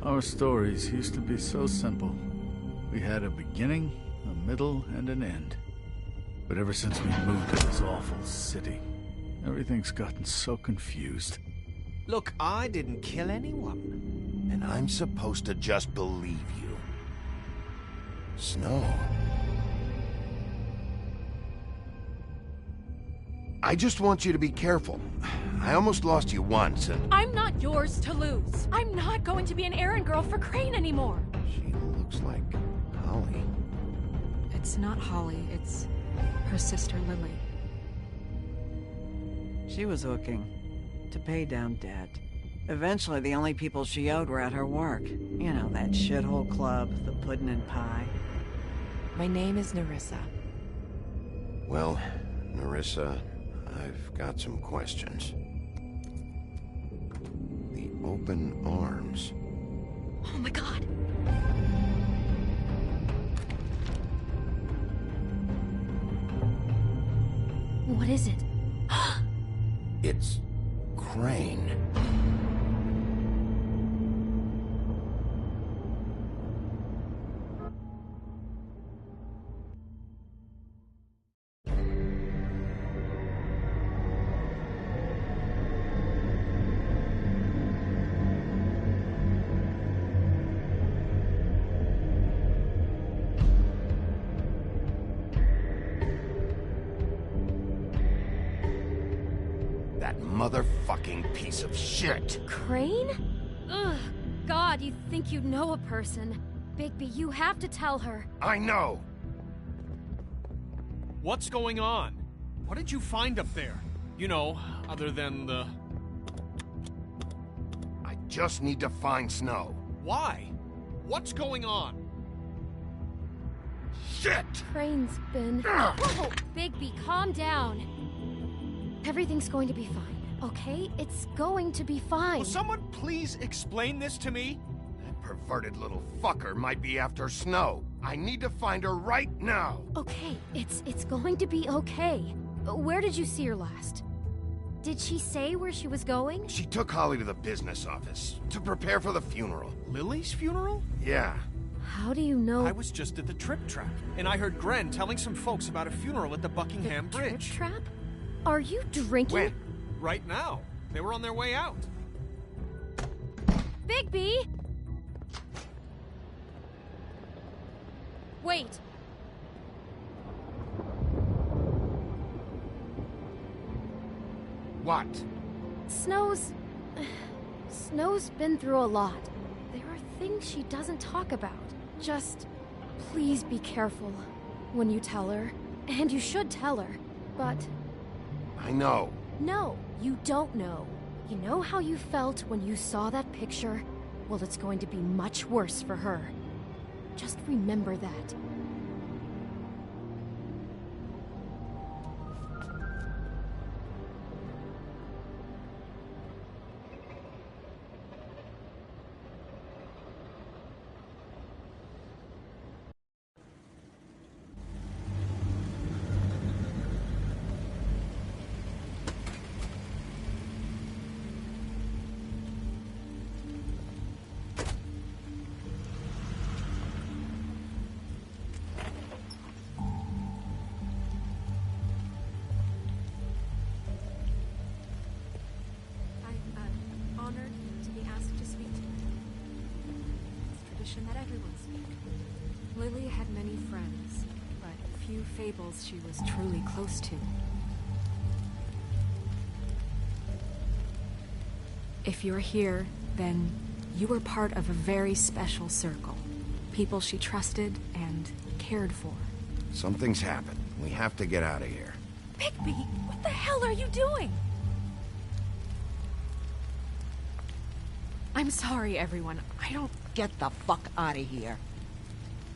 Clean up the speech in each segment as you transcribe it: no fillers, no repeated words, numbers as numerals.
Our stories used to be so simple. We had a beginning, a middle, and an end. But ever since we moved to this awful city, everything's gotten so confused. Look, I didn't kill anyone. And I'm supposed to just believe you. Snow. I just want you to be careful. I almost lost you once, and... I'm not yours to lose. I'm not going to be an errand girl for Crane anymore. She looks like Holly. It's not Holly, it's her sister Lily. She was hooking to pay down debt. Eventually, the only people she owed were at her work. You know, that shithole club, the Puddin' and Pie. My name is Nerissa. Well, Nerissa, I've got some questions. The open arms. Oh my god. What is it? It's Crane. Motherfucking piece of shit! Crane? Ugh, God, you think you know a person. Bigby, you have to tell her. I know! What's going on? What did you find up there? You know, other than the... I just need to find Snow. Why? What's going on? Shit! Crane's been... Whoa! Bigby, calm down. Everything's going to be fine. Okay? It's going to be fine. Will someone please explain this to me? That perverted little fucker might be after Snow. I need to find her right now. Okay, it's going to be okay. Where did you see her last? Did she say where she was going? She took Holly to the business office to prepare for the funeral. Lily's funeral? Yeah. How do you know? I was just at the Trip Trap, and I heard Gren telling some folks about a funeral at the Buckingham Bridge. Trip Trap? Are you drinking? When? Right now. They were on their way out. Bigby! Wait. What? Snow's been through a lot. There are things she doesn't talk about. Just please be careful when you tell her. And you should tell her. But... I know. No, you don't know. You know how you felt when you saw that picture? Well, it's going to be much worse for her. Just remember that. That everyone speak. Lily had many friends, but few fables she was truly close to. If you're here, then you were part of a very special circle. People she trusted and cared for. Something's happened. We have to get out of here. Bigby, what the hell are you doing? I'm sorry, everyone. I don't... Get the fuck out of here.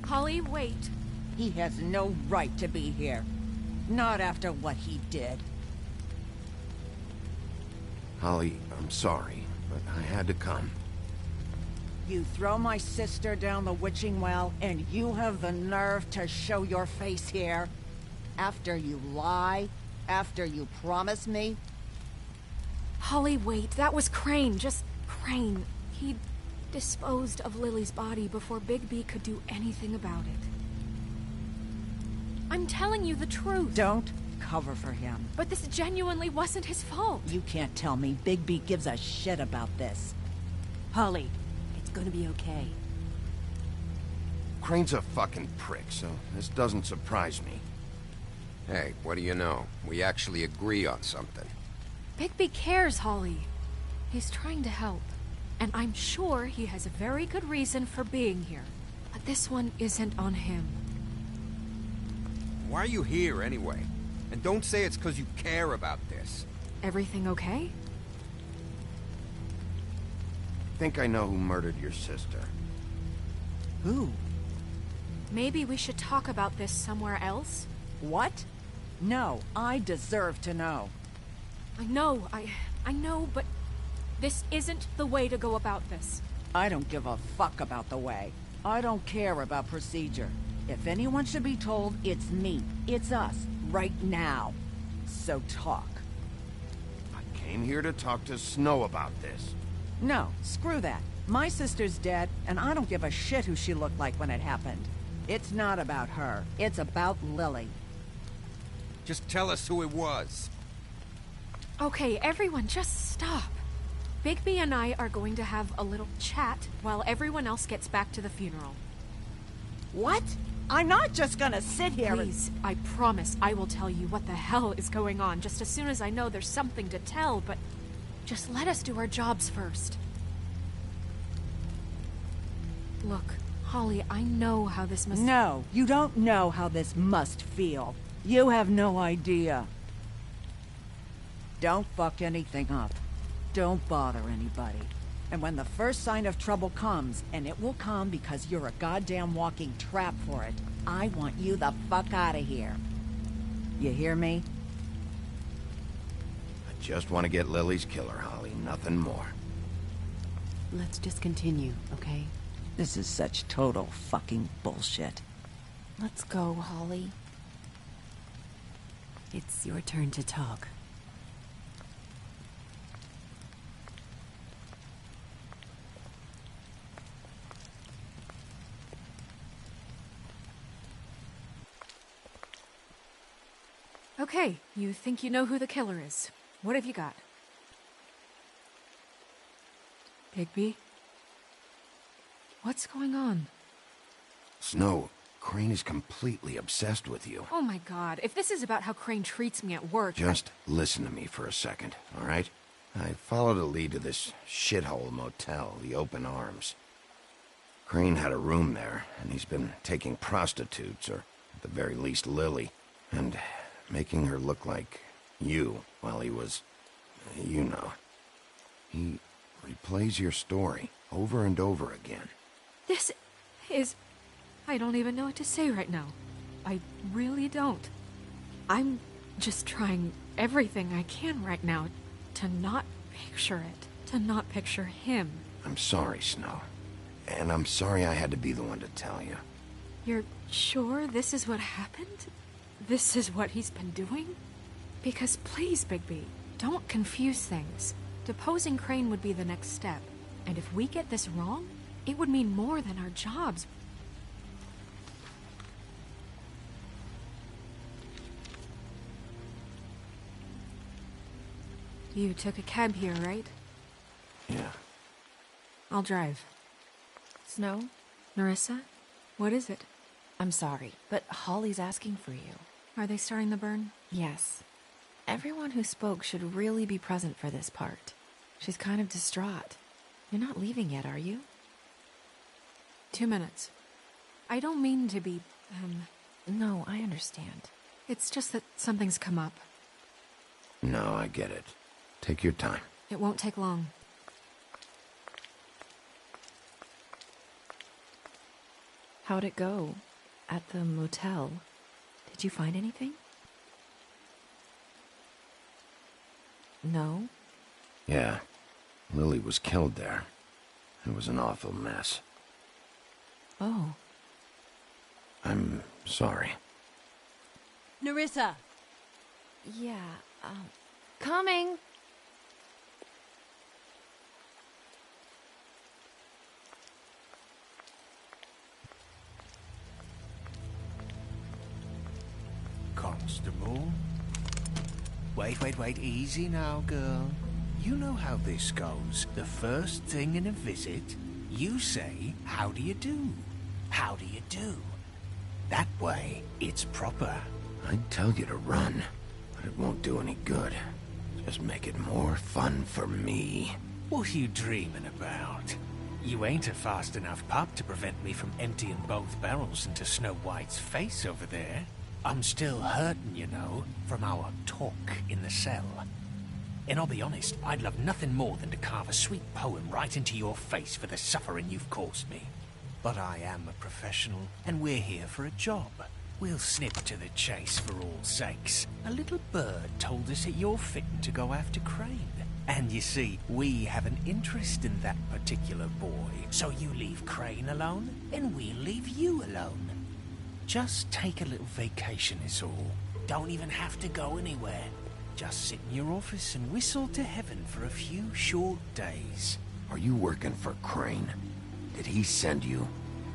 Holly, wait. He has no right to be here. Not after what he did. Holly, I'm sorry, but I had to come. You throw my sister down the witching well, and you have the nerve to show your face here? After you lie? After you promise me? Holly, wait. That was Crane. Just Crane. He disposed of Lily's body before Bigby could do anything about it. I'm telling you the truth. Don't cover for him. But this genuinely wasn't his fault. You can't tell me Bigby gives a shit about this. Holly, it's gonna be okay. Crane's a fucking prick, so this doesn't surprise me. Hey, what do you know? We actually agree on something. Bigby cares, Holly. He's trying to help. And I'm sure he has a very good reason for being here. But this one isn't on him. Why are you here, anyway? And don't say it's because you care about this. Everything okay? Think I know who murdered your sister. Who? Maybe we should talk about this somewhere else? What? No, I deserve to know. I know, but this isn't the way to go about this. I don't give a fuck about the way. I don't care about procedure. If anyone should be told, it's me. It's us. Right now. So talk. I came here to talk to Snow about this. No, screw that. My sister's dead, and I don't give a shit who she looked like when it happened. It's not about her. It's about Lily. Just tell us who it was. Okay, everyone, just stop. Bigby and I are going to have a little chat while everyone else gets back to the funeral. What? I'm not just gonna sit here Please, I promise I will tell you what the hell is going on just as soon as I know there's something to tell, but just let us do our jobs first. Look, Holly, I know how this must... No, you don't know how this must feel. You have no idea. Don't fuck anything up. Don't bother anybody. And when the first sign of trouble comes, and it will come because you're a goddamn walking trap for it, I want you the fuck out of here. You hear me? I just want to get Lily's killer, Holly. Nothing more. Let's just continue, okay? This is such total fucking bullshit. Let's go, Holly. It's your turn to talk. Okay, you think you know who the killer is. What have you got? Bigby? What's going on? Snow, Crane is completely obsessed with you. Oh my god, if this is about how Crane treats me at work... Just listen to me for a second, all right? I followed a lead to this shithole motel, the Open Arms. Crane had a room there, and he's been taking prostitutes, or at the very least Lily, and making her look like you while he was... you know. He replays your story over and over again. This is... I don't even know what to say right now. I really don't. I'm just trying everything I can right now to not picture it. To not picture him. I'm sorry, Snow. And I'm sorry I had to be the one to tell you. You're sure this is what happened? This is what he's been doing? Because please, Bigby, don't confuse things. Deposing Crane would be the next step. And if we get this wrong, it would mean more than our jobs. You took a cab here, right? Yeah. I'll drive. Snow? Nerissa? What is it? I'm sorry, but Holly's asking for you. Are they starting the burn? Yes. Everyone who spoke should really be present for this part. She's kind of distraught. You're not leaving yet, are you? 2 minutes. I don't mean to be, No, I understand. It's just that something's come up. No, I get it. Take your time. It won't take long. How'd it go? At the motel? Did you find anything? No? Yeah. Lily was killed there. It was an awful mess. Oh. I'm sorry. Nerissa! Yeah, coming. Constable? Wait, easy now, girl. You know how this goes. The first thing in a visit, you say, how do you do? How do you do? That way, it's proper. I'd tell you to run, but it won't do any good. Just make it more fun for me. What are you dreaming about? You ain't a fast enough pup to prevent me from emptying both barrels into Snow White's face over there. I'm still hurting, you know, from our talk in the cell. And I'll be honest, I'd love nothing more than to carve a sweet poem right into your face for the suffering you've caused me. But I am a professional, and we're here for a job. We'll snip to the chase for all sakes. A little bird told us that you're fitting to go after Crane. And you see, we have an interest in that particular boy. So you leave Crane alone, and we'll leave you alone. Just take a little vacation is all. Don't even have to go anywhere. Just sit in your office and whistle to heaven for a few short days. Are you working for Crane? Did he send you?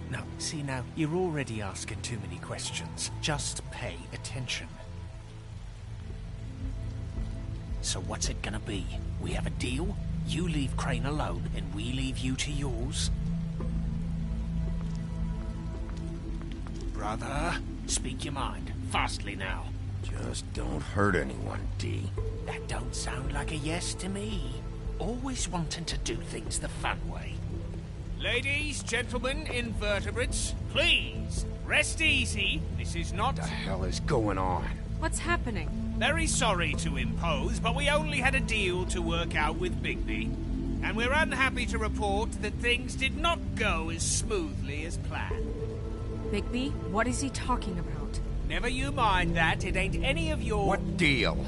No, see now, you're already asking too many questions. Just pay attention. So what's it gonna be? We have a deal? You leave Crane alone, and we leave you to yours? Brother, speak your mind. Fastly now. Just don't hurt anyone, D. That don't sound like a yes to me. Always wanting to do things the fun way. Ladies, gentlemen, invertebrates, please, rest easy. This is not... What the hell is going on? What's happening? Very sorry to impose, but we only had a deal to work out with Bigby. And we're unhappy to report that things did not go as smoothly as planned. Bigby, what is he talking about? Never you mind that, it ain't any of your... What deal?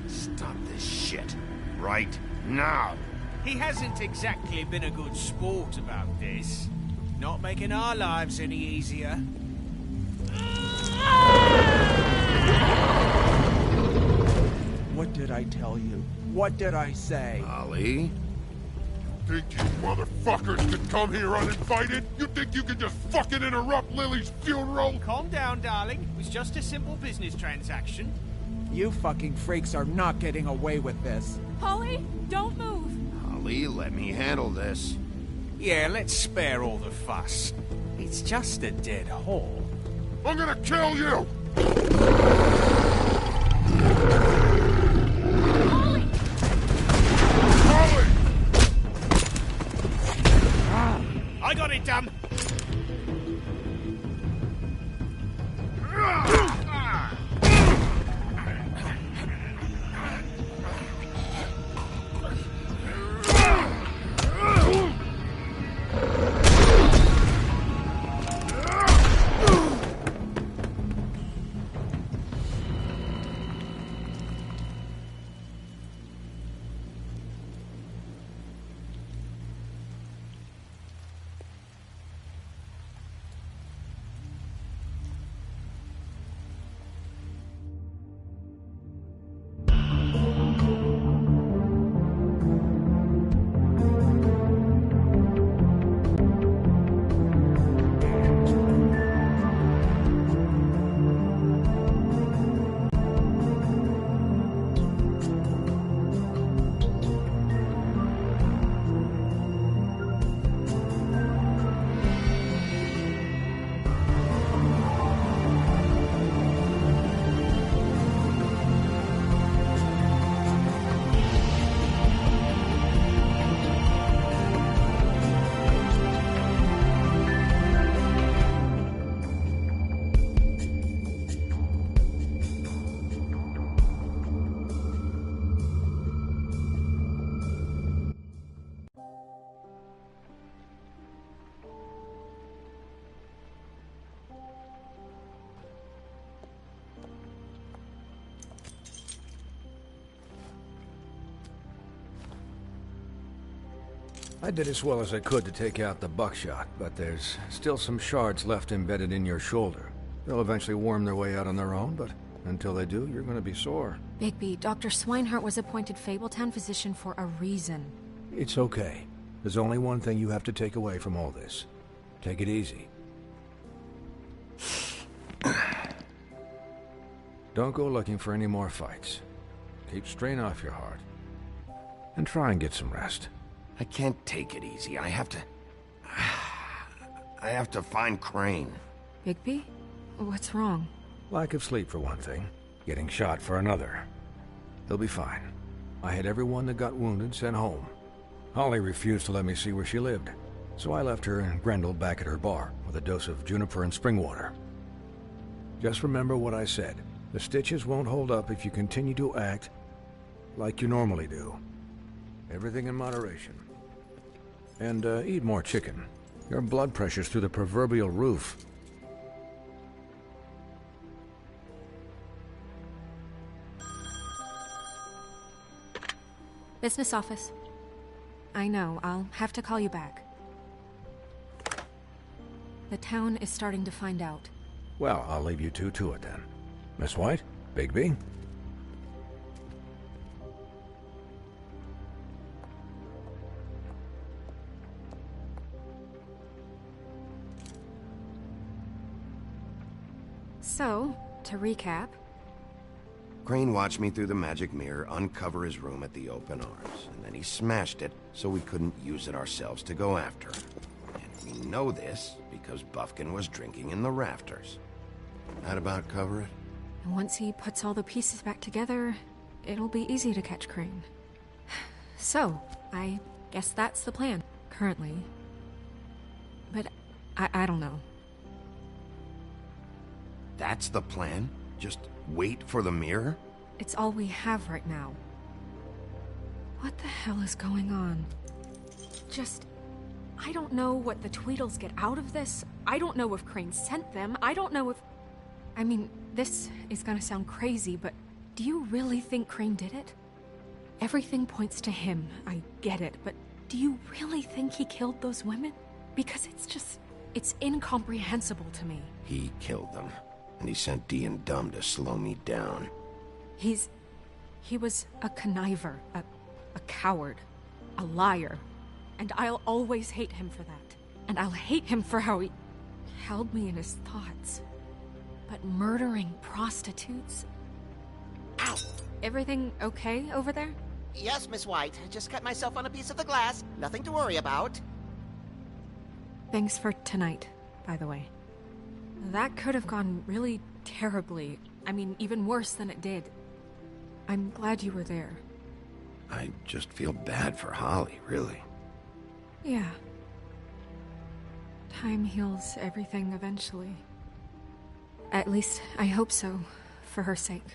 Stop this shit. Right now. He hasn't exactly been a good sport about this. Not making our lives any easier. What did I tell you? What did I say? Ollie? Think you motherfuckers could come here uninvited? You think you could just fucking interrupt Lily's funeral? Calm down, darling. It was just a simple business transaction. You fucking freaks are not getting away with this. Holly, don't move! Ollie, let me handle this. Yeah, let's spare all the fuss. It's just a dead hole. I'm gonna kill you! Holly! Holly! I got it done. I did as well as I could to take out the buckshot, but there's still some shards left embedded in your shoulder. They'll eventually worm their way out on their own, but until they do, you're gonna be sore. Bigby, Dr. Swinehart was appointed Fabletown physician for a reason. It's okay. There's only one thing you have to take away from all this. Take it easy. Don't go looking for any more fights. Keep strain off your heart. And try and get some rest. I can't take it easy. I have to find Crane. Bigby? What's wrong? Lack of sleep for one thing. Getting shot for another. He'll be fine. I had everyone that got wounded sent home. Holly refused to let me see where she lived, so I left her and Grendel back at her bar with a dose of juniper and spring water. Just remember what I said. The stitches won't hold up if you continue to act like you normally do. Everything in moderation. And eat more chicken. Your blood pressure's through the proverbial roof. Business office. I know, I'll have to call you back. The town is starting to find out. Well, I'll leave you two to it then. Miss White? Bigby? So, to recap... Crane watched me through the magic mirror uncover his room at the Open Arms, and then he smashed it so we couldn't use it ourselves to go after him. And we know this because Bufkin was drinking in the rafters. That about cover it? And once he puts all the pieces back together, it'll be easy to catch Crane. So, I guess that's the plan, currently. But I don't know. That's the plan? Just wait for the mirror? It's all we have right now. What the hell is going on? I don't know what the Tweedles get out of this. I don't know if Crane sent them. I don't know if... I mean, this is gonna sound crazy, but do you really think Crane did it? Everything points to him, I get it, but do you really think he killed those women? Because it's incomprehensible to me. He killed them. And he sent Dee and Dumb to slow me down. He was a conniver, a coward, a liar. And I'll always hate him for that. And I'll hate him for how he held me in his thoughts. But murdering prostitutes? Ow! Everything okay over there? Yes, Miss White. I just cut myself on a piece of the glass. Nothing to worry about. Thanks for tonight, by the way. That could have gone really terribly. I mean, even worse than it did. I'm glad you were there. I just feel bad for Holly, really. Yeah. Time heals everything eventually. At least, I hope so, for her sake.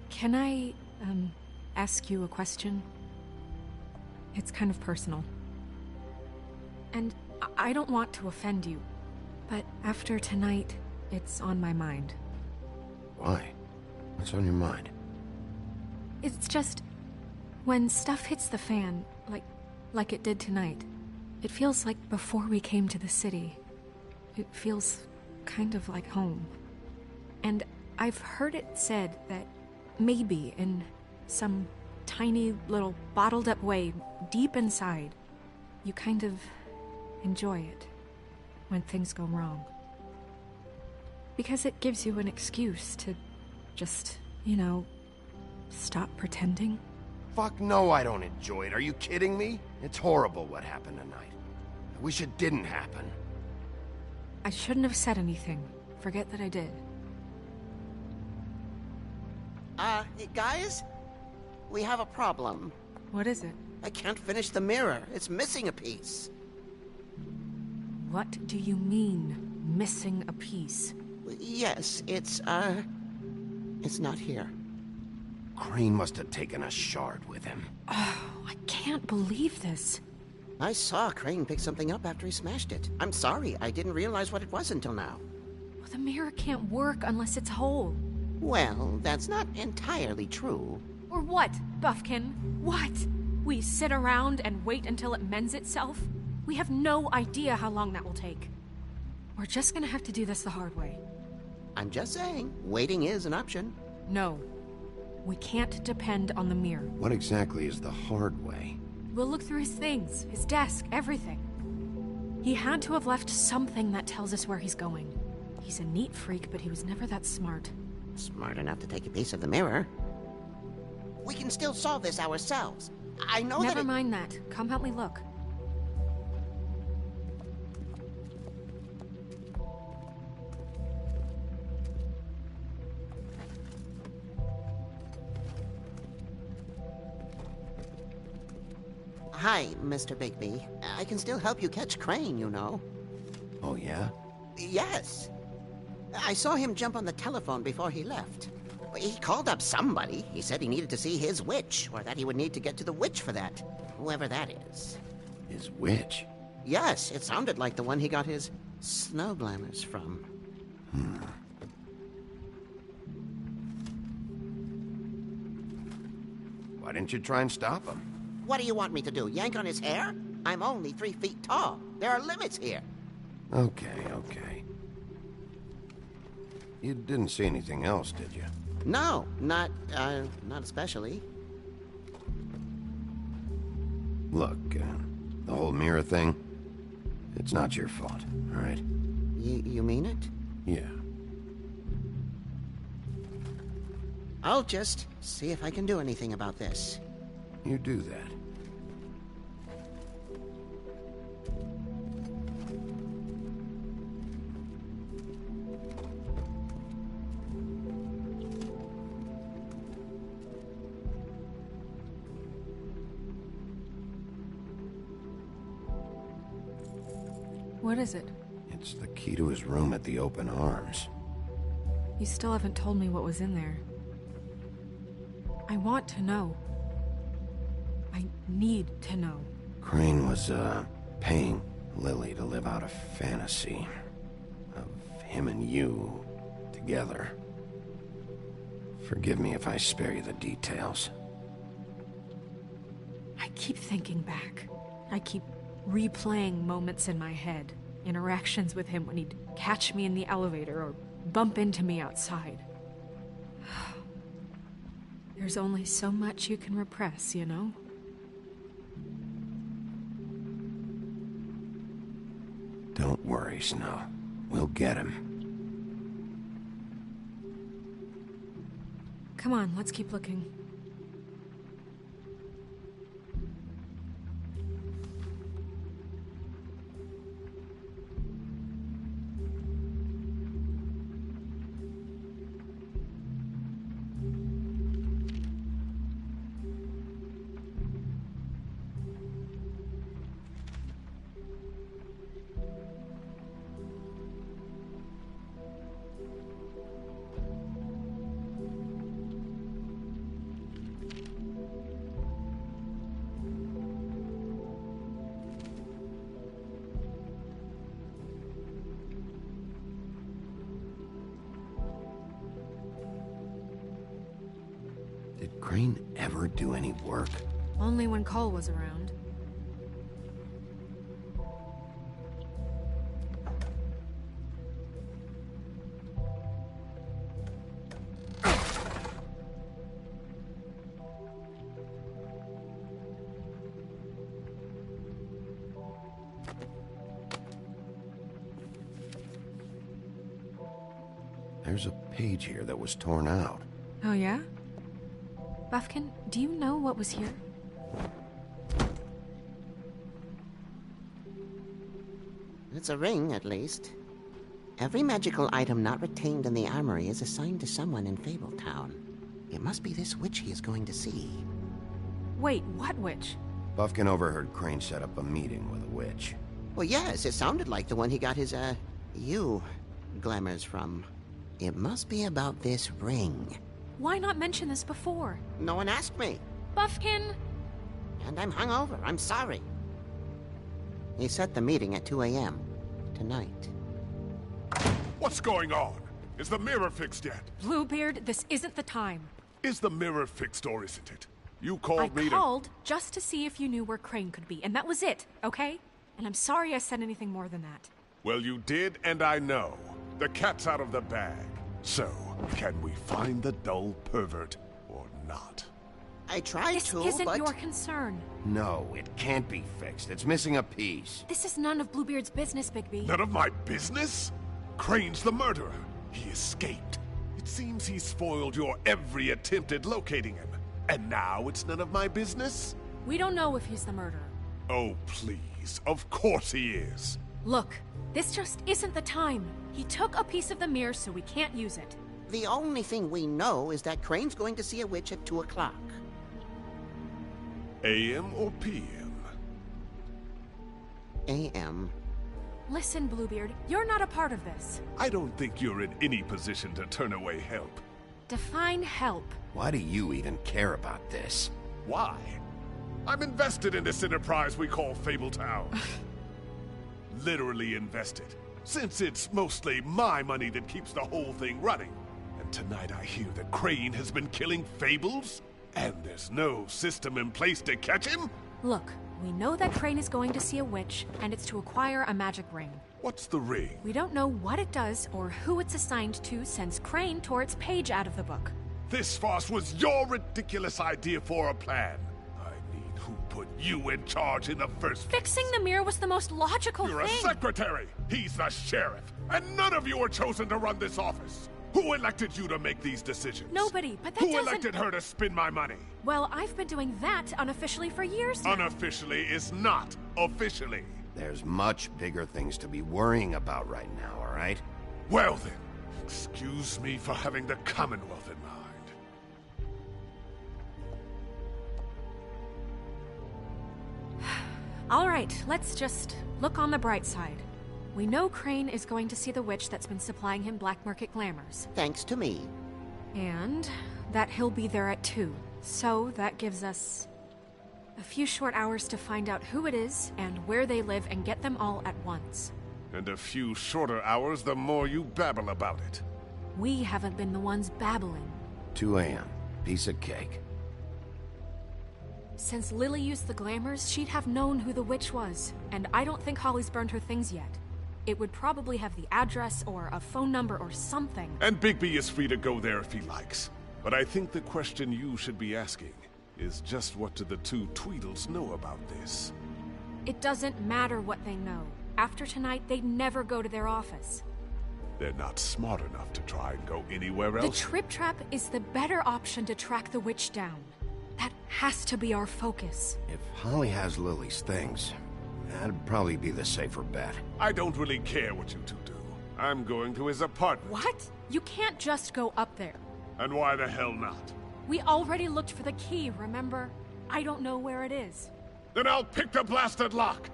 Can I, ask you a question? It's kind of personal. And I don't want to offend you, but after tonight, it's on my mind. Why? What's on your mind? It's just... when stuff hits the fan, like it did tonight, it feels like before we came to the city. It feels kind of like home. And I've heard it said that maybe in some tiny little bottled up way deep inside, you kind of enjoy it when things go wrong. Because it gives you an excuse to just, stop pretending. Fuck no, I don't enjoy it. Are you kidding me? It's horrible what happened tonight. I wish it didn't happen. I shouldn't have said anything. Forget that I did. Guys? We have a problem. What is it? I can't finish the mirror. It's missing a piece. What do you mean, missing a piece? Yes, it's not here. Crane must have taken a shard with him. Oh, I can't believe this. I saw Crane pick something up after he smashed it. I'm sorry, I didn't realize what it was until now. Well, the mirror can't work unless it's whole. Well, that's not entirely true. Or what, Buffkin? What? We sit around and wait until it mends itself? We have no idea how long that will take. We're just gonna have to do this the hard way. I'm just saying, waiting is an option. No. We can't depend on the mirror. What exactly is the hard way? We'll look through his things, his desk, everything. He had to have left something that tells us where he's going. He's a neat freak, but he was never that smart. Smart enough to take a piece of the mirror. We can still solve this ourselves. I know that. Never mind that. Come help me look. Hi, Mr. Bigby. I can still help you catch Crane, you know. Oh, yeah? Yes. I saw him jump on the telephone before he left. He called up somebody. He said he needed to see his witch, or that he would need to get to the witch for that. Whoever that is. His witch? Yes, it sounded like the one he got his snow glamours from. Why didn't you try and stop him? What do you want me to do, yank on his hair? I'm only 3 feet tall. There are limits here. Okay, okay. You didn't see anything else, did you? No, not especially. Look, the whole mirror thing, it's not your fault, all right? You mean it? Yeah. I'll just see if I can do anything about this. You do that. What is it? It's the key to his room at the Open Arms. You still haven't told me what was in there. I want to know. I need to know. Crane was, paying Lily to live out a fantasy of him and you together. Forgive me if I spare you the details. I keep thinking back. I keep replaying moments in my head. Interactions with him when he'd catch me in the elevator or bump into me outside. There's only so much you can repress, you know? Don't worry, Snow. We'll get him. Come on, let's keep looking. Did Crane ever do any work? Only when Cole was around. There's a page here that was torn out. Oh, yeah? Buffkin, do you know what was here? It's a ring, at least. Every magical item not retained in the armory is assigned to someone in Fabletown. It must be this witch he is going to see. Wait, what witch? Buffkin overheard Crane set up a meeting with a witch. Well, yes, it sounded like the one he got his, glamours from. It must be about this ring. Why not mention this before? No one asked me. Buffkin! And I'm hungover. I'm sorry. He set the meeting at 2 a.m. tonight. What's going on? Is the mirror fixed yet? Bluebeard, this isn't the time. Is the mirror fixed or isn't it? You called me I called just to see if you knew where Crane could be, and that was it, okay? And I'm sorry I said anything more than that. Well, you did, and I know. The cat's out of the bag. So, can we find the dull pervert or not? I tried this to, isn't your concern. No, it can't be fixed. It's missing a piece. This is none of Bluebeard's business, Bigby. None of my business? Crane's the murderer. He escaped. It seems he spoiled your every attempt at locating him. And now it's none of my business? We don't know if he's the murderer. Oh, please. Of course he is. Look, this just isn't the time. He took a piece of the mirror, so we can't use it. The only thing we know is that Crane's going to see a witch at 2 o'clock. AM or PM? AM. Listen, Bluebeard, you're not a part of this. I don't think you're in any position to turn away help. Define help. Why do you even care about this? Why? I'm invested in this enterprise we call Fabletown. Literally invested. Since it's mostly my money that keeps the whole thing running. And tonight I hear that Crane has been killing Fables? And there's no system in place to catch him? Look, we know that Crane is going to see a witch, and it's to acquire a magic ring. What's the ring? We don't know what it does or who it's assigned to since Crane tore its page out of the book. This farce was your ridiculous idea for a plan. I mean, who put you in charge in the first place? Fixing the mirror was the most logical You're thing. a secretary! He's the sheriff! And none of you were chosen to run this office! Who elected you to make these decisions? Nobody, but that Who doesn't... elected her to spend my money? Well, I've been doing that unofficially for years now. Unofficially is not officially. There's much bigger things to be worrying about right now, all right? Well then, excuse me for having the Commonwealth in mind. All right, let's just look on the bright side. We know Crane is going to see the witch that's been supplying him black market glamours. Thanks to me. And that he'll be there at 2. So that gives us a few short hours to find out who it is and where they live and get them all at once. And a few shorter hours the more you babble about it. We haven't been the ones babbling. 2 a.m. Piece of cake. Since Lily used the glamours, she'd have known who the witch was. And I don't think Holly's burned her things yet. It would probably have the address or a phone number or something. And Bigby is free to go there if he likes. But I think the question you should be asking is just what do the 2 Tweedles know about this? It doesn't matter what they know. After tonight, they'd never go to their office. They're not smart enough to try and go anywhere else. The Trip Trap is the better option to track the witch down. That has to be our focus. If Holly has Lily's things, that'd probably be the safer bet. I don't really care what you 2 do. I'm going to his apartment. What? You can't just go up there. And why the hell not? We already looked for the key, remember? I don't know where it is. Then I'll pick the blasted lock!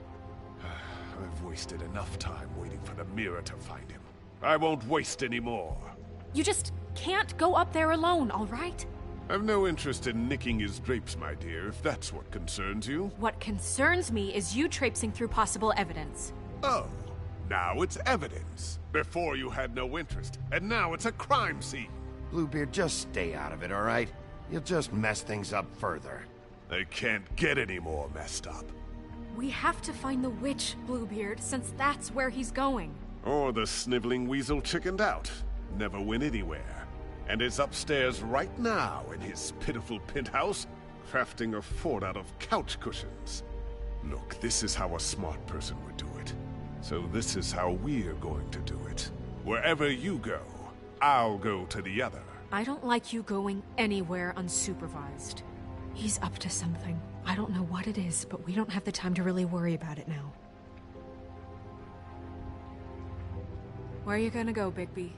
I've wasted enough time waiting for the mirror to find him. I won't waste any more. You just can't go up there alone, all right? I've no interest in nicking his drapes, my dear, if that's what concerns you. What concerns me is you traipsing through possible evidence. Oh, now it's evidence. Before you had no interest, and now it's a crime scene. Bluebeard, just stay out of it, all right? You'll just mess things up further. They can't get any more messed up. We have to find the witch, Bluebeard, since that's where he's going. Or the sniveling weasel chickened out. Never went anywhere. And is upstairs right now in his pitiful penthouse, crafting a fort out of couch cushions. Look, this is how a smart person would do it. So this is how we're going to do it. Wherever you go, I'll go to the other. I don't like you going anywhere unsupervised. He's up to something. I don't know what it is, but we don't have the time to really worry about it now. Where are you gonna go, Bigby?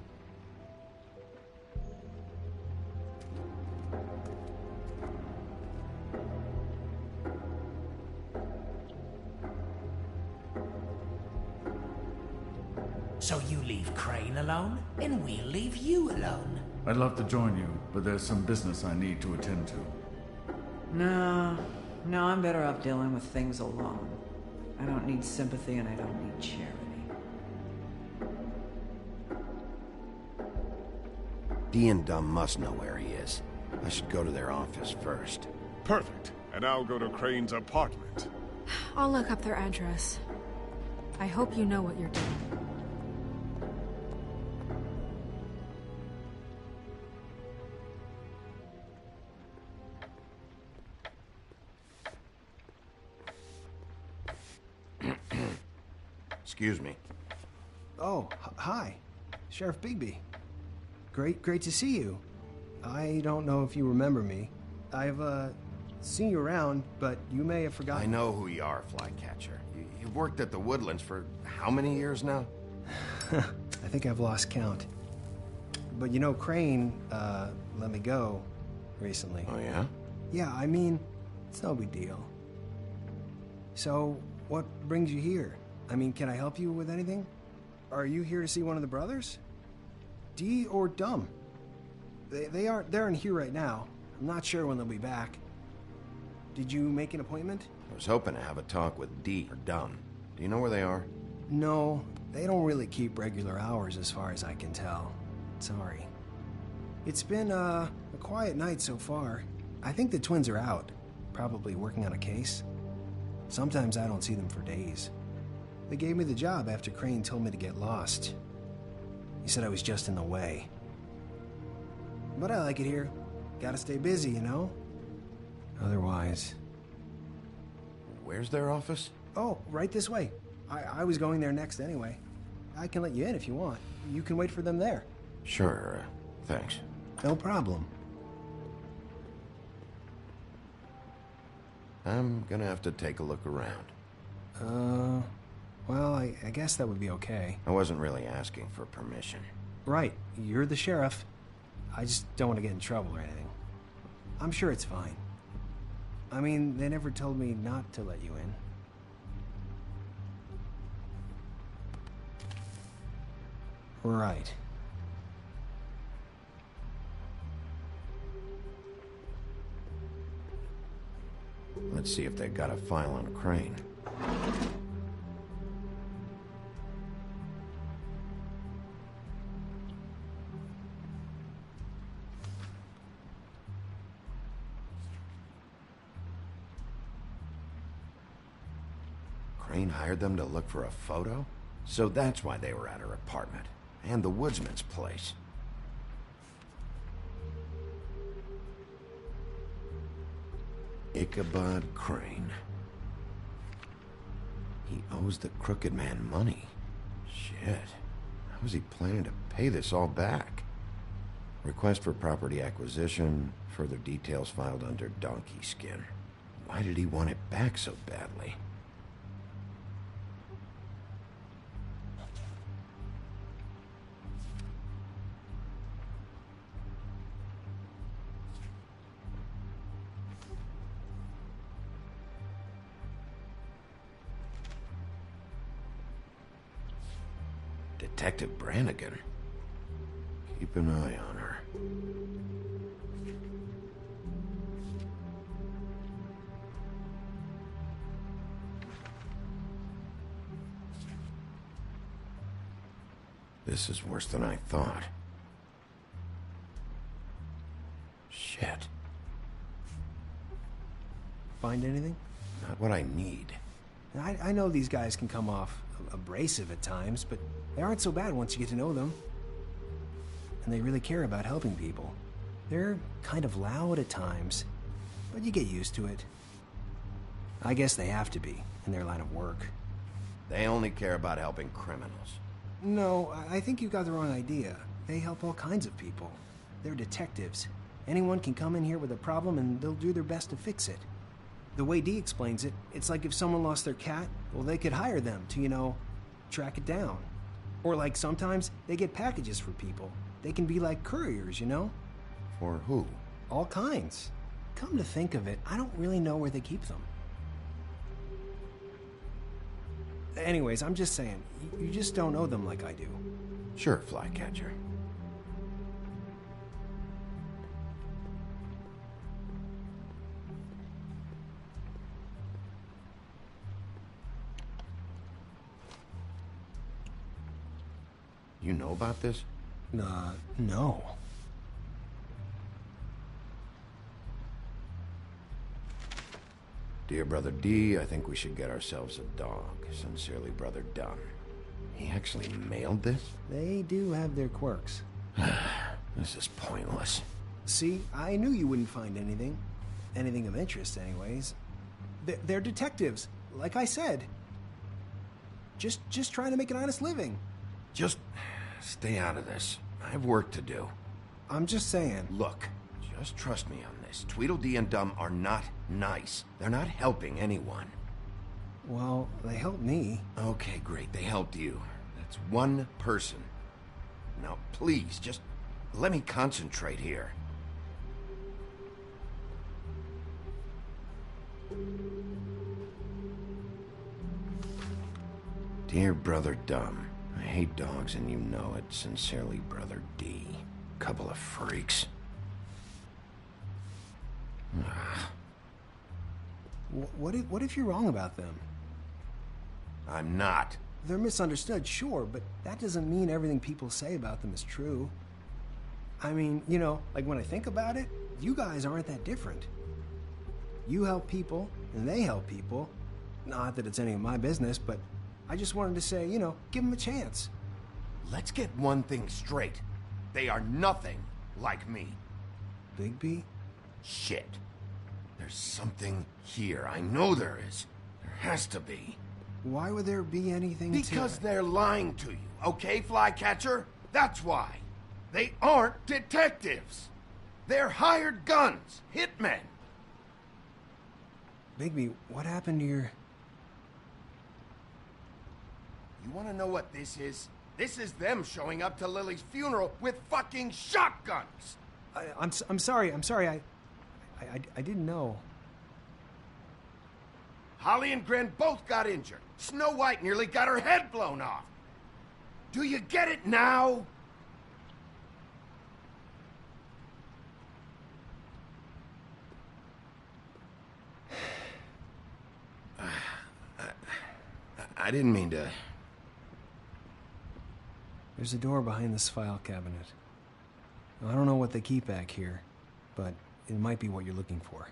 So you leave Crane alone, and we'll leave you alone. I'd love to join you, but there's some business I need to attend to. No, I'm better off dealing with things alone. I don't need sympathy and I don't need charity. Dee and Dumb must know where he is. I should go to their office first. Perfect. And I'll go to Crane's apartment. I'll look up their address. I hope you know what you're doing. Excuse me. Oh, hi. Sheriff Bigby. Great to see you. I don't know if you remember me. I've, seen you around, but you may have forgotten. I know who you are, Flycatcher. You've worked at the Woodlands for how many years now? I think I've lost count. But you know, Crane, let me go recently. Oh, yeah? Yeah, I mean, it's no big deal. So, what brings you here? I mean, can I help you with anything? Are you here to see one of the brothers? Dee or Dumb? They're in here right now. I'm not sure when they'll be back. Did you make an appointment? I was hoping to have a talk with Dee or Dumb. Do you know where they are? No, they don't really keep regular hours as far as I can tell. Sorry. It's been, a quiet night so far. I think the twins are out, probably working on a case. Sometimes I don't see them for days. They gave me the job after Crane told me to get lost. He said I was just in the way. But I like it here. Gotta stay busy, you know? Otherwise... Where's their office? Oh, right this way. I was going there next anyway. I can let you in if you want. You can wait for them there. Sure, thanks. No problem. I'm gonna have to take a look around. Well, I guess that would be okay. I wasn't really asking for permission. Right, you're the sheriff. I just don't want to get in trouble or anything. I'm sure it's fine. I mean, they never told me not to let you in. Right. Let's see if they got a file on Crane. Crane hired them to look for a photo? So that's why they were at her apartment. And the woodsman's place. Ichabod Crane. He owes the crooked man money. Shit. How was he planning to pay this all back? Request for property acquisition. Further details filed under donkey skin. Why did he want it back so badly? Detective Brannigan. Keep an eye on her. This is worse than I thought. Shit. Find anything? Not what I need. I know these guys can come off abrasive at times, but they aren't so bad once you get to know them. And they really care about helping people. They're kind of loud at times, but you get used to it. I guess they have to be, in their line of work. They only care about helping criminals. No, I think you've got the wrong idea. They help all kinds of people. They're detectives. Anyone can come in here with a problem and they'll do their best to fix it. The way Dee explains it, it's like if someone lost their cat, well, they could hire them to, you know, track it down. Or like sometimes they get packages for people. They can be like couriers, you know? For who? All kinds. Come to think of it, I don't really know where they keep them. Anyways, I'm just saying, you just don't know them like I do. Sure, Flycatcher. You know about this? No. Dear Brother D, I think we should get ourselves a dog. Sincerely, Brother Dunn. He actually mailed this? They do have their quirks. This is pointless. See, I knew you wouldn't find anything. Anything of interest, anyways. They're detectives, like I said. Just trying to make an honest living. Just stay out of this. I have work to do. I'm just saying. Look, just trust me on this. Tweedledee and Dum are not nice. They're not helping anyone. Well, they helped me. Okay, great. They helped you. That's one person. Now, please, just let me concentrate here. Dear Brother Dum, I hate dogs and you know it. Sincerely, Brother D. Couple of freaks. What if you're wrong about them? I'm not. They're misunderstood, sure, but that doesn't mean everything people say about them is true. I mean, you know, like when I think about it, you guys aren't that different. You help people, and they help people. Not that it's any of my business, but I just wanted to say, you know, give them a chance. Let's get one thing straight. They are nothing like me. Bigby? Shit. There's something here. I know there is. There has to be. Why would there be anything Because they're lying to you, okay, Flycatcher? That's why. They aren't detectives. They're hired guns, hitmen. Bigby, what happened to your... You want to know what this is? This is them showing up to Lily's funeral with fucking shotguns! I'm sorry, I didn't know. Holly and Gren both got injured. Snow White nearly got her head blown off. Do you get it now? I didn't mean to... There's a door behind this file cabinet. I don't know what they keep back here, but it might be what you're looking for.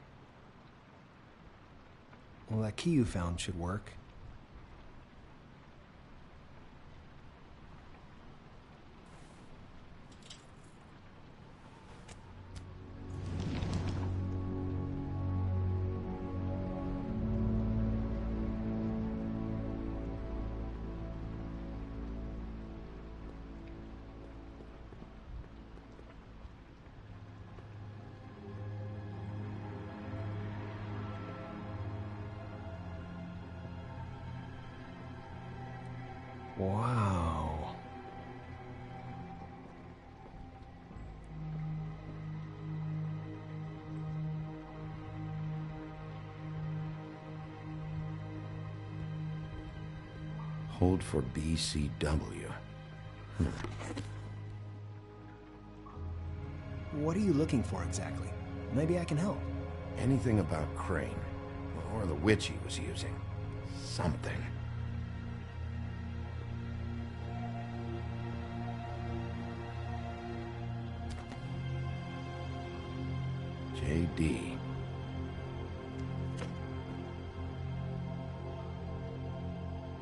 Well, that key you found should work. Wow. Hold for BCW. What are you looking for exactly? Maybe I can help. Anything about Crane, or the witch he was using. Something. JD.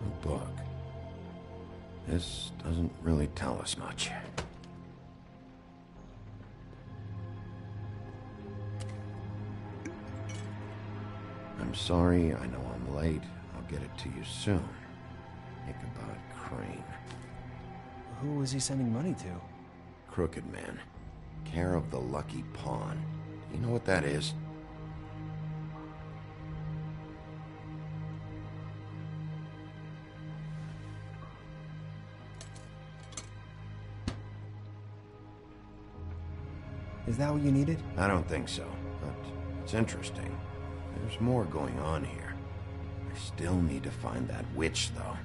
A book. This doesn't really tell us much. I'm sorry, I know I'm late. I'll get it to you soon. Ichabod Crane. Who was he sending money to? Crooked Man. Care of the Lucky Pawn. You know what that is? Is that what you needed? I don't think so, but it's interesting. There's more going on here. I still need to find that witch, though.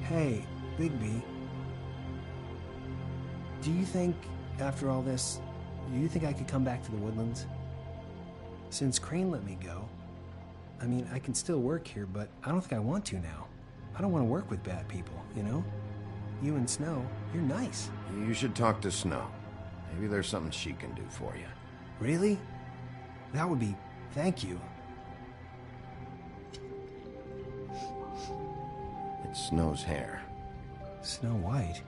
Hey, Bigby. Do you think, after all this, do you think I could come back to the Woodlands? Since Crane let me go, I mean, I can still work here, but I don't think I want to now. I don't want to work with bad people, you know? You and Snow, you're nice. You should talk to Snow. Maybe there's something she can do for you. Really? That would be... thank you. It's Snow's hair. Snow White?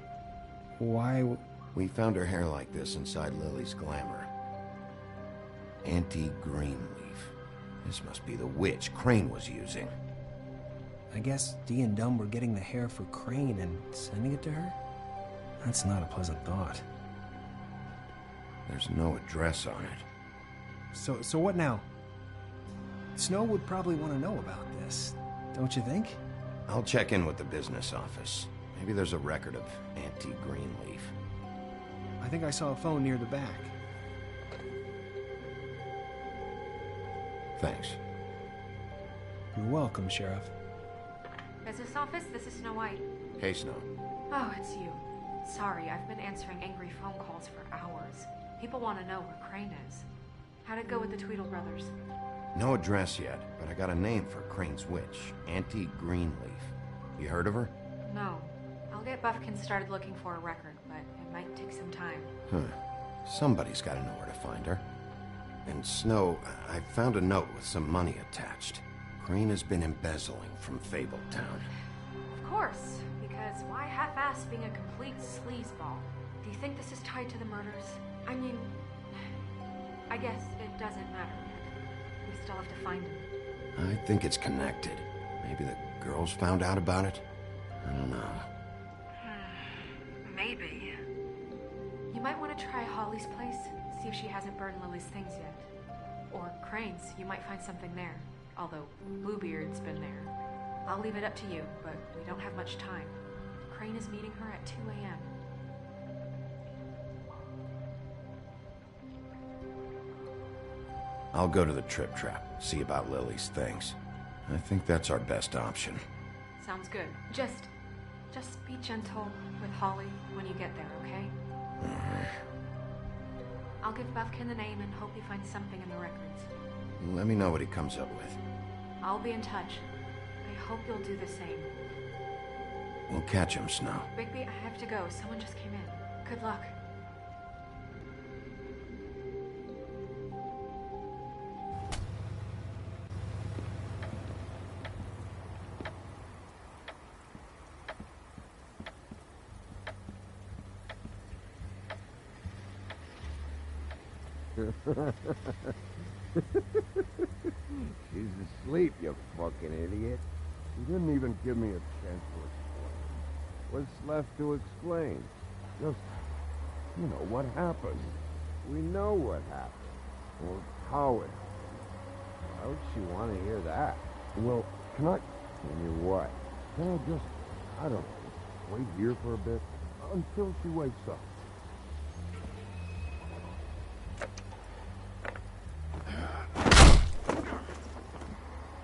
Why... We found her hair like this inside Lily's glamour. Auntie Greenleaf. This must be the witch Crane was using. I guess Dee and Dumb were getting the hair for Crane and sending it to her? That's not a pleasant thought. There's no address on it. So what now? Snow would probably want to know about this, don't you think? I'll check in with the business office. Maybe there's a record of Auntie Greenleaf. I think I saw a phone near the back. Thanks. You're welcome, Sheriff. Business office, this is Snow White. Hey, Snow. Oh, it's you. Sorry, I've been answering angry phone calls for hours. People want to know where Crane is. How'd it go with the Tweedle brothers? No address yet, but I got a name for Crane's witch. Auntie Greenleaf. You heard of her? No. I'll get Buffkin started looking for a record, but it might take some time. Somebody's got to know where to find her. And Snow, I found a note with some money attached. Crane has been embezzling from Fabletown. Of course, because why half-ass being a complete sleazeball? Do you think this is tied to the murders? I mean, I guess it doesn't matter yet. We still have to find him. I think it's connected. Maybe the girls found out about it? I don't know. Maybe. You might want to try Holly's place, see if she hasn't burned Lily's things yet. Or Crane's, you might find something there. Although Bluebeard's been there. I'll leave it up to you, but we don't have much time. Crane is meeting her at 2 a.m. I'll go to the Trip Trap, see about Lily's things. I think that's our best option. Sounds good. Just be gentle with Holly when you get there, okay? I'll give Buffkin the name and hope he finds something in the records. Let me know what he comes up with. I'll be in touch. I hope you'll do the same. We'll catch him, Snow. Bigby, I have to go. Someone just came in. Good luck. She's asleep, you fucking idiot. You didn't even give me a chance to explain. What's left to explain? Just, what happened. We know what happened. Or how it happened. Why would she want to hear that? Well, can you what? Can I just, I don't know, wait here for a bit? Until she wakes up.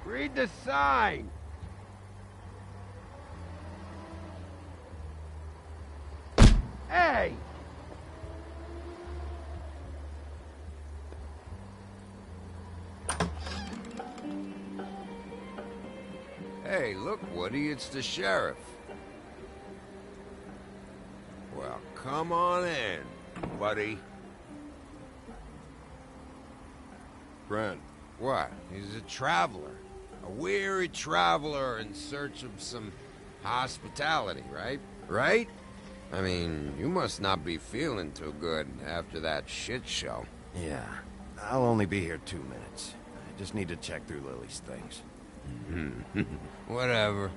Read the sign! Hey! Hey, look, Woody, it's the sheriff. Well, come on in, buddy. Brent. What? He's a traveler. A weary traveler in search of some hospitality, right? Right? I mean, you must not be feeling too good after that shit show. Yeah. I'll only be here 2 minutes. I just need to check through Lily's things. Whatever.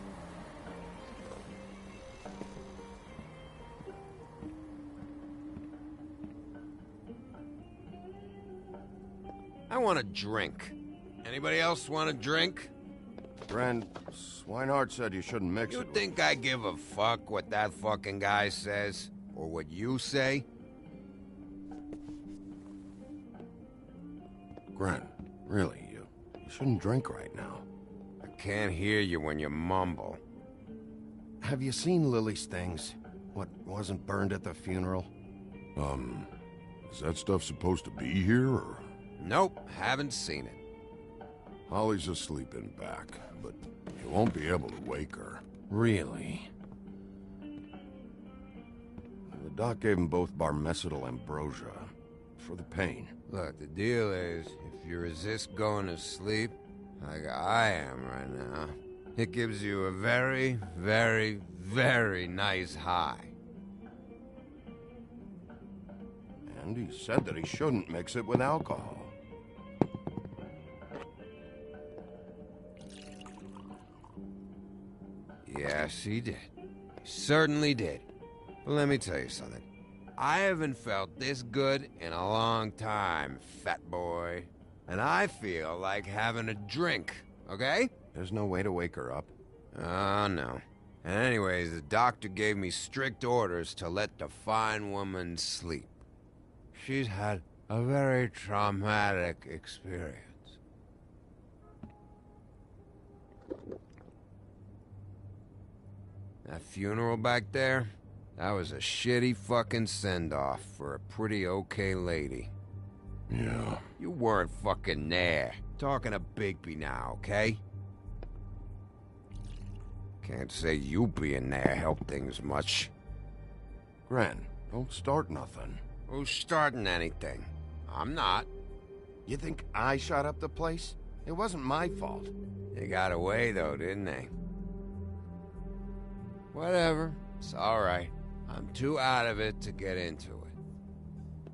I want a drink. Anybody else want a drink? Brent, Swinehart said you shouldn't mix it. You think I give a fuck what that fucking guy says? Or what you say? Brent, really, you shouldn't drink right now. I can't hear you when you mumble. Have you seen Lily's things? What wasn't burned at the funeral? Is that stuff supposed to be here, or...? Nope, haven't seen it. Holly's asleep in back, but you won't be able to wake her. Really? Doc gave them both Barmecidal ambrosia. For the pain. Look, the deal is, if you resist going to sleep, like I am right now, it gives you a very, very, very nice high. And he said that he shouldn't mix it with alcohol. Yes, he did. He certainly did. But let me tell you something. I haven't felt this good in a long time, fat boy. And I feel like having a drink, okay? There's no way to wake her up. Oh, no. And anyways, the doctor gave me strict orders to let the fine woman sleep. She's had a very traumatic experience. That funeral back there, that was a shitty fucking send-off for a pretty okay lady. Yeah. You weren't fucking there. Talking to Bigby now, okay? Can't say you being there helped things much. Gren, don't start nothing. Who's starting anything? I'm not. You think I shot up the place? It wasn't my fault. They got away, though, didn't they? Whatever. It's alright. I'm too out of it to get into it.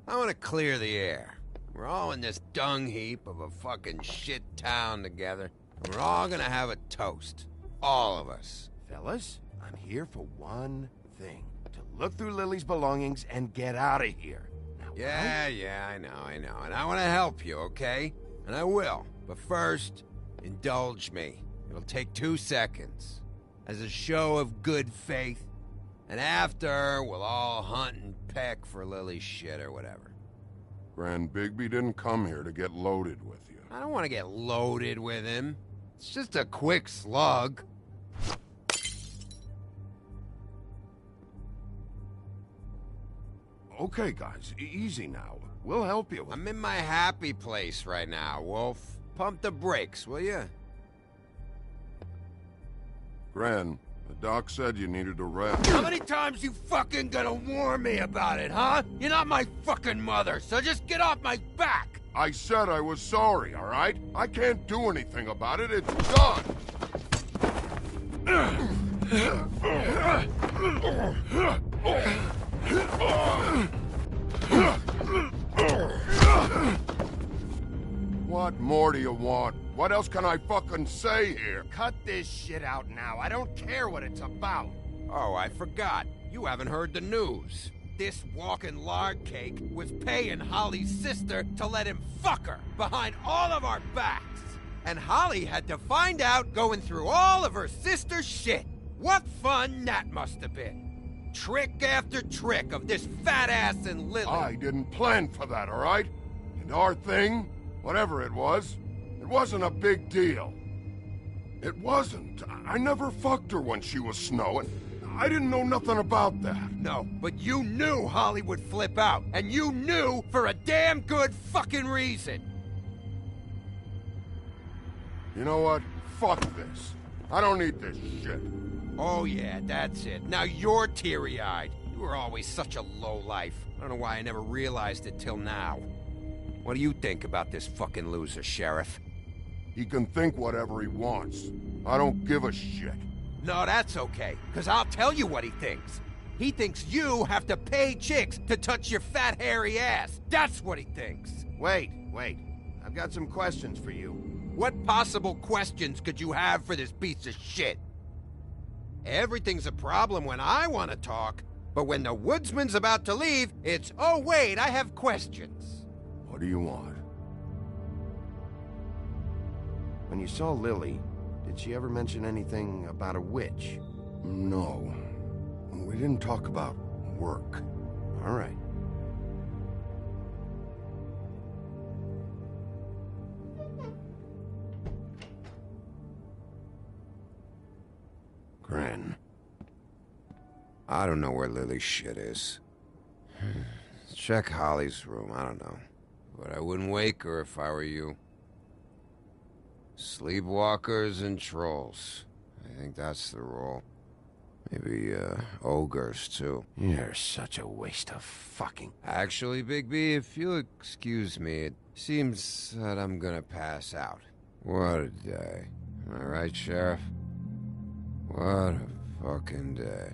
I want to clear the air. We're all in this dung heap of a fucking shit town together, and we're all gonna have a toast. All of us. Fellas, I'm here for one thing. To look through Lily's belongings and get out of here. Now, Yeah, I know. And I want to help you, okay? And I will. But first, indulge me. It'll take 2 seconds. As a show of good faith. And after, we'll all hunt and peck for Lily's shit or whatever. Grand Bigby didn't come here to get loaded with you. I don't want to get loaded with him. It's just a quick slug. Okay, guys, easy now. We'll help you. I'm in my happy place right now, Wolf. Pump the brakes, will you? Gran, the doc said you needed a rest. How many times you fucking gonna warn me about it, huh? You're not my fucking mother, so just get off my back! I said I was sorry, all right? I can't do anything about it. It's done! What more do you want? What else can I fucking say here? Cut this shit out now. I don't care what it's about. Oh, I forgot. You haven't heard the news. This walking lard cake was paying Holly's sister to let him fuck her behind all of our backs. And Holly had to find out going through all of her sister's shit. What fun that must have been. Trick after trick of this fat ass and Lily. I didn't plan for that, all right? And our thing, whatever it wasn't a big deal. It wasn't. I never fucked her when she was snowing. I didn't know nothing about that. No, but you knew Holly would flip out. And you knew for a damn good fucking reason. You know what? Fuck this. I don't need this shit. Oh yeah, that's it. Now you're teary-eyed. You were always such a lowlife. I don't know why I never realized it till now. What do you think about this fucking loser, Sheriff? He can think whatever he wants. I don't give a shit. No, that's okay, because I'll tell you what he thinks. He thinks you have to pay chicks to touch your fat, hairy ass. That's what he thinks. Wait. I've got some questions for you. What possible questions could you have for this piece of shit? Everything's a problem when I want to talk, but when the woodsman's about to leave, it's, oh wait, I have questions. What do you want? When you saw Lily, did she ever mention anything about a witch? No. We didn't talk about work. All right. Gran. I don't know where Lily's shit is. Check Holly's room, I don't know. But I wouldn't wake her if I were you. Sleepwalkers and trolls. I think that's the rule. Maybe, ogres, too. You're such a waste of fucking... Actually, Bigby, if you'll excuse me, it seems that I'm gonna pass out. What a day. Am I right, Sheriff? What a fucking day.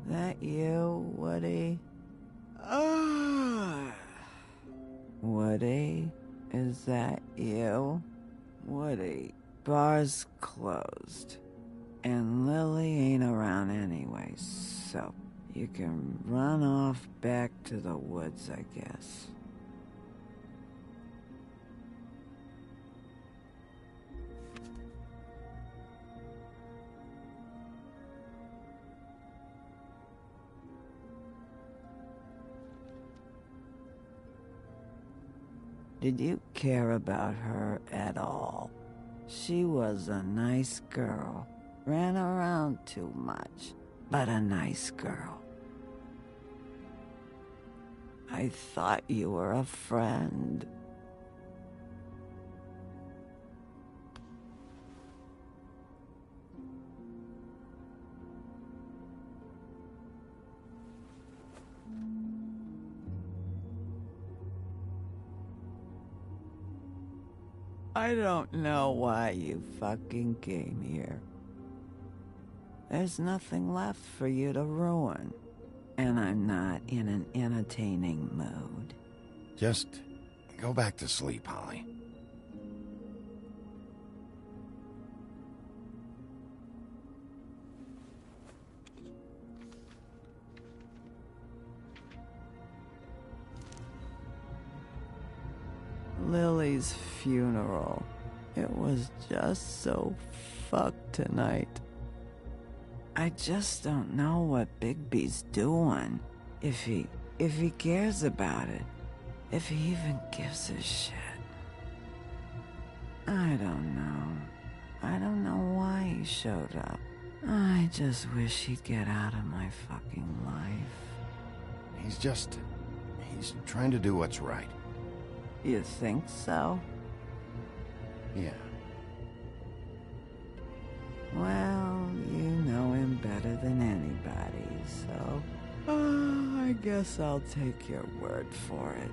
That you, Woody? Woody? Is that you? Woody, bar's closed. And Lily ain't around anyway, so you can run off back to the woods, I guess. Did you care about her at all? She was a nice girl. Ran around too much, but a nice girl. I thought you were a friend. I don't know why you fucking came here. There's nothing left for you to ruin. And I'm not in an entertaining mood. Just go back to sleep, Holly. Lily's funeral. It was just so fucked tonight. I just don't know what Bigby's doing. If he cares about it. If he even gives a shit. I don't know. I don't know why he showed up. I just wish he'd get out of my fucking life. He's trying to do what's right. You think so? Yeah. Well, you know him better than anybody, so... I guess I'll take your word for it.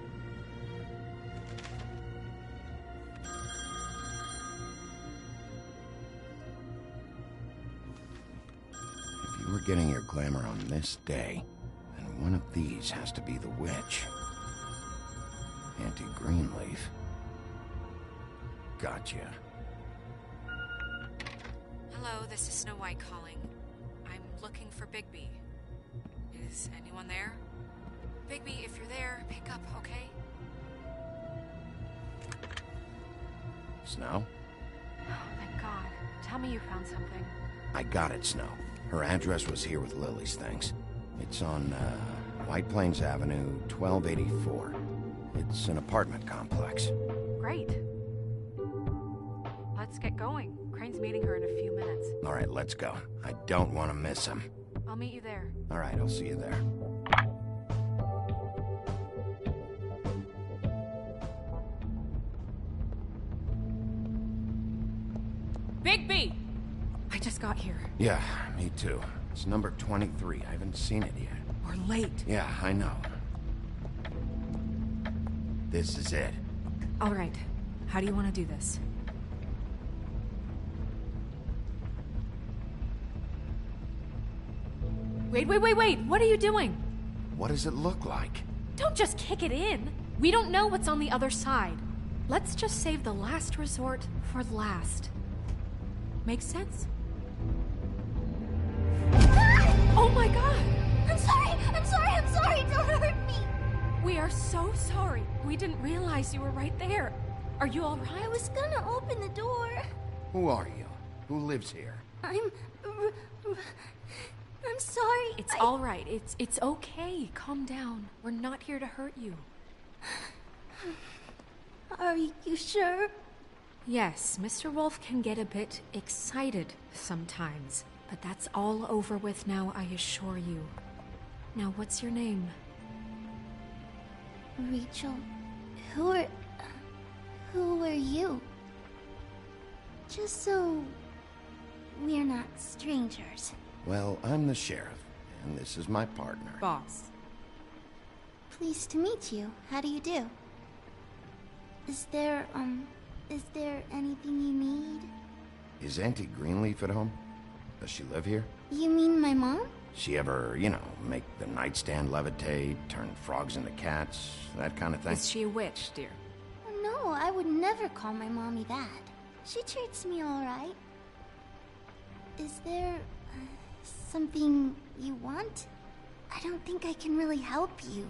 If you were getting your glamour on this day, then one of these has to be the witch. Auntie Greenleaf. Gotcha. Hello, this is Snow White calling. I'm looking for Bigby. Is anyone there? Bigby, if you're there, pick up, okay? Snow? Oh, thank God. Tell me you found something. I got it, Snow. Her address was here with Lily's things. It's on, White Plains Avenue, 1284. It's an apartment complex. Great. Let's get going. Crane's meeting her in a few minutes. All right, let's go. I don't want to miss him. I'll meet you there. All right, I'll see you there. Bigby! I just got here. Yeah, me too. It's number 23. I haven't seen it yet. We're late. Yeah, I know. This is it. All right. How do you want to do this? Wait! What are you doing? What does it look like? Don't just kick it in. We don't know what's on the other side. Let's just save the last resort for last. Makes sense? Oh my god! I'm sorry! Don't hurt me! We are so sorry. We didn't realize you were right there. Are you all right? I was gonna open the door. Who are you? Who lives here? I'm sorry. It's all right. It's okay. Calm down. We're not here to hurt you. Are you sure? Yes, Mr. Wolf can get a bit excited sometimes, but that's all over with now, I assure you. Now, what's your name? Rachel. Who are you? Just so we're not strangers. Well, I'm the sheriff, and this is my partner. Boss. Pleased to meet you. How do you do? Is there anything you need? Is Auntie Greenleaf at home? Does she live here? You mean my mom? She ever, you know, make the nightstand levitate, turn frogs into cats, that kind of thing? Is she a witch, dear? No, I would never call my mommy that. She treats me all right. Is there something you want? I don't think I can really help you.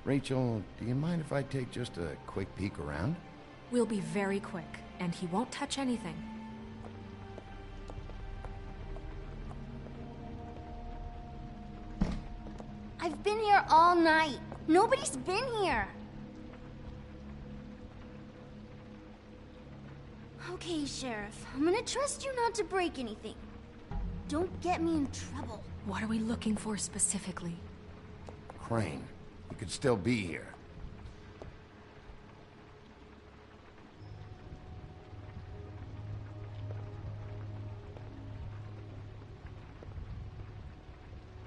Rachel, do you mind if I take just a quick peek around? We'll be very quick, and he won't touch anything. I've been here all night. Nobody's been here. Okay, Sheriff. I'm gonna trust you not to break anything. Don't get me in trouble. What are we looking for specifically? Crane. He could still be here.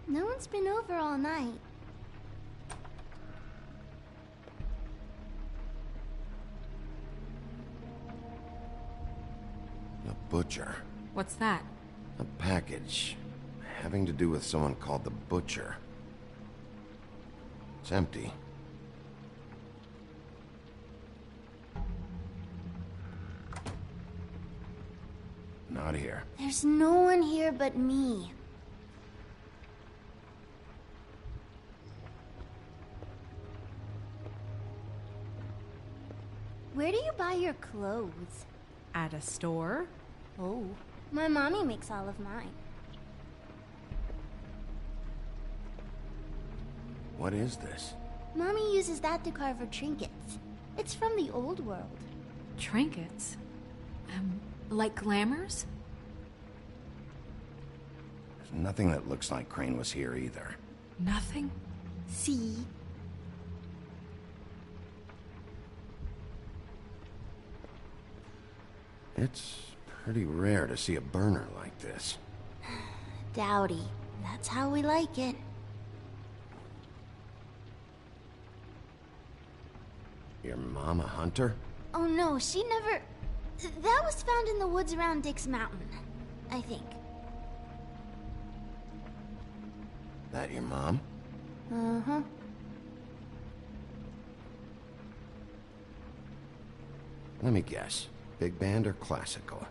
No one's been over all night. The Butcher. What's that? A package having to do with someone called the Butcher. It's empty. Not here. There's no one here but me. Where do you buy your clothes? At a store? Oh, my mommy makes all of mine. What is this? Mommy uses that to carve her trinkets. It's from the old world. Trinkets? Like glamours? There's nothing that looks like Crane was here either. Nothing? See? It's pretty rare to see a burner like this. Dowdy. That's how we like it. Your mom a hunter? Oh no, she never... That was found in the woods around Dick's Mountain, I think. That your mom? Uh-huh. Let me guess. Big band or classical?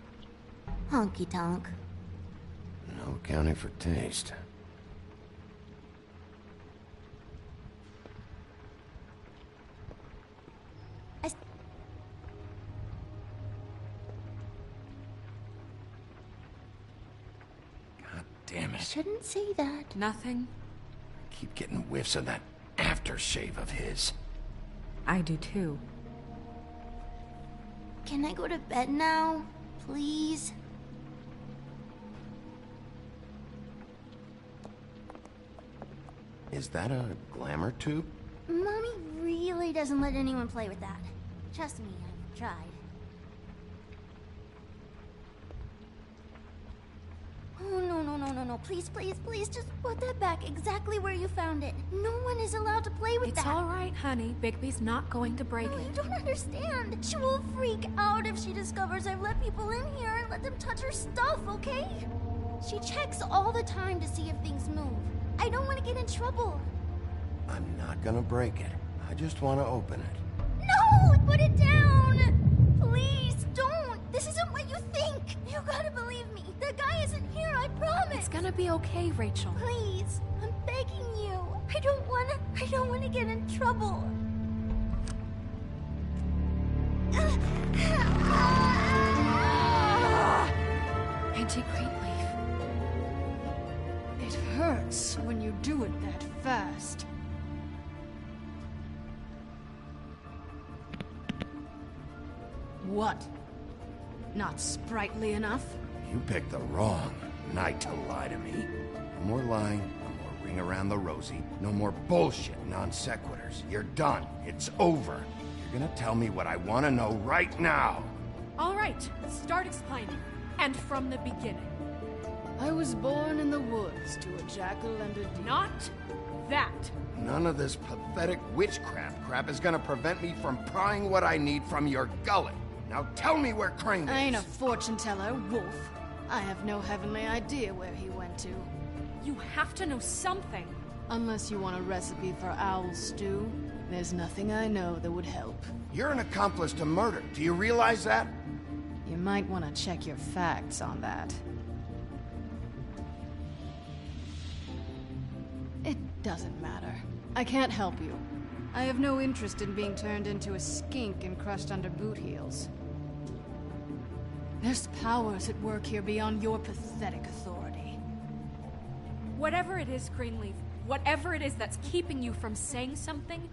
Honky-tonk. No accounting for taste. God damn it. Shouldn't say that. Nothing. I keep getting whiffs of that aftershave of his. I do too. Can I go to bed now? Please? Is that a glamour tube? Mommy really doesn't let anyone play with that. Trust me, I've tried. Oh, no. Please, just put that back exactly where you found it. No one is allowed to play with that. It's all right, honey. Bigby's not going to break No, it. you don't understand. She will freak out if she discovers I've let people in here and let them touch her stuff, okay? She checks all the time to see if things move. I don't want to get in trouble. I'm not gonna break it. I just want to open it. No! Put it down! Please, don't! This isn't what you think! You gotta believe me. The guy isn't here, I promise! It's gonna be okay, Rachel. Please, I'm begging you. I don't wanna get in trouble. Auntie Greenleaf. It hurts when you do it that fast. What? Not sprightly enough? You picked the wrong night to lie to me. No more lying, no more ring around the rosy, no more bullshit non sequiturs. You're done. It's over. You're gonna tell me what I want to know right now. All right, start explaining. And from the beginning. I was born in the woods to a jackal and a deer. Not that. None of this pathetic witchcraft crap is gonna prevent me from prying what I need from your gullet. Now tell me where Crane is. I ain't a fortune teller, Wolf. I have no heavenly idea where he went to. You have to know something. Unless you want a recipe for owl stew, there's nothing I know that would help. You're an accomplice to murder. Do you realize that? You might want to check your facts on that. It doesn't matter. I can't help you. I have no interest in being turned into a skink and crushed under boot heels. There's powers at work here beyond your pathetic authority. Whatever it is, Greenleaf, whatever it is that's keeping you from saying something,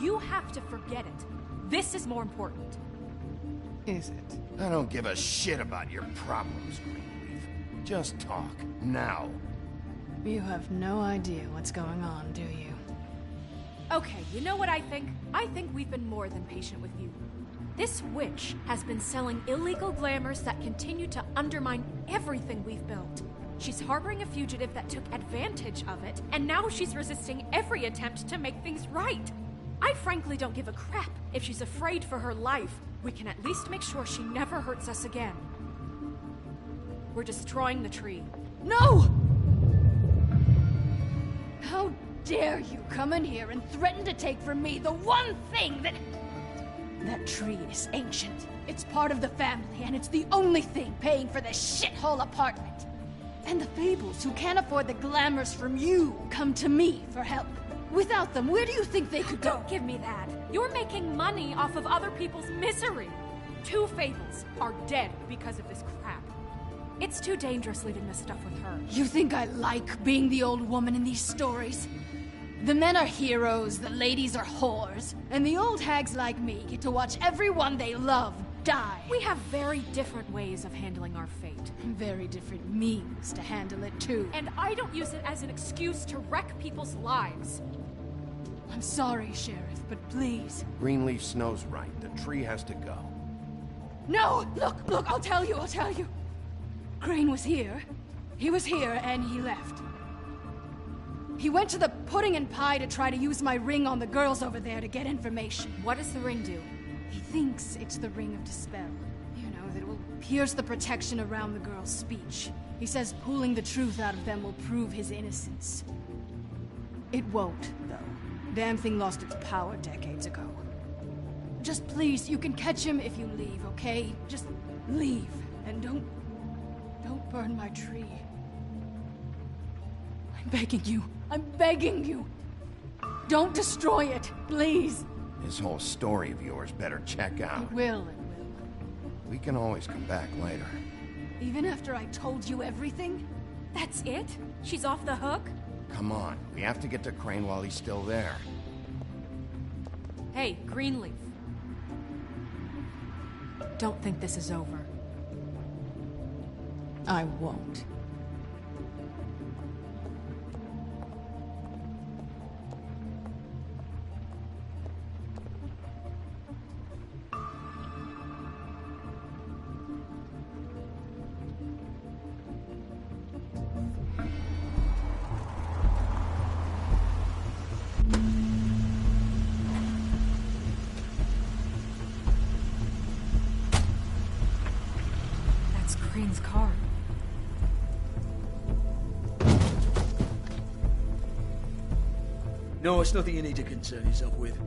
you have to forget it. This is more important. Is it? I don't give a shit about your problems, Greenleaf. Just talk, now. You have no idea what's going on, do you? Okay, you know what I think? I think we've been more than patient with you. This witch has been selling illegal glamours that continue to undermine everything we've built. She's harboring a fugitive that took advantage of it, and now she's resisting every attempt to make things right. I frankly don't give a crap if she's afraid for her life. We can at least make sure she never hurts us again. We're destroying the tree. No! How dare you come in here and threaten to take from me the one thing that... That tree is ancient. It's part of the family, and it's the only thing paying for this shithole apartment. And the Fables, who can't afford the glamours from you, come to me for help. Without them, where do you think they could go? Don't give me that. You're making money off of other people's misery. 2 Fables are dead because of this crap. It's too dangerous leaving this stuff with her. You think I like being the old woman in these stories? The men are heroes, the ladies are whores, and the old hags like me get to watch everyone they love die. We have very different ways of handling our fate. Very different means to handle it, too. And I don't use it as an excuse to wreck people's lives. I'm sorry, Sheriff, but please. Greenleaf Snow's right. The tree has to go. No! Look, I'll tell you. Crane was here. He was here, and he left. He went to the pudding and pie to try to use my ring on the girls over there to get information. What does the ring do? He thinks it's the Ring of Dispel. You know, that it will pierce the protection around the girls' speech. He says pulling the truth out of them will prove his innocence. It won't, though. Damn thing lost its power decades ago. Just please, you can catch him if you leave, okay? Just leave, and don't burn my tree. I'm begging you. Don't destroy it, please. This whole story of yours better check out. It will. We can always come back later. Even after I told you everything? That's it? She's off the hook? Come on, we have to get to Crane while he's still there. Hey, Greenleaf. Don't think this is over. I won't. Crane's car. No, it's nothing you need to concern yourself with.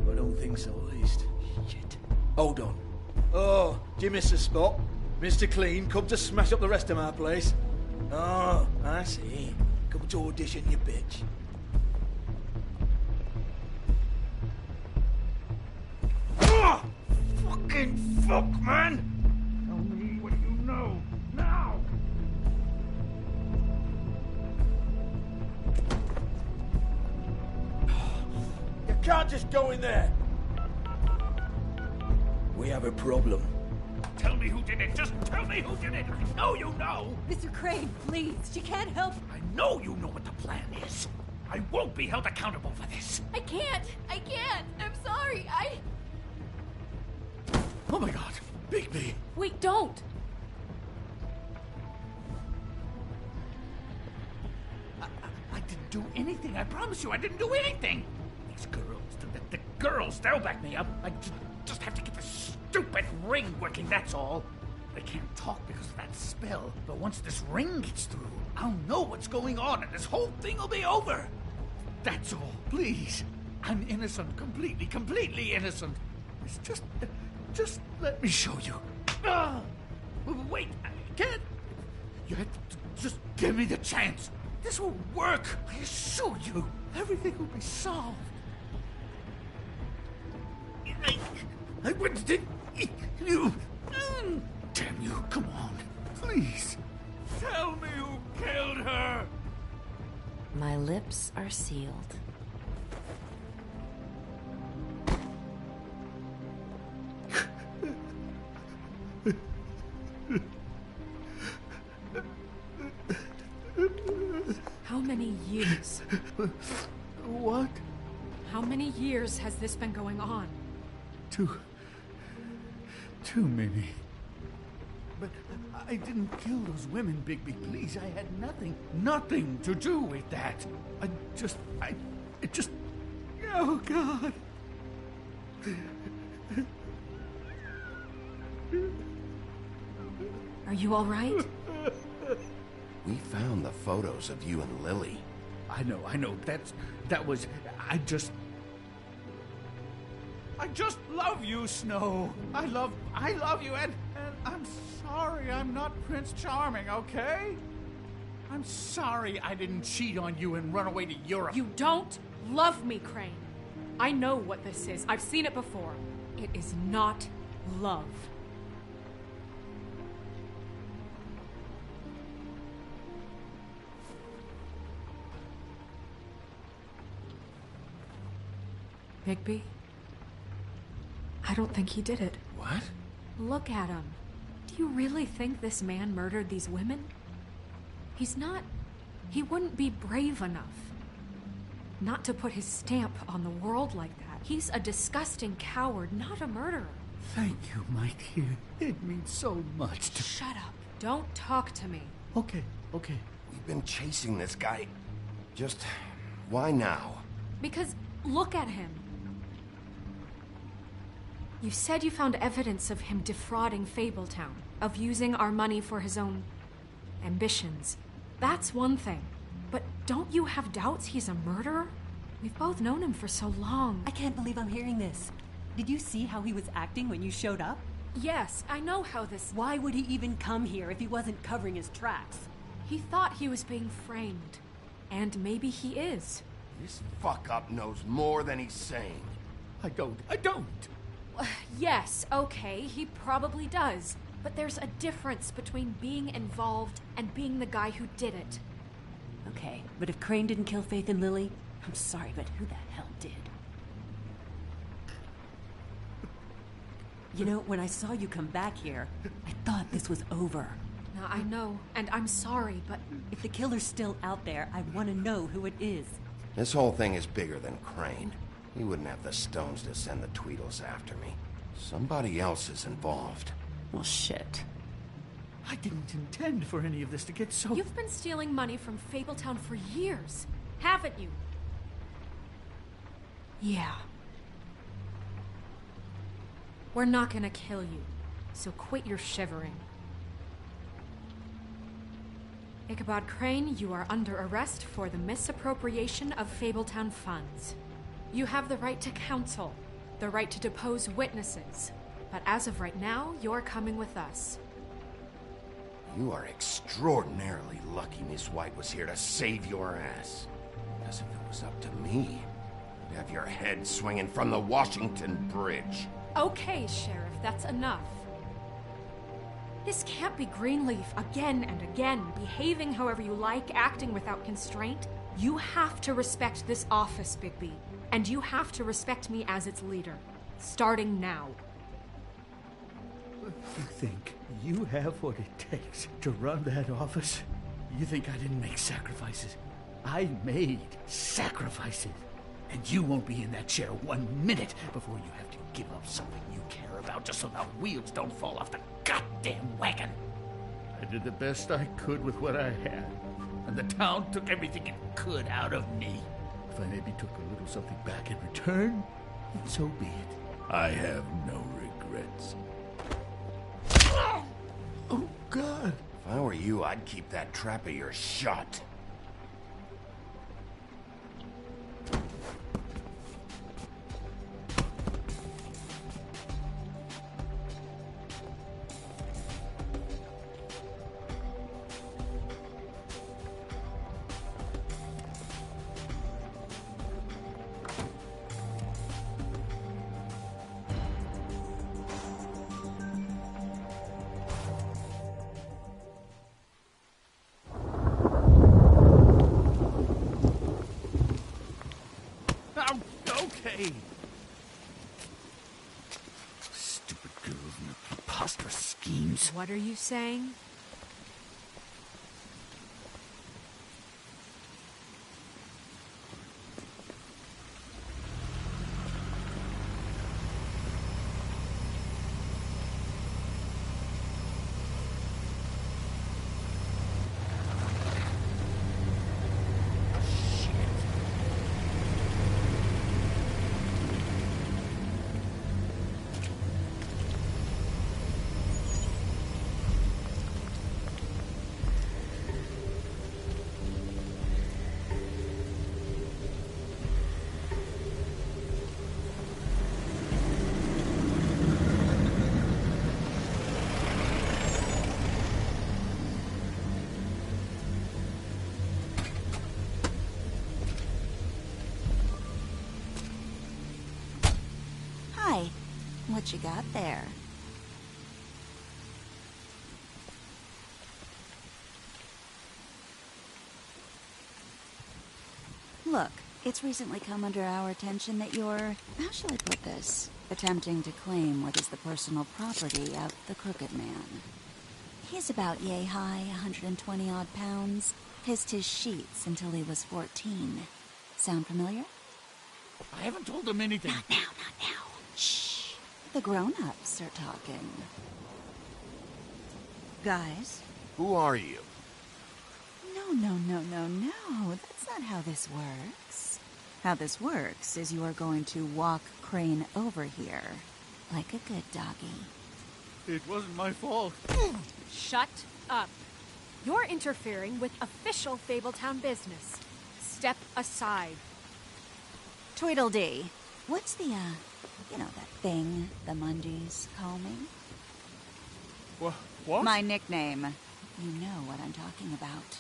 I don't think so, at least. Shit. Hold on. Oh, do you miss a spot? Mr. Clean, come to smash up the rest of my place. Oh, I see. Come to audition, you bitch. Oh! Fucking fuck, man! Tell me what you know, now! You can't just go in there! We have a problem. Tell me who did it. Just tell me who did it. I know you know. Mr. Crane, please. She can't help. I know you know what the plan is. I won't be held accountable for this. I can't. I'm sorry. Oh my god. Bigby. Wait, don't! I didn't do anything. I promise you, I didn't do anything. These girls, the girls, they'll back me up. I just have to get this stupid ring working, that's all. They can't talk because of that spell, but once this ring gets through, I'll know what's going on and this whole thing will be over. That's all, please. I'm innocent, completely innocent. It's just let me show you. Wait, I can't. You have to just give me the chance. This will work, I assure you. Everything will be solved. I wouldn't think you. Damn you, come on. Please. Tell me who killed her. My lips are sealed. How many years? What? How many years has this been going on? Too many. But I didn't kill those women, Bigby. Please, I had nothing to do with that. It just... Oh, God. Are you all right? We found the photos of you and Lily. I know. I just love you, Snow. I love you, and I'm sorry I'm not Prince Charming, okay? I'm sorry I didn't cheat on you and run away to Europe. You don't love me, Crane. I know what this is. I've seen it before. It is not love. Bigby? I don't think he did it. What? Look at him. Do you really think this man murdered these women? He's not... He wouldn't be brave enough. Not to put his stamp on the world like that. He's a disgusting coward, not a murderer. Thank you, my dear. It means so much to... Shut up. Don't talk to me. Okay. We've been chasing this guy. Just... why now? Because look at him. You said you found evidence of him defrauding Fabletown, of using our money for his own ambitions. That's one thing. But don't you have doubts he's a murderer? We've both known him for so long. I can't believe I'm hearing this. Did you see how he was acting when you showed up? Yes, I know how this... Why would he even come here if he wasn't covering his tracks? He thought he was being framed. And maybe he is. This fuck-up knows more than he's saying. I don't. Yes, okay, he probably does. But there's a difference between being involved and being the guy who did it. Okay, but if Crane didn't kill Faith and Lily, I'm sorry, but who the hell did? You know, when I saw you come back here, I thought this was over. Now, I know, and I'm sorry, but... If the killer's still out there, I want to know who it is. This whole thing is bigger than Crane. He wouldn't have the stones to send the Tweedles after me. Somebody else is involved. Well, shit. I didn't intend for any of this to get so... You've been stealing money from Fabletown for years, haven't you? Yeah. We're not gonna kill you, so quit your shivering. Ichabod Crane, you are under arrest for the misappropriation of Fabletown funds. You have the right to counsel, the right to depose witnesses, but as of right now, you're coming with us. You are extraordinarily lucky Miss White was here to save your ass. Because if it was up to me, you'd have your head swinging from the Washington Bridge. Okay, Sheriff, that's enough. This can't be Greenleaf again and again, behaving however you like, acting without constraint. You have to respect this office, Bigby, and you have to respect me as its leader, starting now. You think you have what it takes to run that office? You think I didn't make sacrifices? I made sacrifices. And you won't be in that chair 1 minute before you have to give up something you care about just so the wheels don't fall off the goddamn wagon. I did the best I could with what I had, and the town took everything it could out of me. If I maybe took a little something back in return, then so be it. I have no regrets. Oh, God. If I were you, I'd keep that trap of yours shut. Stupid girls and their preposterous schemes. What are you saying? What you got there? Look, it's recently come under our attention that you're, how shall I put this, attempting to claim what is the personal property of the Crooked Man. He's about yay high, 120 odd pounds, pissed his sheets until he was 14. Sound familiar? I haven't told him anything. Not now. Shh. The grown-ups are talking. Guys? Who are you? No. That's not how this works. How this works is you are going to walk Crane over here. Like a good doggy. It wasn't my fault. Shut up. You're interfering with official Fabletown business. Step aside. Tweedledee. What's the, you know, that thing the Mundies call me? What? My nickname. You know what I'm talking about.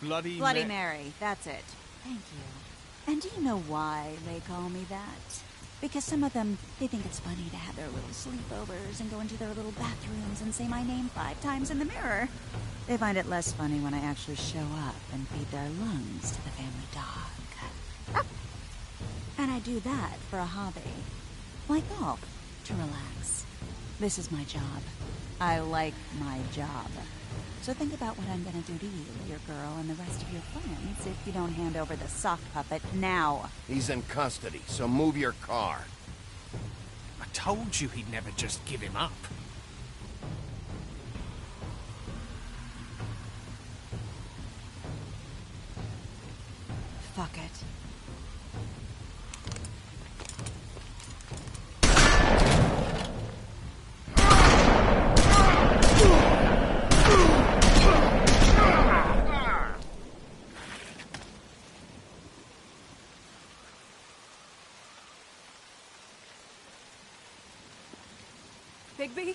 Bloody Mary, that's it. Thank you. And do you know why they call me that? Because some of them, they think it's funny to have their little sleepovers and go into their little bathrooms and say my name 5 times in the mirror. They find it less funny when I actually show up and feed their lungs to the family dog. And I do that for a hobby. Like golf, to relax. This is my job. I like my job. So think about what I'm gonna do to you, your girl, and the rest of your friends if you don't hand over the sock puppet now. He's in custody, so move your car. I told you he'd never just give him up. Fuck it. Bigby?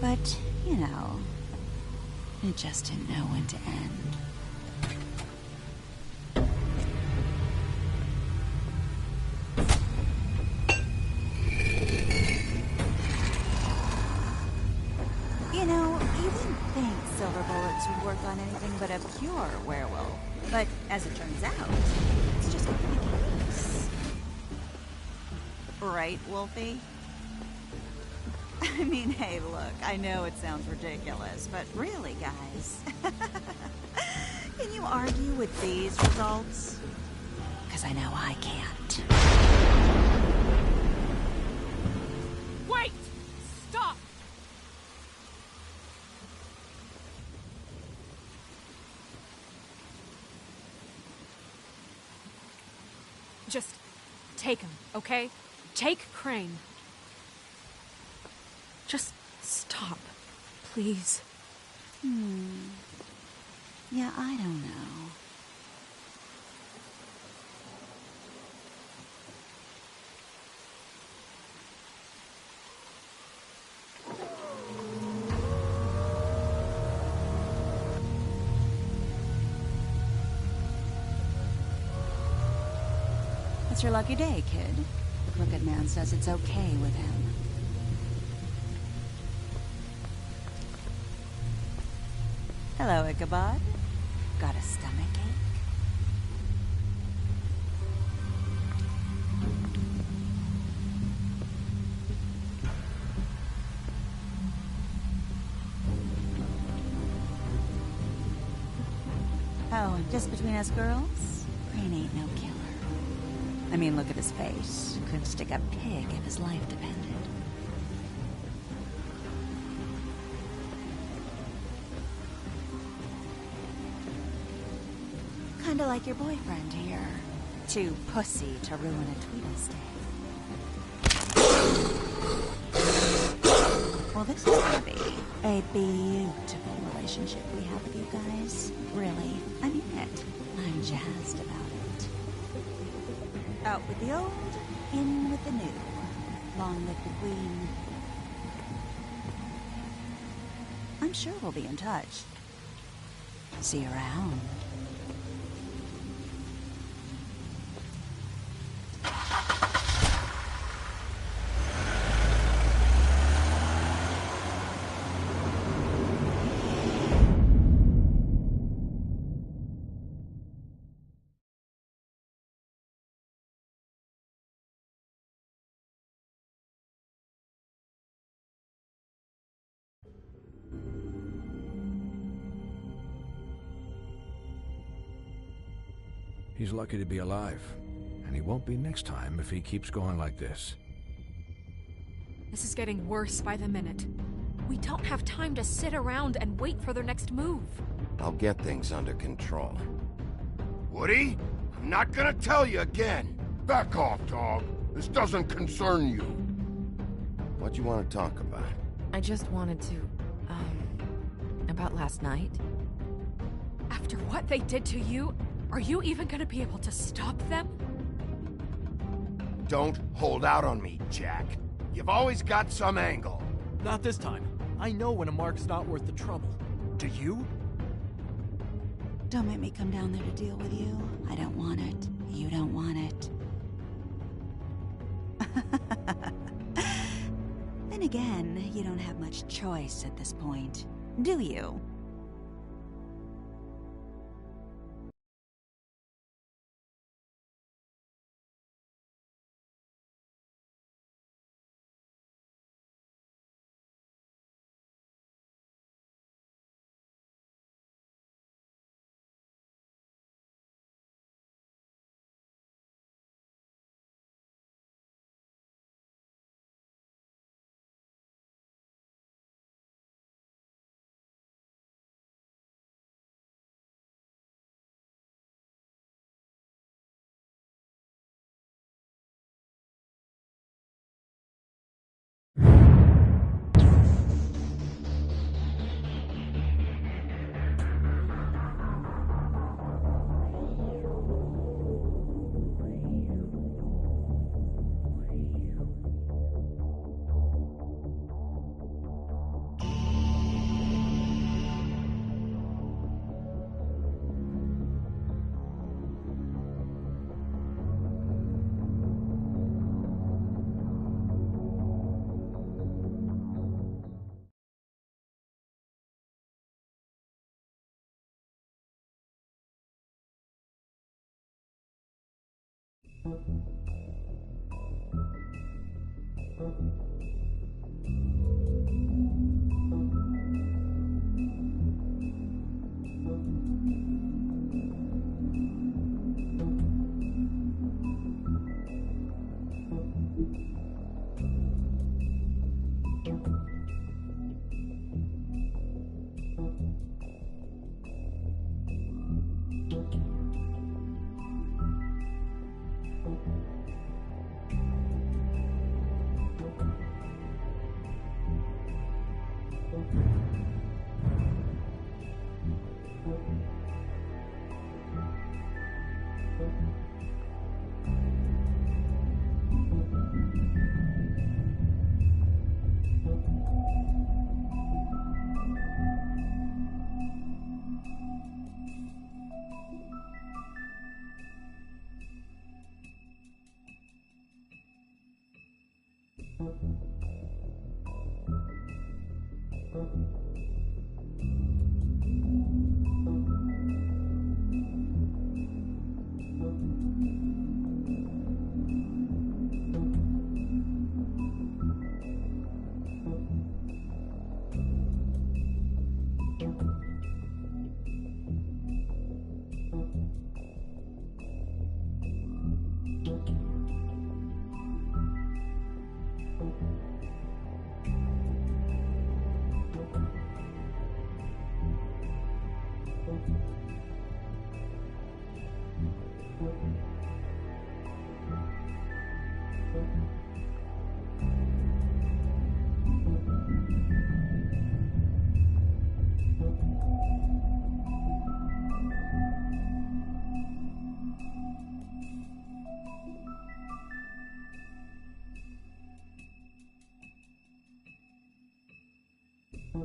But, you know, it just didn't know when to end. You know, you wouldn't think silver bullets would work on anything but a pure werewolf. But as it turns out, it's just not the case. Right, Wolfie? I mean, hey, look, I know it sounds ridiculous, but really, guys, can you argue with these results? Because I know I can't. Wait! Stop! Just take him, okay? Take Crane. Just stop, please. Yeah, I don't know. It's your lucky day, kid. The Crooked Man says it's okay with him. Hello, Ichabod. Got a stomachache? Oh, and just between us girls, Crane ain't no killer. I mean, look at his face. Couldn't stick a pig if his life depended. Kinda like your boyfriend here. Too pussy to ruin a Tweedle's day. Well, this is heavy. A beautiful relationship we have with you guys. Really, I mean it. I'm jazzed about it. Out with the old, in with the new. Long live the Queen. I'm sure we'll be in touch. See you around. He's lucky to be alive, and he won't be next time if he keeps going like this. This is getting worse by the minute. We don't have time to sit around and wait for their next move. I'll get things under control. Woody, I'm not gonna tell you again. Back off, dog. This doesn't concern you. What you want to talk about? I just wanted to, about last night. After what they did to you, are you even gonna be able to stop them? Don't hold out on me, Jack. You've always got some angle. Not this time. I know when a mark's not worth the trouble. Do you? Don't make me come down there to deal with you. I don't want it. You don't want it. Then again, you don't have much choice at this point, do you? If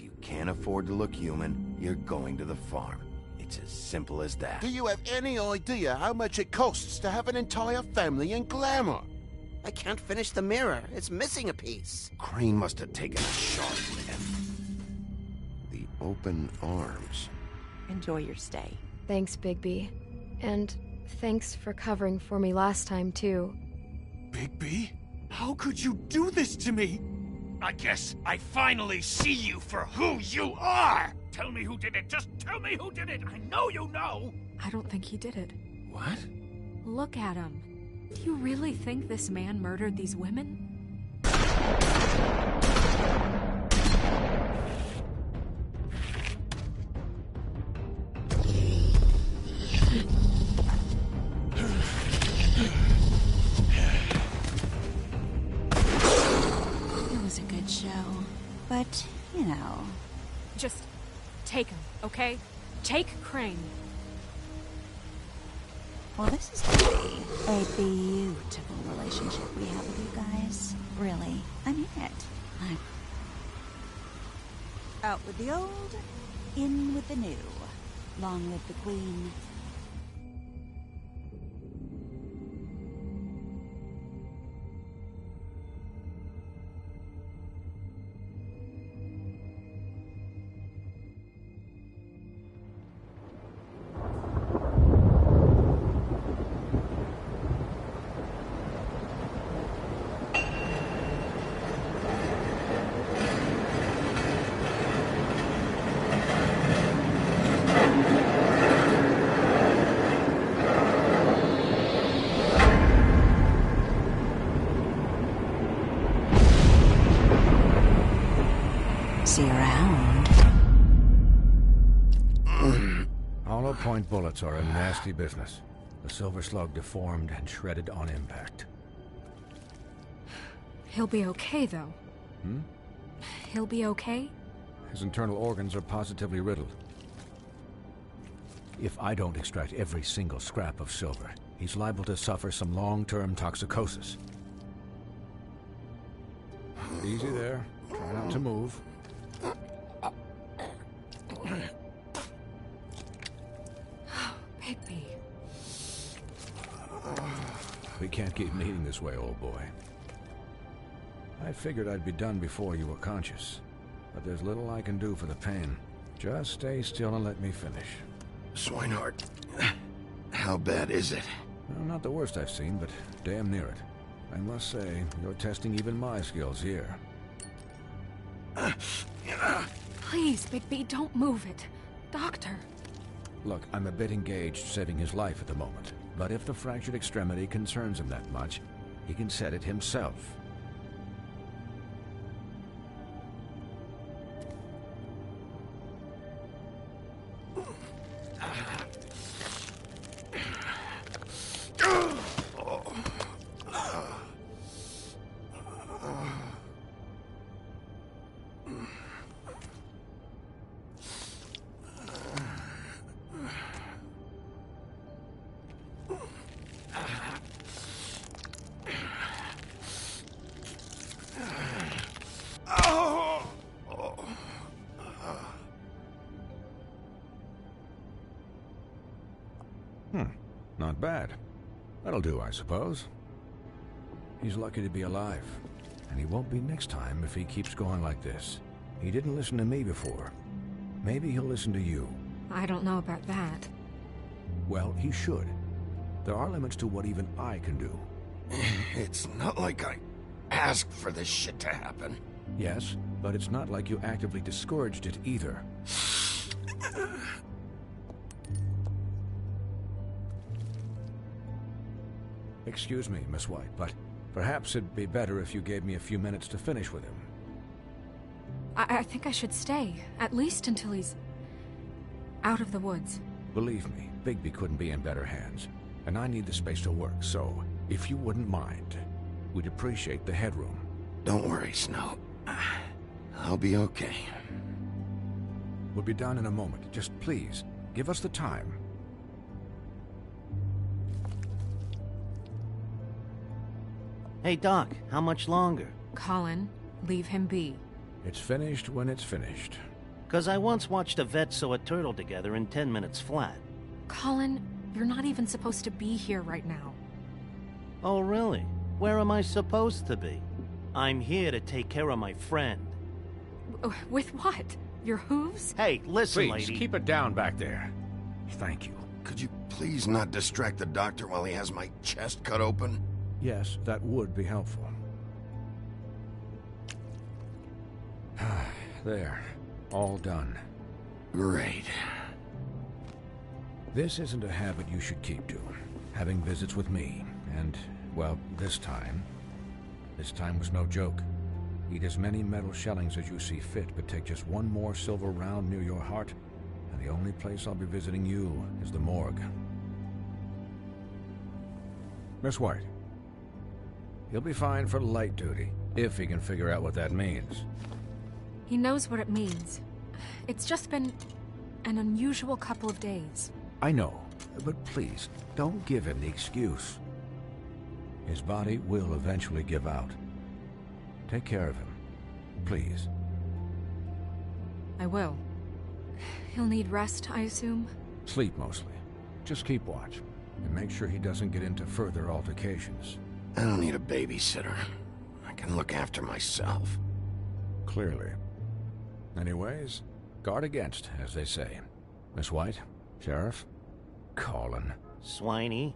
you can't afford to look human, you're going to the farm. It's as simple as that. Do you have any idea how much it costs to have an entire family in Glamour? I can't finish the mirror. It's missing a piece. Crane must have taken a shot and... The open arms. Enjoy your stay. Thanks, Bigby. And thanks for covering for me last time, too. Bigby? How could you do this to me? I guess I finally see you for who you are! Tell me who did it! Just tell me who did it! I know you know! I don't think he did it. What? Look at him. Do you really think this man murdered these women? It was a good show, but, you know... Just take him, okay? Take Crane. Well, this is gonna be a beautiful relationship we have with you guys. Really. I mean it. Out with the old, in with the new. Long live the Queen. See you around. Hollow point bullets are a nasty business. The Silver Slug deformed and shredded on impact. He'll be okay, though. He'll be okay? His internal organs are positively riddled. If I don't extract every single scrap of silver, he's liable to suffer some long-term toxicosis. Easy there. Try not to move. Bigby. We can't keep meeting this way, old boy. I figured I'd be done before you were conscious, but there's little I can do for the pain. Just stay still and let me finish. Swinehart, how bad is it? Well, not the worst I've seen, but damn near it. I must say, you're testing even my skills here. Please, Bigby, don't move it. Doctor. Look, I'm a bit engaged saving his life at the moment, but if the fractured extremity concerns him that much, he can set it himself. Not bad. That'll do, I suppose. He's lucky to be alive, and he won't be next time if he keeps going like this. He didn't listen to me before. Maybe he'll listen to you. I don't know about that. Well, he should. There are limits to what even I can do. It's not like I asked for this shit to happen. Yes, but it's not like you actively discouraged it either. Excuse me, Miss White, but perhaps it'd be better if you gave me a few minutes to finish with him. I think I should stay, at least until he's out of the woods. Believe me, Bigby couldn't be in better hands. and I need the space to work, so if you wouldn't mind, we'd appreciate the headroom. Don't worry, Snow. I'll be okay. We'll be done in a moment. Just please, give us the time. Hey, Doc, how much longer? Colin, leave him be. It's finished when it's finished. 'Cause I once watched a vet sew a turtle together in 10 minutes flat. Colin, you're not even supposed to be here right now. Oh, really? Where am I supposed to be? I'm here to take care of my friend. With what? Your hooves? Hey, listen, Please, lady. keep it down back there. Thank you. Could you please not distract the doctor while he has my chest cut open? Yes, that would be helpful. There. All done. Great. This isn't a habit you should keep to. Having visits with me. And, well, this time was no joke. Eat as many metal shellings as you see fit, but take just one more silver round near your heart, and the only place I'll be visiting you is the morgue. Miss White. He'll be fine for light duty, if he can figure out what that means. He knows what it means. It's just been an unusual couple of days. I know, but please, don't give him the excuse. His body will eventually give out. Take care of him, please. I will. He'll need rest, I assume? Sleep mostly. Just keep watch, and make sure he doesn't get into further altercations. I don't need a babysitter. I can look after myself. Clearly. Anyways, guard against, as they say. Miss White, Sheriff, Colin. Swiney.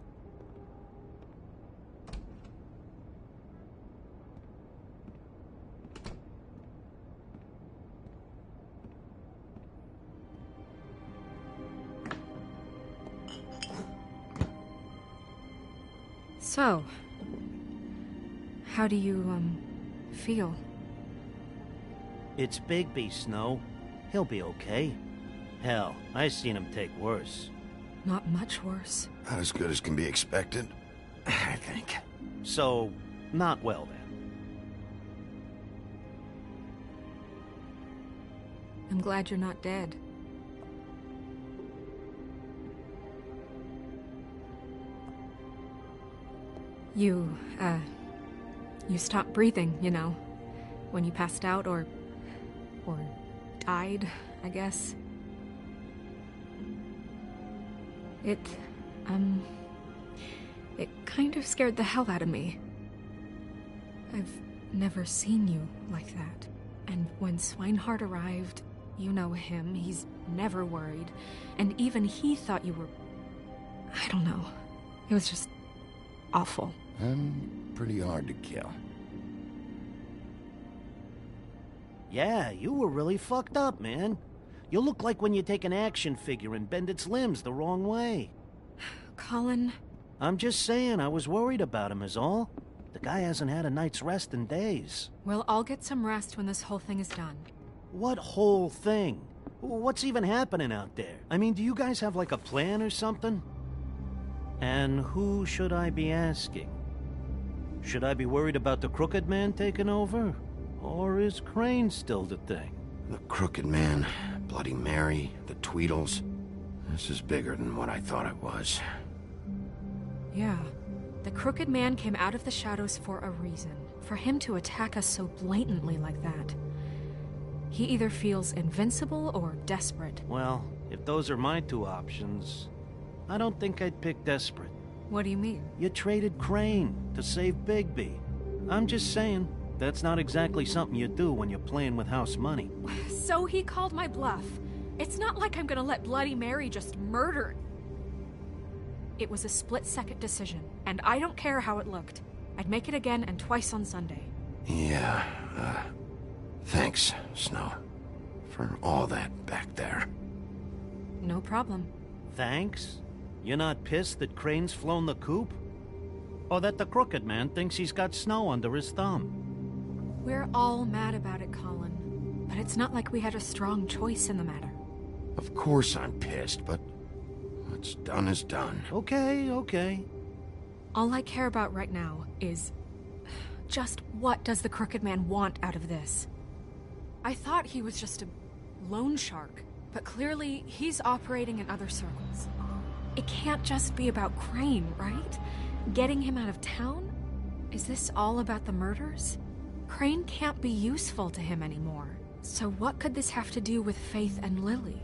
So, how do you, feel? It's Bigby, Snow. He'll be okay. Hell, I seen him take worse. Not much worse. Not as good as can be expected, I think. So, not well then. I'm glad you're not dead. You stopped breathing, you know, when you passed out or died, I guess. It kind of scared the hell out of me. I've never seen you like that. And when Swinehart arrived, you know him, he's never worried. And even he thought you were... I don't know. It was just awful. I'm pretty hard to kill. Yeah, you were really fucked up, man. You look like when you take an action figure and bend its limbs the wrong way. Colin... I'm just saying, I was worried about him is all. The guy hasn't had a night's rest in days. Well, I'll get some rest when this whole thing is done. What whole thing? What's even happening out there? I mean, do you guys have like a plan or something? And who should I be asking? Should I be worried about the Crooked Man taking over? Or is Crane still the thing? The Crooked Man, Bloody Mary, the Tweedles. This is bigger than what I thought it was. Yeah. The Crooked Man came out of the shadows for a reason. For him to attack us so blatantly like that. He either feels invincible or desperate. Well, if those are my two options, I don't think I'd pick desperate. What do you mean? You traded Crane to save Bigby. I'm just saying, that's not exactly something you do when you're playing with house money. So he called my bluff. It's not like I'm gonna let Bloody Mary just murder. It was a split-second decision, and I don't care how it looked. I'd make it again and twice on Sunday. Yeah, thanks, Snow, for all that back there. No problem. Thanks? You're not pissed that Crane's flown the coop? Or that the Crooked Man thinks he's got Snow under his thumb? We're all mad about it, Colin. But it's not like we had a strong choice in the matter. Of course I'm pissed, but What's done is done. Okay, okay. All I care about right now is... just what does the Crooked Man want out of this? I thought he was just a loan shark, but clearly he's operating in other circles. It can't just be about Crane, right? Getting him out of town? Is this all about the murders? Crane can't be useful to him anymore. So what could this have to do with Faith and Lily?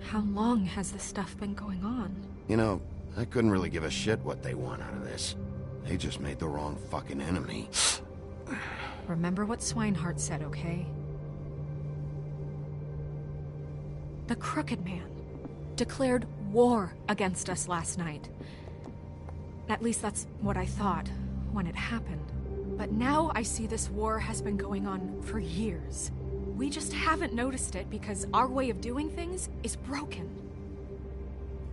How long has this stuff been going on? You know, I couldn't really give a shit what they want out of this. They just made the wrong fucking enemy. Remember what Swinehart said, okay? The Crooked Man declared war against us last night. At least that's what I thought when it happened. But now I see this war has been going on for years. We just haven't noticed it because our way of doing things is broken.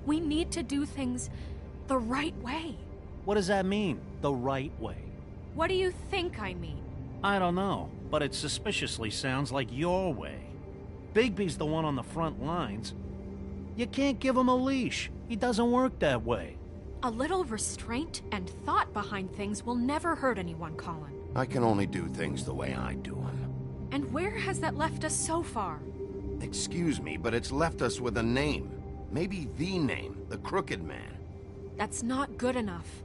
We need to do things the right way. What does that mean, the right way? What do you think I mean? I don't know, but it suspiciously sounds like your way. Bigby's the one on the front lines. You can't give him a leash. He doesn't work that way. A little restraint and thought behind things will never hurt anyone, Colin. I can only do things the way I do them. And where has that left us so far? Excuse me, but it's left us with a name. Maybe the name, the Crooked Man. That's not good enough.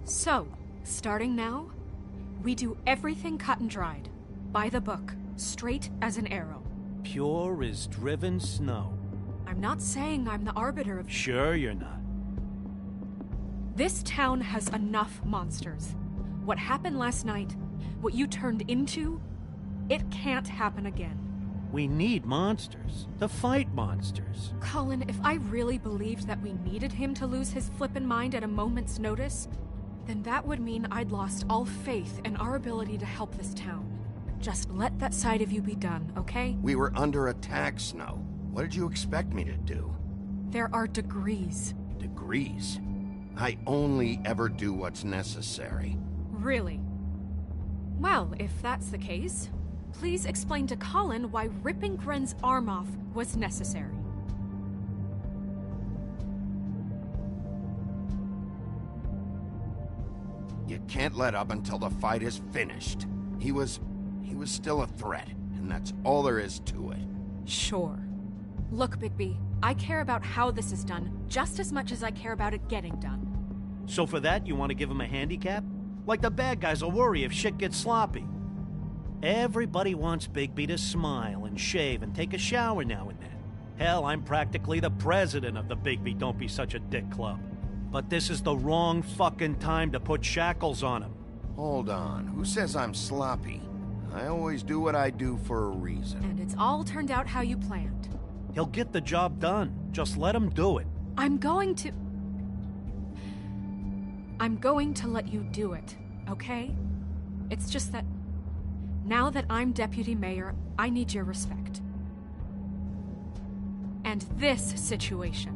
So, starting now, we do everything cut and dried. By the book, straight as an arrow. Pure as driven snow. I'm not saying I'm the arbiter of... Sure you're not. This town has enough monsters. What happened last night, what you turned into, it can't happen again. We need monsters. To fight monsters. Colin, if I really believed that we needed him to lose his flippin' mind at a moment's notice, then that would mean I'd lost all faith in our ability to help this town. Just let that side of you be done, okay? We were under attack, Snow. What did you expect me to do? There are degrees. Degrees? I only ever do what's necessary. Really? Well, if that's the case, please explain to Colin why ripping Gren's arm off was necessary. You can't let up until the fight is finished. He was still a threat, and that's all there is to it. Sure. Look, Bigby, I care about how this is done just as much as I care about it getting done. So for that, you want to give him a handicap? Like the bad guys will worry if shit gets sloppy. Everybody wants Bigby to smile and shave and take a shower now and then. Hell, I'm practically the president of the Bigby Don't Be Such a Dick Club. But this is the wrong fucking time to put shackles on him. Hold on, who says I'm sloppy? I always do what I do for a reason. And it's all turned out how you planned. He'll get the job done. Just let him do it. I'm going to let you do it, okay? It's just that now that I'm deputy mayor, I need your respect. And this situation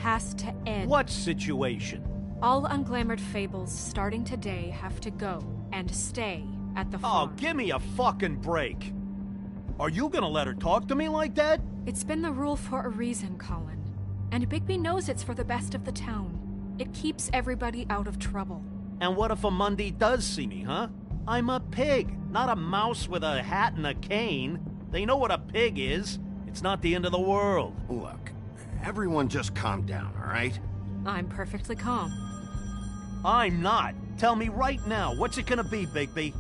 has to end. What situation? All unglamored fables starting today have to go and stay at the farm. Oh, give me a fucking break. Are you gonna let her talk to me like that? It's been the rule for a reason, Colin. And Bigby knows it's for the best of the town. It keeps everybody out of trouble. And what if a Mundy does see me, huh? I'm a pig, not a mouse with a hat and a cane. They know what a pig is. It's not the end of the world. Look, everyone just calm down, all right? I'm perfectly calm. I'm not. Tell me right now, what's it gonna be, Bigby?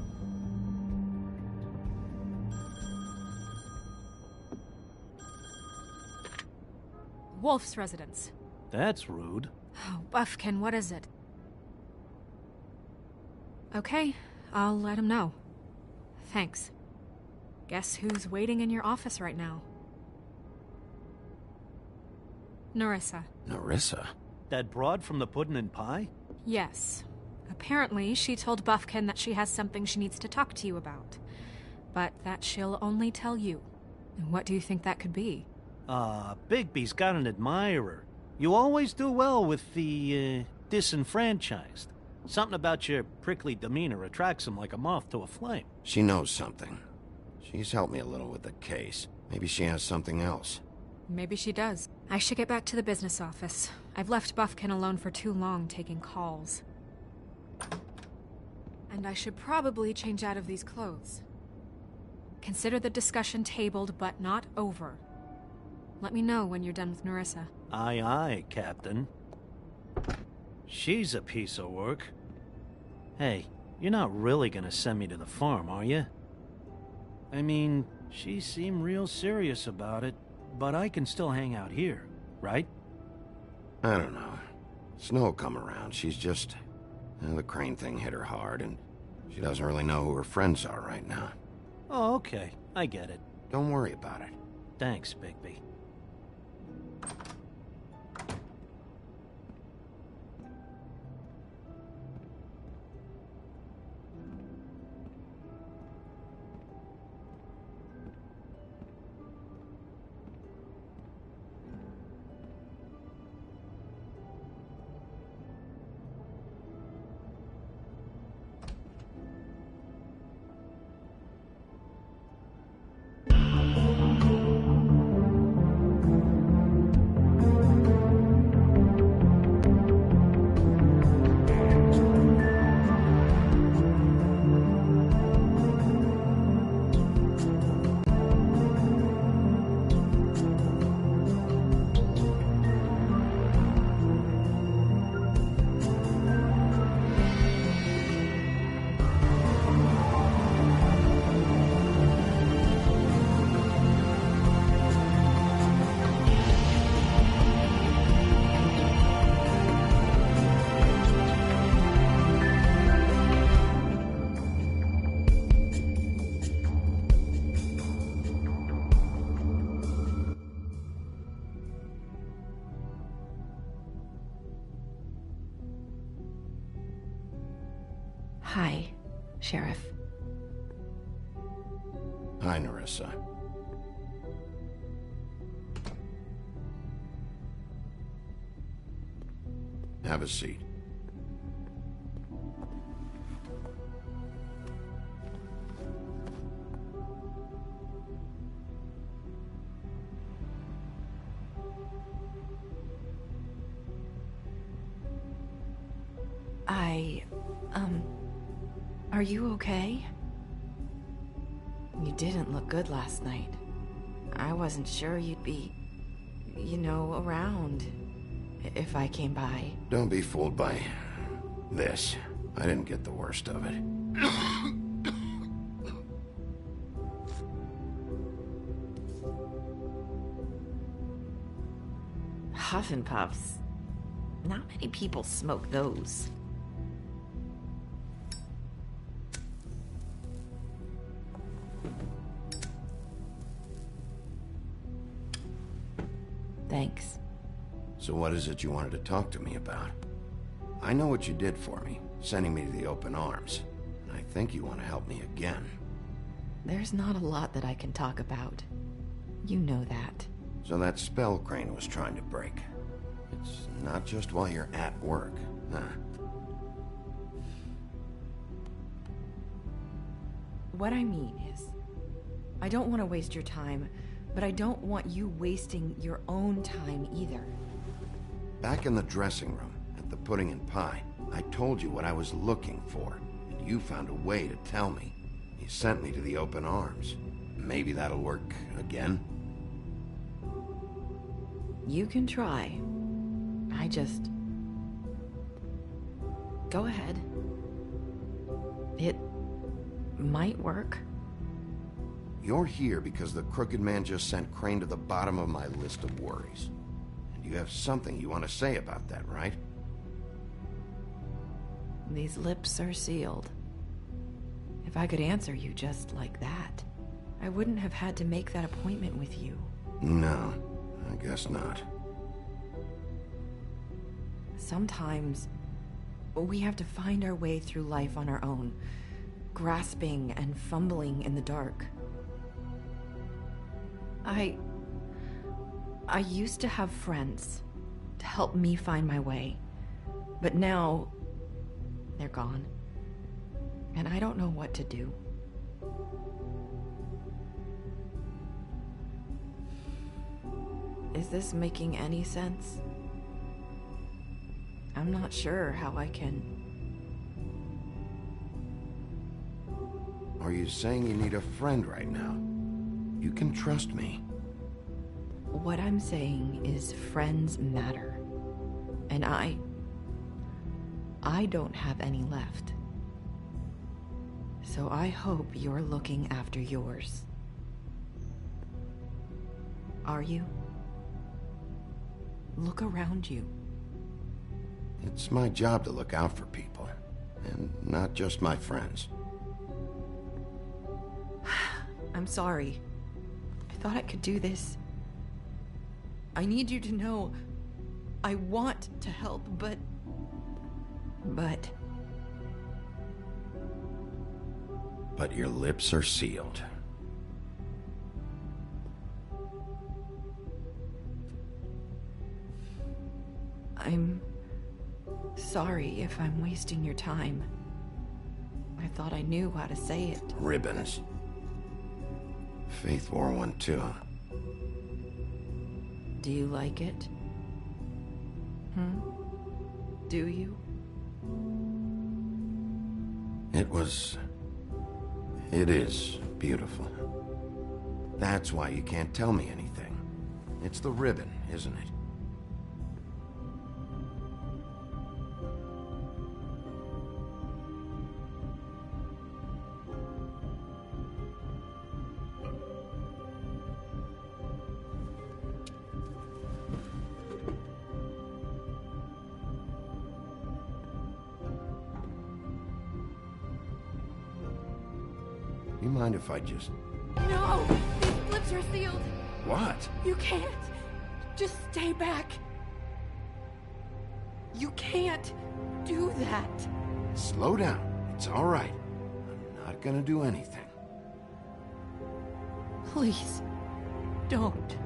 Wolf's residence. That's rude. Oh, Buffkin, what is it? Okay, I'll let him know. Thanks. Guess who's waiting in your office right now? Nerissa. Nerissa? That broad from the Puddin' and Pie? Yes. Apparently, she told Buffkin that she has something she needs to talk to you about. But that she'll only tell you. And what do you think that could be? Bigby's got an admirer. You always do well with the, disenfranchised. Something about your prickly demeanor attracts him like a moth to a flame. She knows something. She's helped me a little with the case. Maybe she has something else. Maybe she does. I should get back to the business office. I've left Buffkin alone for too long taking calls. And I should probably change out of these clothes. Consider the discussion tabled, but not over. Let me know when you're done with Nerissa. Aye, aye, Captain. She's a piece of work. Hey, you're not really gonna send me to the farm, are you? I mean, she seemed real serious about it, but I can still hang out here, right? I don't know. Snow come around. She's just... the Crane thing hit her hard, and she doesn't really know who her friends are right now. Oh, okay. I get it. Don't worry about it. Thanks, Bigby. Hi, Sheriff. Hi, Nerissa. Have a seat. Are you okay? You didn't look good last night. I wasn't sure you'd be, around if I came by. Don't be fooled by this. I didn't get the worst of it. Huff and Puffs. Not many people smoke those. Thanks. So what is it you wanted to talk to me about? I know what you did for me, sending me to the Open Arms. And I think you want to help me again. There's not a lot that I can talk about. You know that. So that spell Crane was trying to break. It's not just while you're at work, huh? What I mean is, I don't want to waste your time, but I don't want you wasting your own time either. Back in the dressing room, at the Pudding and Pie, I told you what I was looking for, and you found a way to tell me. You sent me to the Open Arms. Maybe that'll work again? You can try. I just... Go ahead. It might work. You're here because the Crooked Man just sent Crane to the bottom of my list of worries. And you have something you want to say about that, right? These lips are sealed. If I could answer you just like that, I wouldn't have had to make that appointment with you. No, I guess not. Sometimes, we have to find our way through life on our own, grasping and fumbling in the dark. I used to have friends to help me find my way, but now they're gone, and I don't know what to do. Is this making any sense? I'm not sure how I can... Are you saying you need a friend right now? You can trust me. What I'm saying is friends matter. And I don't have any left. So I hope you're looking after yours. Are you? Look around you. It's my job to look out for people, and not just my friends. I'm sorry. I thought I could do this. I need you to know I want to help, but... But your lips are sealed. I'm sorry if I'm wasting your time. I thought I knew how to say it. Ribbons. Faith wore one too. Do you like it? Do you? It is beautiful. That's why you can't tell me anything. It's the ribbon, isn't it? You mind if I just... No! These lips are sealed! What? You can't! Just stay back! You can't do that! Slow down. It's all right. I'm not gonna do anything. Please, don't.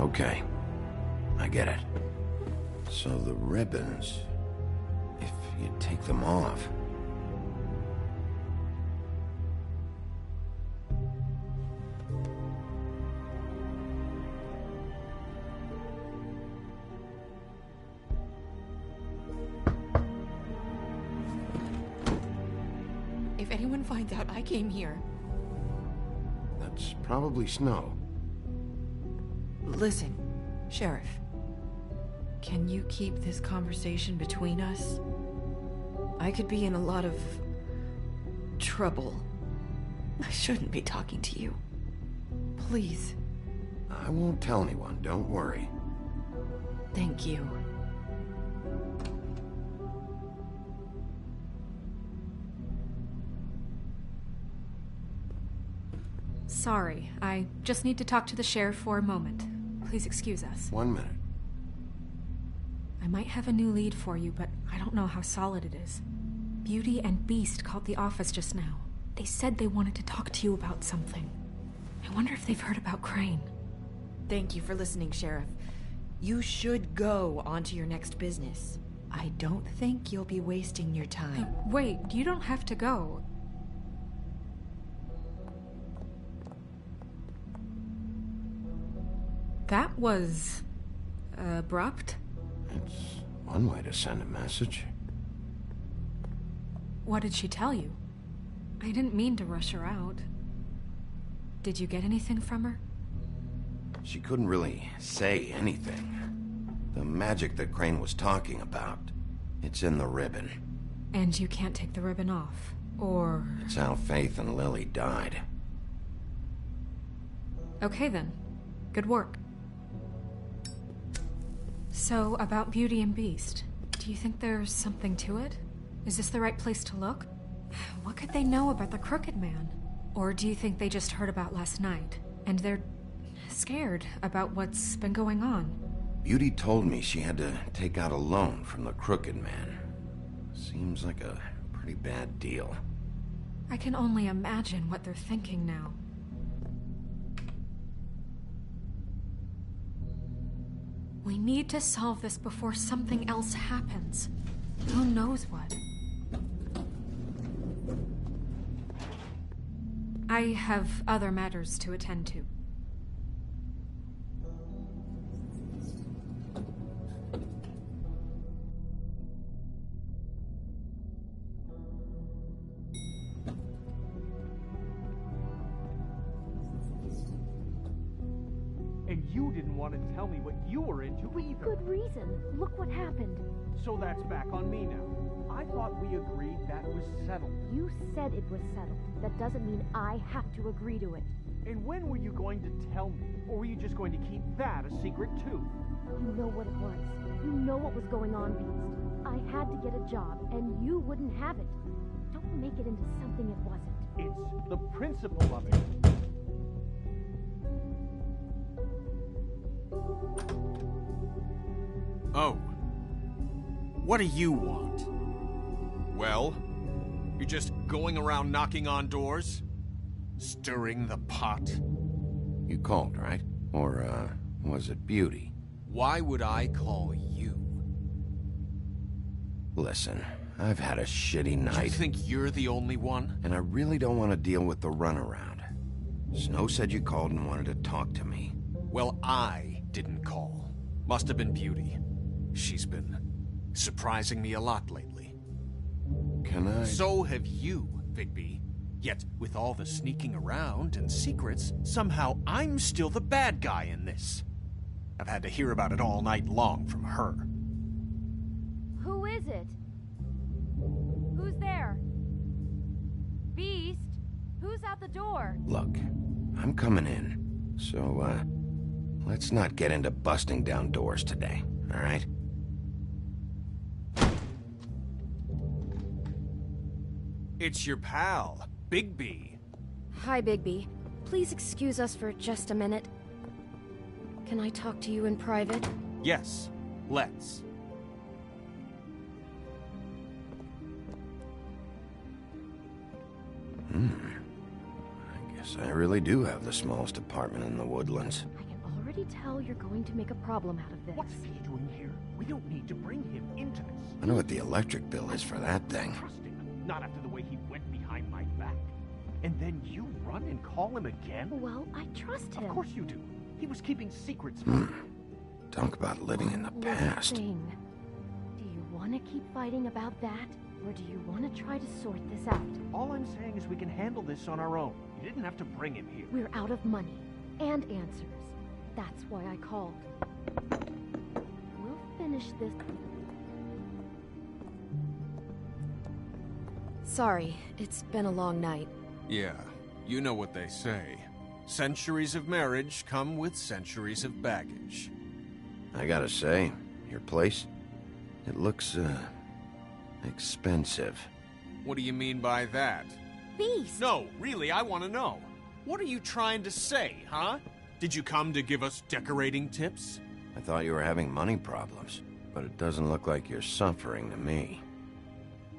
Okay. I get it. So the ribbons, if you take them off... If anyone finds out I came here... That's probably Snow. Listen, Sheriff. Can you keep this conversation between us? I could be in a lot of... trouble. I shouldn't be talking to you. Please. I won't tell anyone, don't worry. Thank you. Sorry, I just need to talk to the sheriff for a moment. Please excuse us. 1 minute. I might have a new lead for you, but I don't know how solid it is. Beauty and Beast called the office just now. They said they wanted to talk to you about something. I wonder if they've heard about Crane. Thank you for listening, Sheriff. You should go on to your next business. I don't think you'll be wasting your time. Wait, you don't have to go. That was... abrupt? It's one way to send a message. What did she tell you? I didn't mean to rush her out. Did you get anything from her? She couldn't really say anything. The magic that Crane was talking about, it's in the ribbon. And you can't take the ribbon off, or... It's how Faith and Lily died. Okay then. Good work. So, about Beauty and Beast, do you think there's something to it? Is this the right place to look? What could they know about the Crooked Man? Or do you think they just heard about last night, and they're scared about what's been going on? Beauty told me she had to take out a loan from the Crooked Man. Seems like a pretty bad deal. I can only imagine what they're thinking now. We need to solve this before something else happens. Who knows what? I have other matters to attend to. And you didn't want to tell me what you were into either. Good reason. Look what happened. So that's back on me now. I thought we agreed that was settled. You said it was settled. That doesn't mean I have to agree to it. And when were you going to tell me? Or were you just going to keep that a secret too? You know what it was. You know what was going on, Beast. I had to get a job, and you wouldn't have it. Don't make it into something it wasn't. It's the principle of it. Oh. What do you want? Well, you're just going around knocking on doors? Stirring the pot? You called, right? Or, was it Beauty? Why would I call you? Listen, I've had a shitty night. You think you're the only one? And I really don't want to deal with the runaround. Snow said you called and wanted to talk to me. Well, I didn't call. Must have been Beauty. She's been surprising me a lot lately. Can I? So have you, Bigby. Yet, with all the sneaking around and secrets, somehow I'm still the bad guy in this. I've had to hear about it all night long from her. Who is it? Who's there? Beast? Who's out the door? Look, I'm coming in. So, let's not get into busting down doors today, all right? It's your pal, Bigby. Hi, Bigby. Please excuse us for just a minute. Can I talk to you in private? Yes, let's. I guess I really do have the smallest apartment in the Woodlands. I can already tell you're going to make a problem out of this. What's he doing here? We don't need to bring him into this. I know what the electric bill is for that thing. Not after the way he went behind my back. And then you run and call him again? Well, I trust him. Of course you do. He was keeping secrets from you. Talk about living in the past. Do you want to keep fighting about that? Or do you want to try to sort this out? All I'm saying is we can handle this on our own. You didn't have to bring him here. We're out of money and answers. That's why I called. We'll finish this. Sorry, it's been a long night. Yeah, you know what they say. Centuries of marriage come with centuries of baggage. I gotta say, your place, it looks, expensive. What do you mean by that? Beast! No, really, I want to know. What are you trying to say, huh? Did you come to give us decorating tips? I thought you were having money problems, but it doesn't look like you're suffering to me.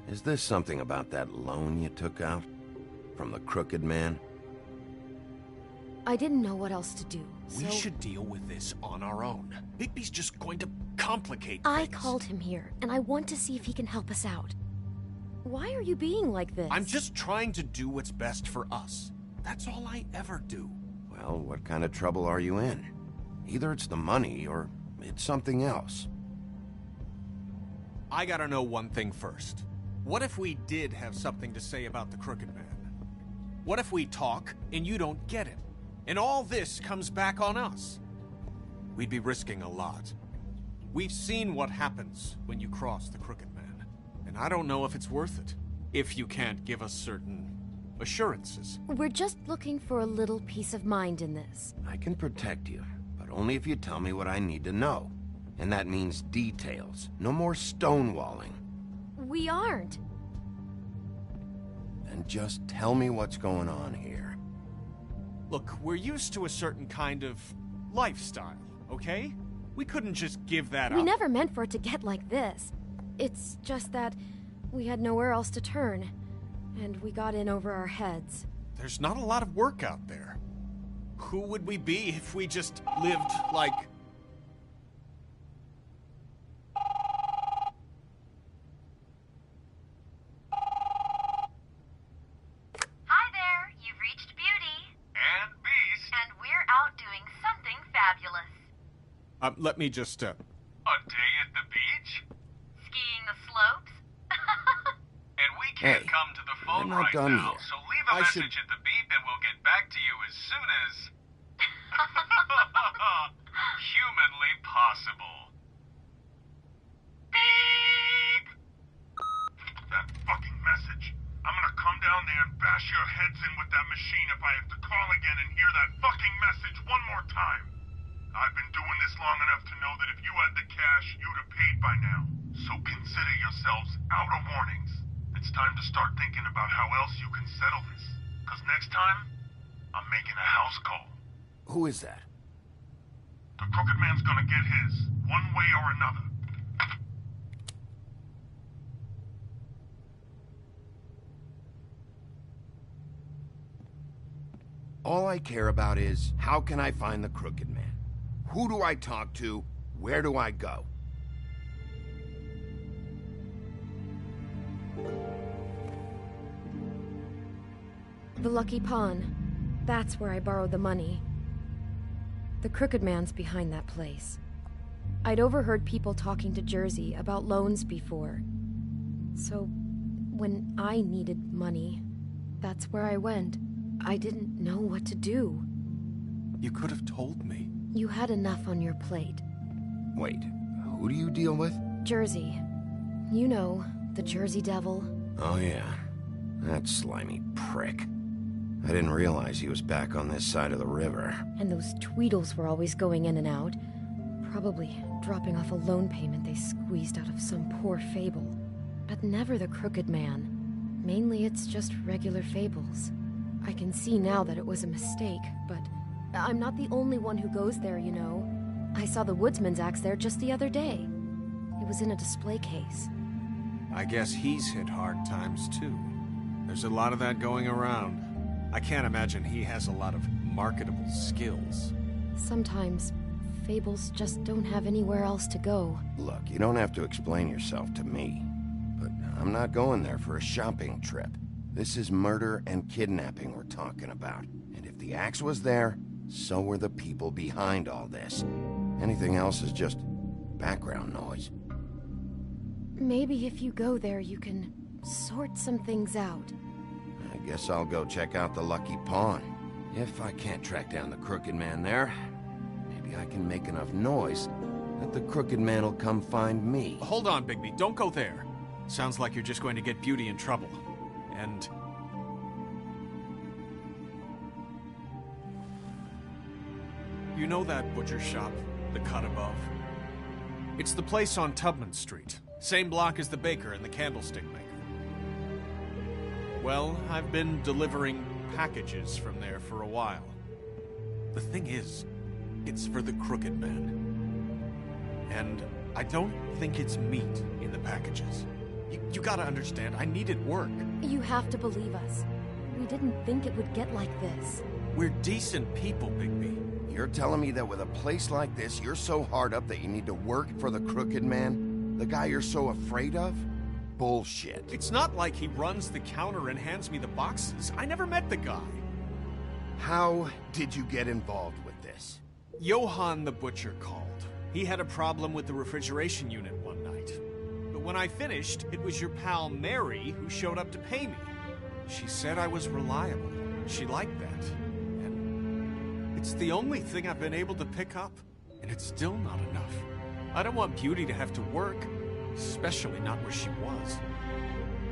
Is this something about that loan you took out? From the Crooked Man? I didn't know what else to do, so... We should deal with this on our own. Bigby's just going to complicate things. I called him here, and I want to see if he can help us out. Why are you being like this? I'm just trying to do what's best for us. That's all I ever do. Well, what kind of trouble are you in? Either it's the money, or it's something else. I gotta know one thing first. What if we did have something to say about the Crooked Man? What if we talk, and you don't get him? And all this comes back on us? We'd be risking a lot. We've seen what happens when you cross the Crooked Man. And I don't know if it's worth it. If you can't give us certain assurances. We're just looking for a little peace of mind in this. I can protect you, but only if you tell me what I need to know. And that means details. No more stonewalling. We aren't. Then just tell me what's going on here. Look, we're used to a certain kind of lifestyle, okay? We couldn't just give that up. We never meant for it to get like this. It's just that we had nowhere else to turn, and we got in over our heads. There's not a lot of work out there. Who would we be if we just lived like... Hi there, you've reached Beauty. Let me just, A day at the beach? Skiing the slopes? And we can't Hey, come to the phone we're not right done now, yet. so leave a message at the beep and we'll get back to you as soon as... humanly possible. Beep! That fucking message. I'm gonna come down there and bash your heads in with that machine if I have to call again and hear that fucking message one more time. I've been doing this long enough to know that if you had the cash, you'd have paid by now. So consider yourselves out of warnings. It's time to start thinking about how else you can settle this. Because next time, I'm making a house call. Who is that? The Crooked Man's gonna get his, one way or another. All I care about is, how can I find the Crooked Man? Who do I talk to? Where do I go? The Lucky Pawn. That's where I borrowed the money. The Crooked Man's behind that place. I'd overheard people talking to Jersey about loans before. So, when I needed money, that's where I went. I didn't know what to do. You could have told me. You had enough on your plate. Wait, who do you deal with? Jersey. You know, the Jersey Devil. Oh yeah, that slimy prick. I didn't realize he was back on this side of the river. And those Tweedles were always going in and out. Probably dropping off a loan payment they squeezed out of some poor fable. But never the Crooked Man. Mainly it's just regular fables. I can see now that it was a mistake, but I'm not the only one who goes there, you know. I saw the Woodsman's axe there just the other day. It was in a display case. I guess he's hit hard times too. There's a lot of that going around. I can't imagine he has a lot of marketable skills. Sometimes, fables just don't have anywhere else to go. Look, you don't have to explain yourself to me. But I'm not going there for a shopping trip. This is murder and kidnapping we're talking about. And if the axe was there, so were the people behind all this. Anything else is just background noise. Maybe if you go there, you can sort some things out. I guess I'll go check out the Lucky Pawn. If I can't track down the Crooked Man there, maybe I can make enough noise that the Crooked Man will come find me. Hold on, Bigby. Don't go there. Sounds like you're just going to get Beauty in trouble. And... you know that butcher shop, the cut above? It's the place on Tubman Street. Same block as the baker and the candlestick maker. Well, I've been delivering packages from there for a while. The thing is, it's for the Crooked Man. And I don't think it's meat in the packages. You gotta understand, I needed work. You have to believe us. We didn't think it would get like this. We're decent people, Bigby. You're telling me that with a place like this, you're so hard up that you need to work for the Crooked Man? The guy you're so afraid of? Bullshit. It's not like he runs the counter and hands me the boxes. I never met the guy. How did you get involved with this? Johann the butcher called. He had a problem with the refrigeration unit one night. But when I finished, it was your pal Mary who showed up to pay me. She said I was reliable. She liked that. And it's the only thing I've been able to pick up. And it's still not enough. I don't want Beauty to have to work, especially not where she was.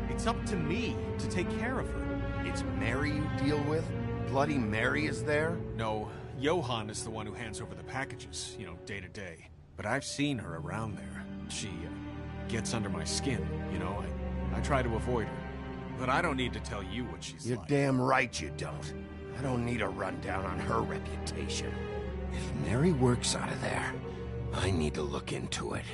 It's up to me to take care of her. It's Mary you deal with? Bloody Mary is there? No, Johann is the one who hands over the packages, you know, day to day. But I've seen her around there. She gets under my skin, you know. I try to avoid her. But I don't need to tell you what she's You're like. damn right you don't. I don't need a rundown on her reputation. If Mary works out of there, I need to look into it.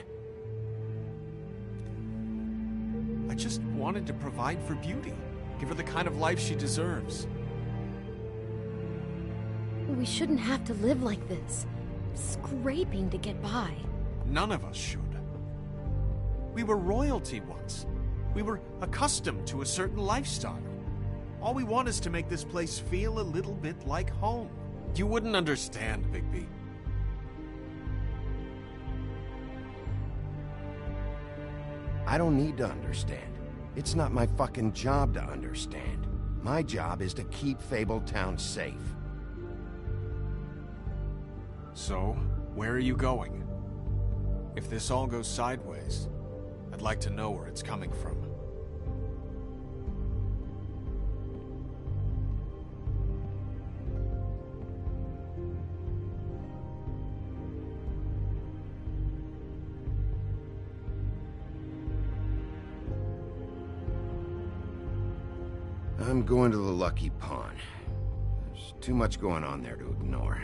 I just wanted to provide for Beauty. Give her the kind of life she deserves. We shouldn't have to live like this. Scraping to get by. None of us should. We were royalty once. We were accustomed to a certain lifestyle. All we want is to make this place feel a little bit like home. You wouldn't understand, Bigby. I don't need to understand. It's not my fucking job to understand. My job is to keep Fabletown safe. So, where are you going? If this all goes sideways, I'd like to know where it's coming from. I'm going to the Lucky Pawn. There's too much going on there to ignore.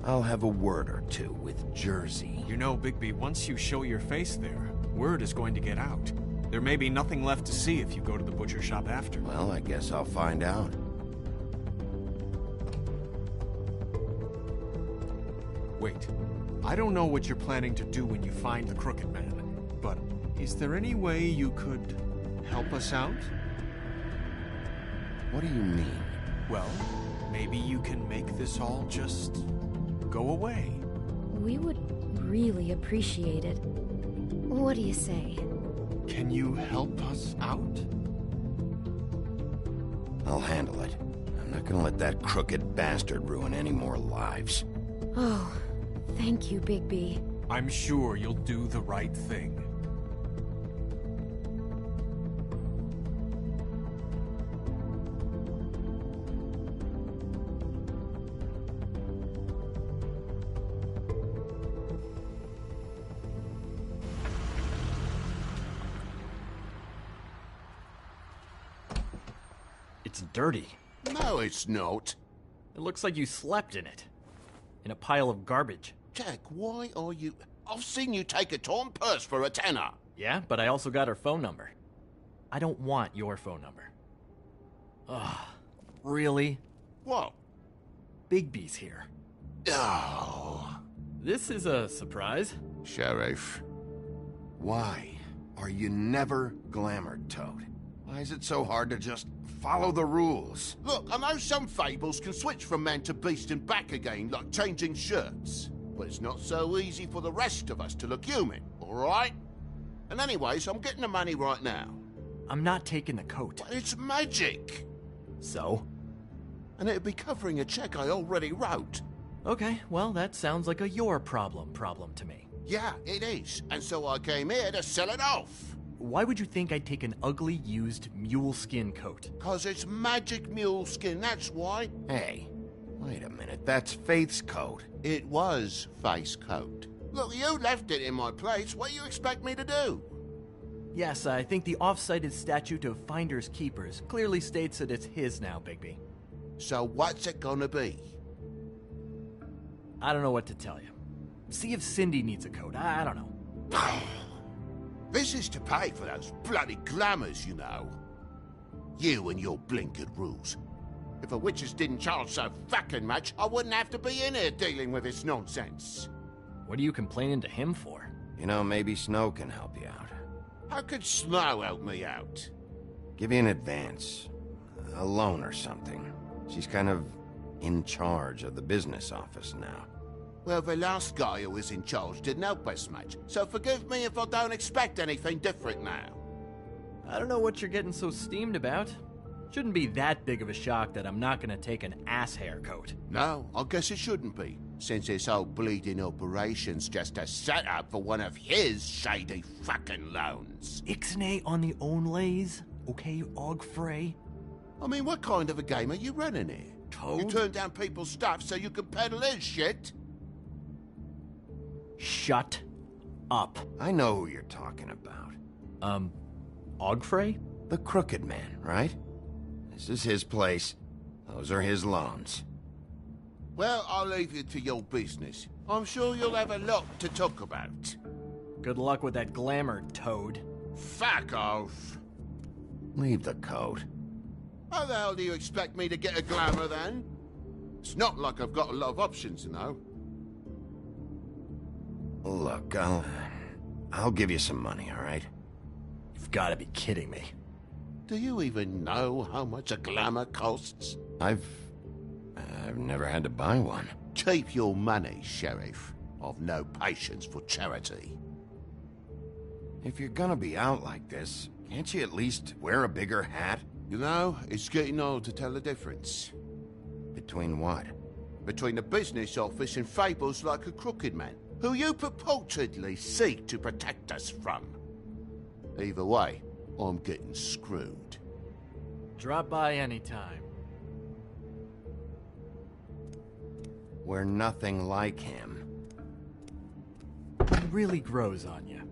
I'll have a word or two with Jersey. You know, Bigby, once you show your face there, word is going to get out. There may be nothing left to see if you go to the butcher shop after. Well, I guess I'll find out. Wait, I don't know what you're planning to do when you find the Crooked Man, but is there any way you could help us out? What do you mean? Well, maybe you can make this all just go away. We would really appreciate it. What do you say? Can you help us out? I'll handle it. I'm not gonna let that crooked bastard ruin any more lives. Oh, thank you, Bigby. I'm sure you'll do the right thing. It's dirty. No, it's not. It looks like you slept in it. In a pile of garbage. Jack, why are you... I've seen you take a torn purse for a tenner. Yeah, but I also got her phone number. I don't want your phone number. Ugh. Really? What? Bigby's here. Oh. This is a surprise. Sheriff. Why are you never glamored, Toad? Why is it so hard to just follow the rules? Look, I know some fables can switch from man to beast and back again, like changing shirts. But it's not so easy for the rest of us to look human, alright? And anyways, I'm getting the money right now. I'm not taking the coat. But it's magic! So? And it'd be covering a check I already wrote. Okay, well, that sounds like a your problem to me. Yeah, it is. And so I came here to sell it off. Why would you think I'd take an ugly, used mule skin coat? 'Cause it's magic mule skin, that's why. Hey, wait a minute, that's Faith's coat. It was Faith's coat. Look, you left it in my place. What do you expect me to do? Yes, I think the off-cited statute of Finders Keepers clearly states that it's his now, Bigby. So what's it gonna be? I don't know what to tell you. See if Cindy needs a coat. I don't know. This is to pay for those bloody glamours, you know. You and your blinkered rules. If the witches didn't charge so fucking much, I wouldn't have to be in here dealing with this nonsense. What are you complaining to him for? You know, maybe Snow can help you out. How could Snow help me out? Give you an advance. A loan or something. She's kind of in charge of the business office now. Well, the last guy who was in charge didn't help us much, so forgive me if I don't expect anything different now. I don't know what you're getting so steamed about. Shouldn't be that big of a shock that I'm not gonna take an ass hair coat. No, I guess it shouldn't be, since this whole bleeding operation's just a setup for one of his shady fucking loans. Ixnay on the own lays, okay, Og Frey? I mean, what kind of a game are you running here? Toad? You turn down people's stuff so you can peddle his shit? Shut up. I know who you're talking about. Og Frey? The Crooked Man, right? This is his place. Those are his loans. Well, I'll leave you to your business. I'm sure you'll have a lot to talk about. Good luck with that glamour, Toad. Fuck off. Leave the coat. How the hell do you expect me to get a glamour, then? It's not like I've got a lot of options, you know. Look, I'll give you some money, all right? You've got to be kidding me. Do you even know how much a glamour costs? I've never had to buy one. Keep your money, Sheriff. I've no patience for charity. If you're gonna be out like this, can't you at least wear a bigger hat? You know, it's getting old to tell the difference. Between what? Between the business office and fables like a crooked man, who you purportedly seek to protect us from. Either way, I'm getting screwed. Drop by anytime. We're nothing like him. It really grows on you.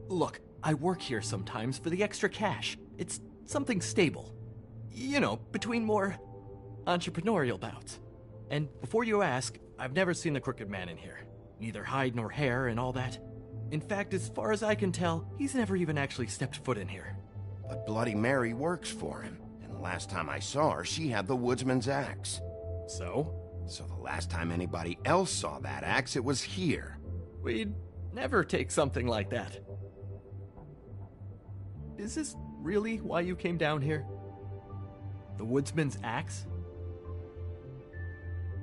Look, I work here sometimes for the extra cash. It's something stable. You know, between more entrepreneurial bouts. And before you ask, I've never seen the Crooked Man in here. Neither hide nor hair and all that. In fact, as far as I can tell, he's never even actually stepped foot in here. But Bloody Mary works for him. And the last time I saw her, she had the woodsman's axe. So? So the last time anybody else saw that axe, it was here. We'd never take something like that. Is this really why you came down here? The woodsman's axe?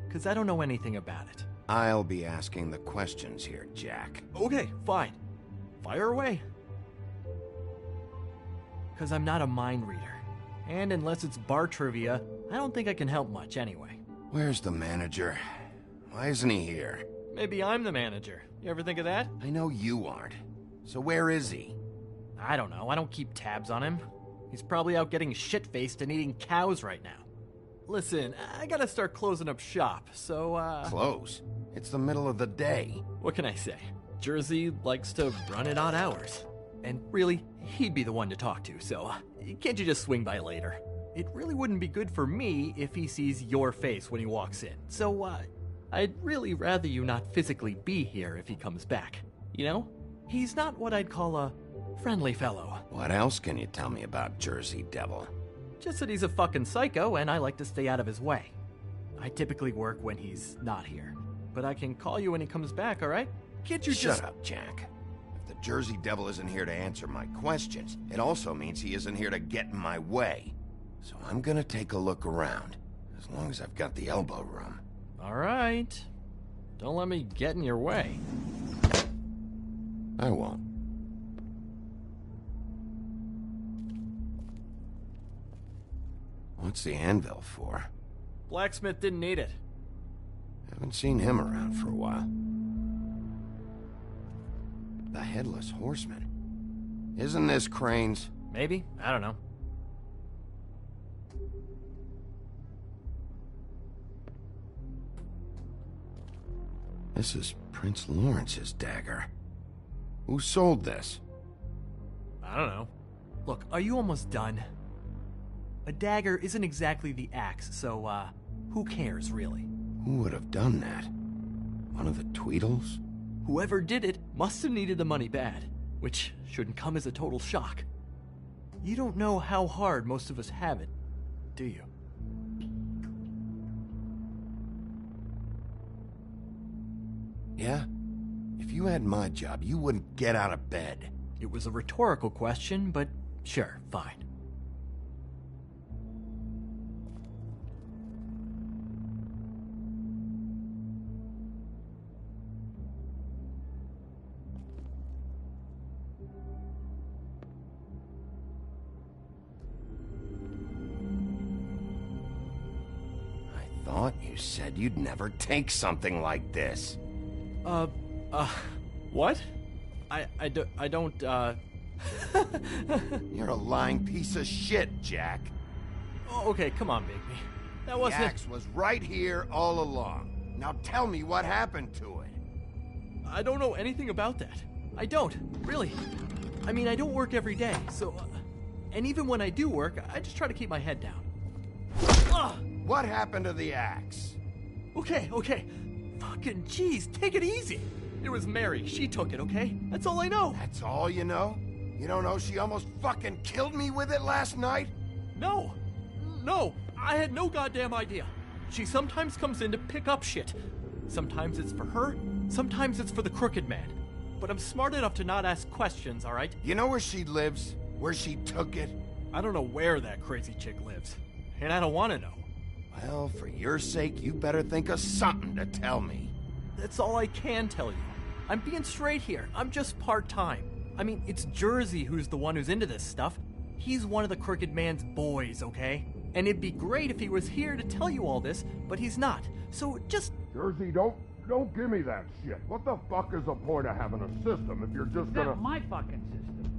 'Cause I don't know anything about it. I'll be asking the questions here, Jack. Okay, fine. Fire away. 'Cause I'm not a mind reader. And unless it's bar trivia, I don't think I can help much anyway. Where's the manager? Why isn't he here? Maybe I'm the manager. You ever think of that? I know you aren't. So where is he? I don't know. I don't keep tabs on him. He's probably out getting shit-faced and eating cows right now. Listen, I gotta start closing up shop, so, Close? It's the middle of the day. What can I say? Jersey likes to run at odd hours. And really, he'd be the one to talk to, so can't you just swing by later? It really wouldn't be good for me if he sees your face when he walks in. So, I'd really rather you not physically be here if he comes back. You know? He's not what I'd call a friendly fellow. What else can you tell me about Jersey Devil? Just that he's a fucking psycho and I like to stay out of his way. I typically work when he's not here. But I can call you when he comes back, alright? Can't you just— Shut up, Jack. If the Jersey Devil isn't here to answer my questions, it also means he isn't here to get in my way. So I'm gonna take a look around, as long as I've got the elbow room. Alright. Don't let me get in your way. I won't. What's the anvil for? Blacksmith didn't need it. Haven't seen him around for a while. The Headless Horseman. Isn't this Crane's? Maybe. I don't know. This is Prince Lawrence's dagger. Who sold this? I don't know. Look, are you almost done? A dagger isn't exactly the axe, so, who cares, really? Who would have done that? One of the Tweedles? Whoever did it must have needed the money bad, which shouldn't come as a total shock. You don't know how hard most of us have it, do you? Yeah? If you had my job, you wouldn't get out of bed. It was a rhetorical question, but sure, fine. I thought you said you'd never take something like this. What? I don't, You're a lying piece of shit, Jack. Oh, okay, come on, Bigby. That wasn't— The axe was right here all along. Now tell me what happened to it. I don't know anything about that. I don't, really. I mean, I don't work every day, so... and even when I do work, I just try to keep my head down. What happened to the axe? Okay. Fucking jeez, take it easy. It was Mary. She took it, okay? That's all I know. That's all you know? You don't know she almost fucking killed me with it last night? No, I had no goddamn idea. She sometimes comes in to pick up shit. Sometimes it's for her, sometimes it's for the Crooked Man. But I'm smart enough to not ask questions, all right? You know where she lives? Where she took it? I don't know where that crazy chick lives. And I don't want to know. Well, for your sake, you better think of something to tell me. That's all I can tell you. I'm being straight here. I'm just part-time. I mean, it's Jersey who's the one who's into this stuff. He's one of the Crooked Man's boys, okay? And it'd be great if he was here to tell you all this, but he's not. So just... Jersey, don't give me that shit. What the fuck is the point of having a system if you're just gonna... That's my fucking system.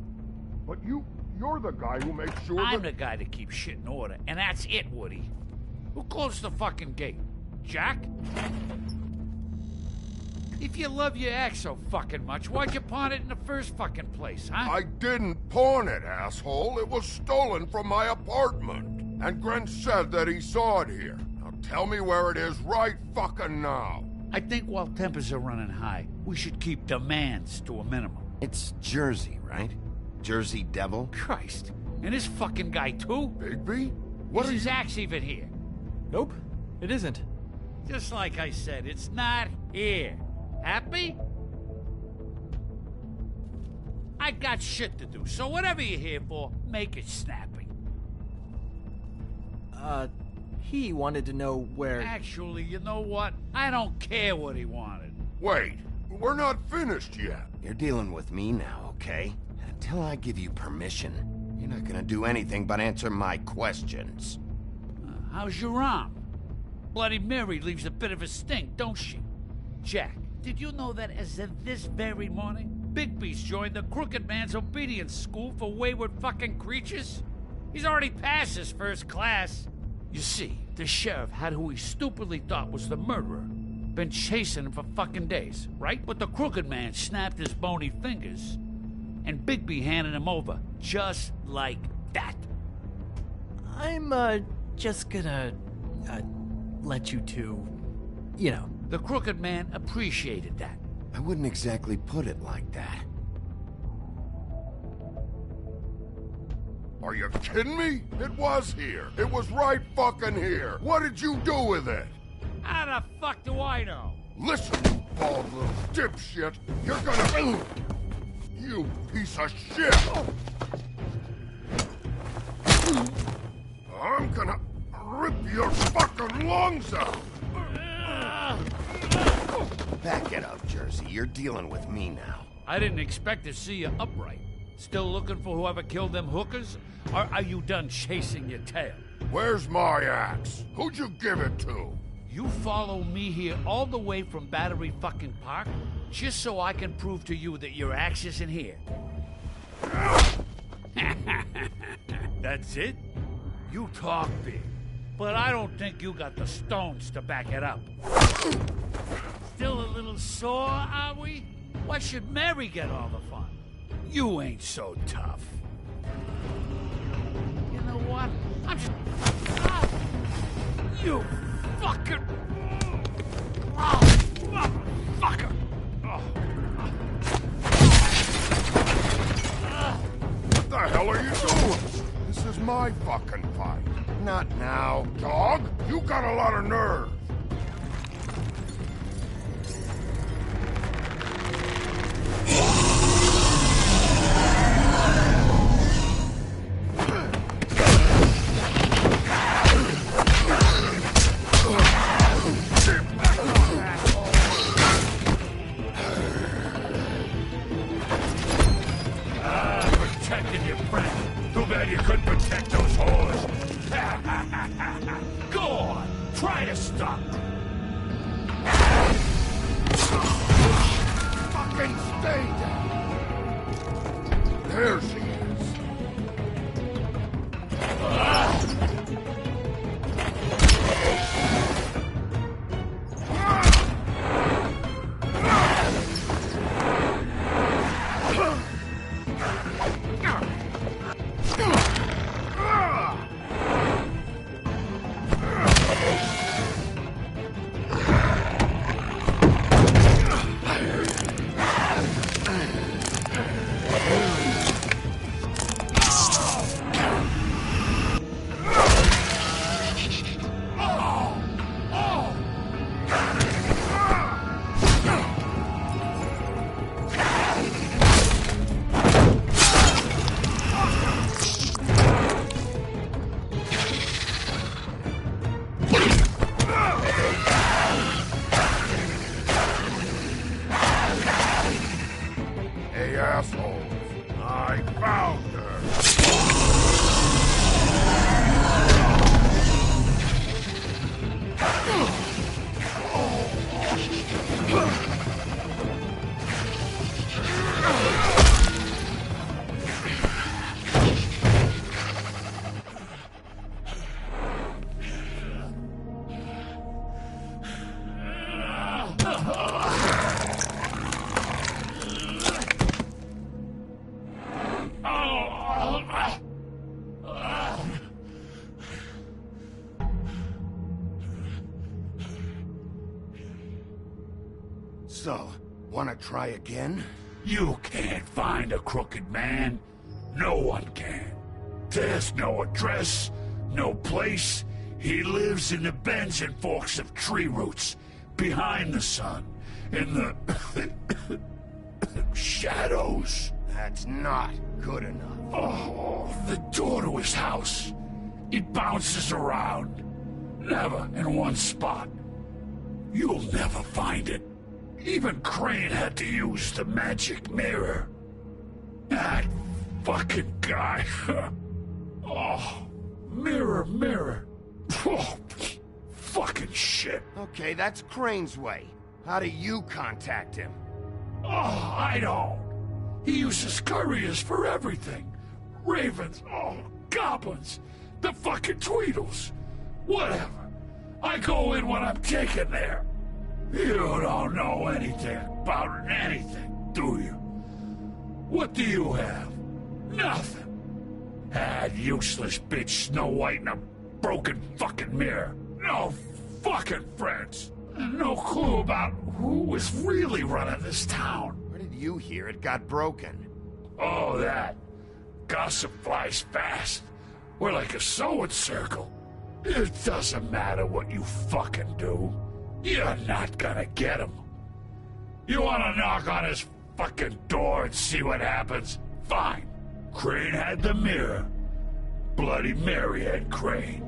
But you're the guy who makes sure I'm the guy that keeps shit in order, and that's it, Woody. Who closed the fucking gate? Jack? If you love your ex so fucking much, why'd you pawn it in the first fucking place, huh? I didn't pawn it, asshole. It was stolen from my apartment. And Grant said that he saw it here. Now tell me where it is right fucking now. I think while tempers are running high, we should keep demands to a minimum. It's Jersey, right? Jersey Devil? Christ. And this fucking guy, too? Bigby? Is his axe even here? Nope, it isn't. Just like I said, it's not here. Happy? I got shit to do, so whatever you're here for, make it snappy. He wanted to know where... Actually, you know what? I don't care what he wanted. Wait, we're not finished yet. You're dealing with me now, okay? Until I give you permission, you're not gonna do anything but answer my questions. How's your arm? Bloody Mary leaves a bit of a stink, don't she? Jack, did you know that as of this very morning, Bigby's joined the Crooked Man's obedience school for wayward fucking creatures? He's already passed his first class. You see, the sheriff had who he stupidly thought was the murderer. Been chasing him for fucking days, right? But the Crooked Man snapped his bony fingers, and Bigby handed him over, just like that. I'm, just gonna, let you two, you know. The Crooked Man appreciated that. I wouldn't exactly put it like that. Are you kidding me? It was here. It was right fucking here. What did you do with it? How the fuck do I know? Listen, you bald little dipshit. You're gonna... You piece of shit! I'm gonna rip your fucking lungs out! Back it up, Jersey. You're dealing with me now. I didn't expect to see you upright. Still looking for whoever killed them hookers? Or are you done chasing your tail? Where's my axe? Who'd you give it to? You follow me here all the way from Battery fucking Park just so I can prove to you that your axe isn't here. That's it? You talk big, but I don't think you got the stones to back it up. Still a little sore, are we? Why should Mary get all the fun? You ain't so tough. You know what? I'm just... You fucking... Fucker! What the hell are you doing? This is my fucking fight. Not now. Dog, you got a lot of nerve. Protecting your friend. Too bad you couldn't protect those whores. Go on, try to stop them. Fucking stay down. There she is. So, wanna try again? You can't find a crooked man. No one can. There's no address, no place. He lives in the bends and forks of tree roots, behind the sun, in the shadows. That's not good enough. Oh, the door to his house. It bounces around. Never in one spot. You'll never find it. Even Crane had to use the magic mirror. That fucking guy. Oh, mirror, mirror. Oh, fucking shit. Okay, that's Crane's way. How do you contact him? Oh, I don't. He uses couriers for everything. Ravens, oh, goblins, the fucking Tweedles. Whatever. I go in when I'm taken there. You don't know anything about anything, do you? What do you have? Nothing. That useless bitch Snow White and a broken fucking mirror. No fucking friends. And no clue about who was really running this town. Where did you hear it got broken? Oh, that. Gossip flies fast. We're like a sewing circle. It doesn't matter what you fucking do. You're not gonna get him. You wanna knock on his fucking door and see what happens? Fine. Crane had the mirror. Bloody Mary had Crane.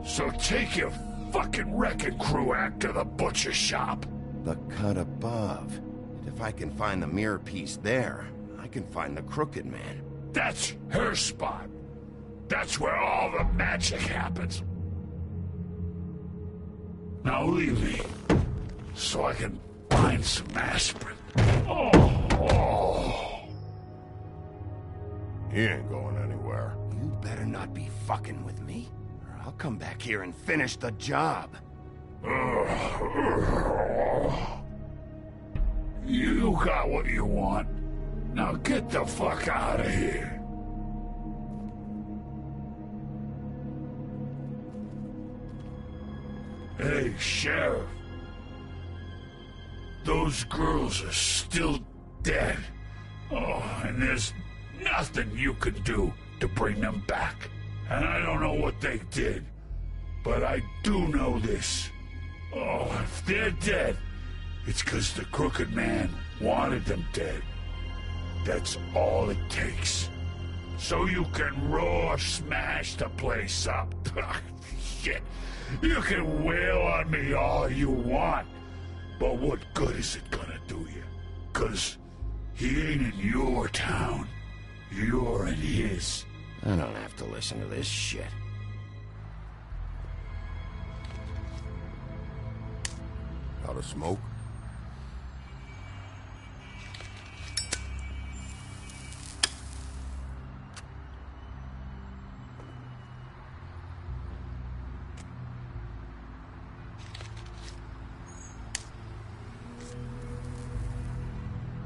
So take your fucking wrecking crew act to the butcher shop. The cut above. And if I can find the mirror piece there, I can find the Crooked Man. That's her spot. That's where all the magic happens. Now leave me, so I can find some aspirin. Oh. He ain't going anywhere. You better not be fucking with me, or I'll come back here and finish the job. You got what you want. Now get the fuck out of here. Hey, Sheriff. Those girls are still dead. Oh, and there's nothing you can do to bring them back. And I don't know what they did, but I do know this. Oh, if they're dead, it's 'cause the Crooked Man wanted them dead. That's all it takes. So you can roar smash the place up. Shit. You can wail on me all you want, but what good is it gonna do you? 'Cause he ain't in your town. You're in his. I don't have to listen to this shit. Got a smoke?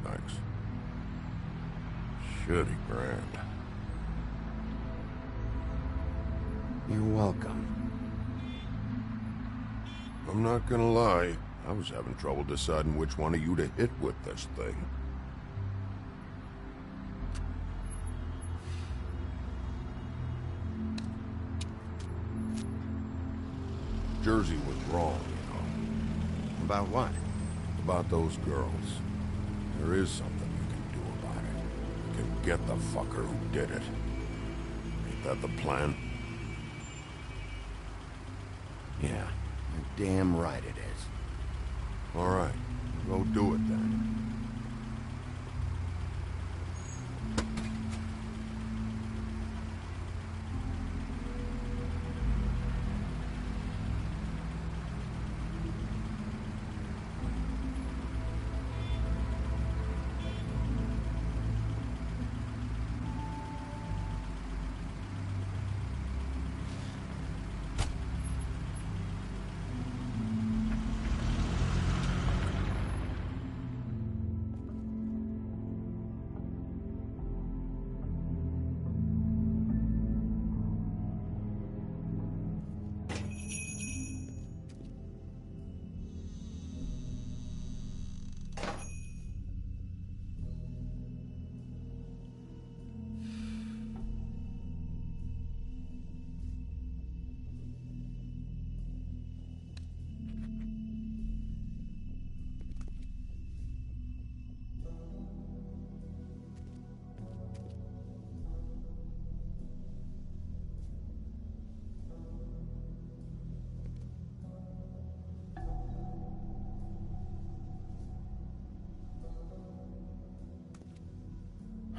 Thanks. Shitty grand. You're welcome. I'm not gonna lie, I was having trouble deciding which one of you to hit with this thing. Jersey was wrong, you know. About what? About those girls. There is something you can do about it. You can get the fucker who did it. Ain't that the plan? Yeah, you're damn right it is. All right, go do it then.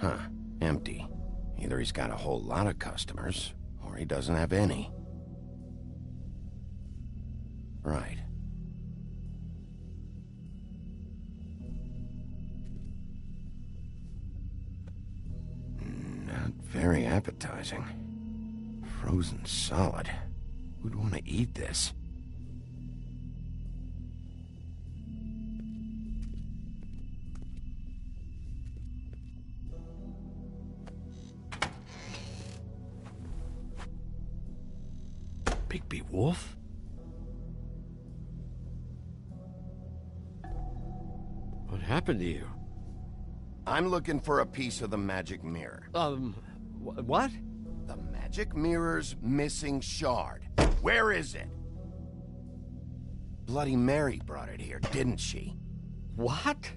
Huh. Empty. Either he's got a whole lot of customers, or he doesn't have any. Right. Not very appetizing. Frozen solid. Who'd want to eat this? Bigby Wolf? What happened to you? I'm looking for a piece of the magic mirror. What? The magic mirror's missing shard. Where is it? Bloody Mary brought it here, didn't she? What?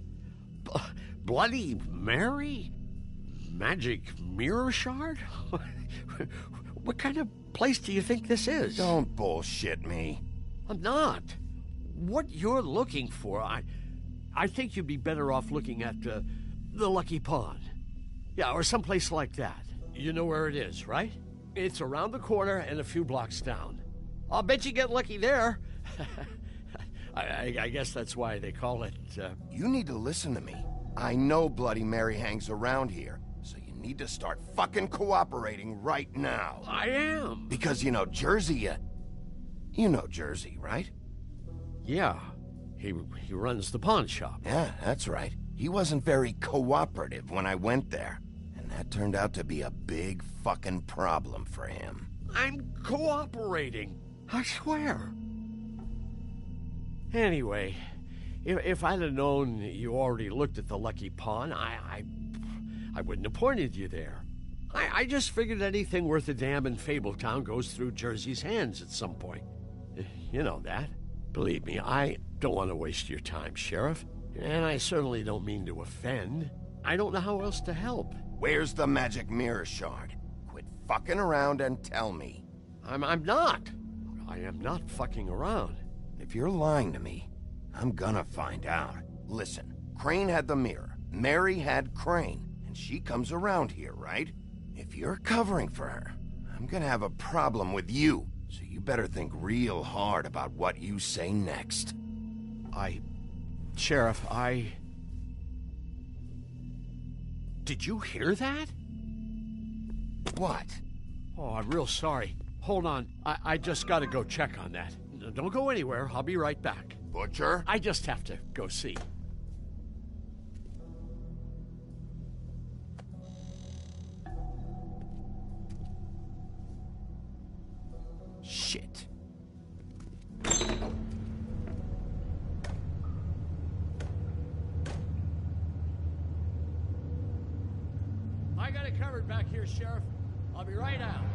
Bloody Mary? Magic mirror shard? What kind of place do you think this is? Don't bullshit me. I'm not. What you're looking for, I think you'd be better off looking at the Lucky Pond. Yeah, or someplace like that. You know where it is, right? It's around the corner and a few blocks down. I'll bet you get lucky there. I guess that's why they call it, You need to listen to me. I know Bloody Mary hangs around here, so you need to start fucking cooperating right now. I am. Because you know Jersey, you know Jersey, right? Yeah. He runs the pawn shop. Yeah, that's right. He wasn't very cooperative when I went there. And that turned out to be a big fucking problem for him. I'm cooperating. I swear. Anyway, if I'd have known you already looked at the Lucky Pawn, I wouldn't have pointed you there. I just figured anything worth a damn in Fabletown goes through Jersey's hands at some point. You know that. Believe me, I don't want to waste your time, Sheriff. And I certainly don't mean to offend. I don't know how else to help. Where's the magic mirror shard? Quit fucking around and tell me. I'm not. I am not fucking around. If you're lying to me, I'm gonna find out. Listen, Crane had the mirror. Mary had Crane. And she comes around here, right? If you're covering for her, I'm gonna have a problem with you. So you better think real hard about what you say next. Sheriff, Did you hear that? What? Oh, I'm real sorry. Hold on. I just gotta go check on that. Don't go anywhere. I'll be right back. Butcher? I just have to go see. Shit. I got it covered back here, Sheriff. I'll be right out.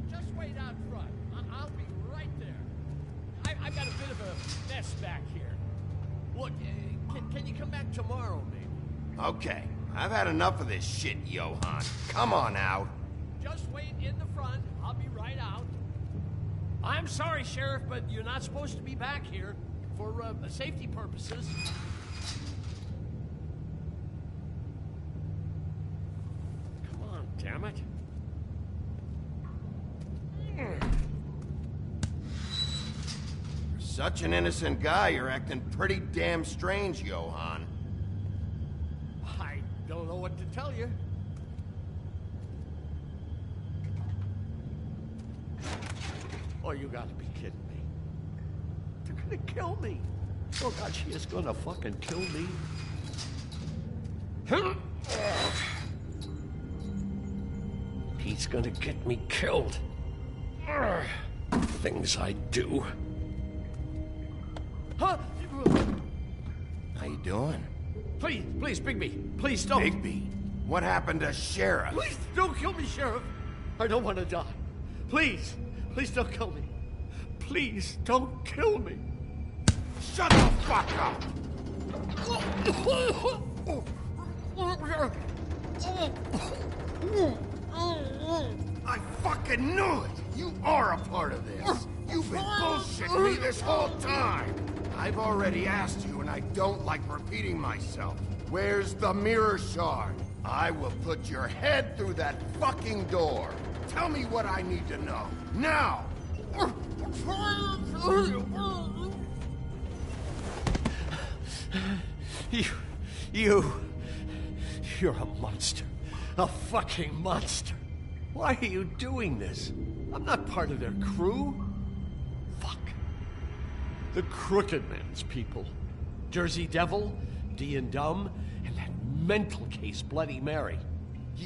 Just wait out front. I'll be right there. I've got a bit of a mess back here. Look, can you come back tomorrow, maybe? Okay, I've had enough of this shit, Johann. Come on out. Just wait in the front. I'll be right out. I'm sorry, Sheriff, but you're not supposed to be back here for safety purposes. Come on, damn it. For such an innocent guy, you're acting pretty damn strange, Johann. I don't know what to tell you. Oh, you gotta be kidding me. They're gonna kill me. Oh, God, she is gonna fucking kill me. He's gonna get me killed. Things I do. Huh? How you doing? Please, Bigby. Please don't. Bigby? What happened to Sheriff? Please don't kill me, Sheriff. I don't want to die. Please don't kill me. Please don't kill me. Shut the fuck up! I fucking knew it! You are a part of this! You've been bullshitting me this whole time! I've already asked you, and I don't like repeating myself. Where's the mirror shard? I will put your head through that fucking door. Tell me what I need to know. Now! You're a monster. A fucking monster. Why are you doing this? I'm not part of their crew. Fuck. The Crooked Man's people. Jersey Devil, D and Dumb, and that mental case Bloody Mary.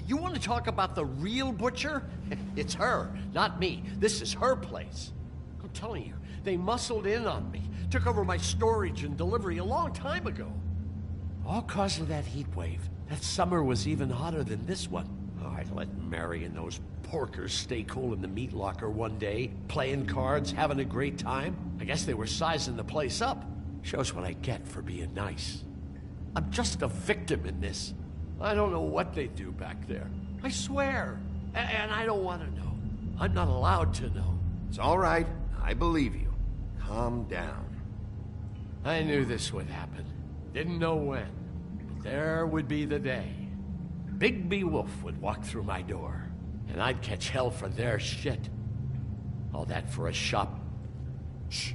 You want to talk about the real butcher? It's her, not me. This is her place. I'm telling you, they muscled in on me. Took over my storage and delivery a long time ago. All cause of that heat wave. That summer was even hotter than this one. Oh, I let Mary and those porkers stay cool in the meat locker one day, playing cards, having a great time. I guess they were sizing the place up. Shows what I get for being nice. I'm just a victim in this. I don't know what they do back there. I swear. And I don't want to know. I'm not allowed to know. It's all right. I believe you. Calm down. I knew this would happen. Didn't know when. But there would be the day. Bigby Wolf would walk through my door, and I'd catch hell for their shit. All that for a shop. Shh.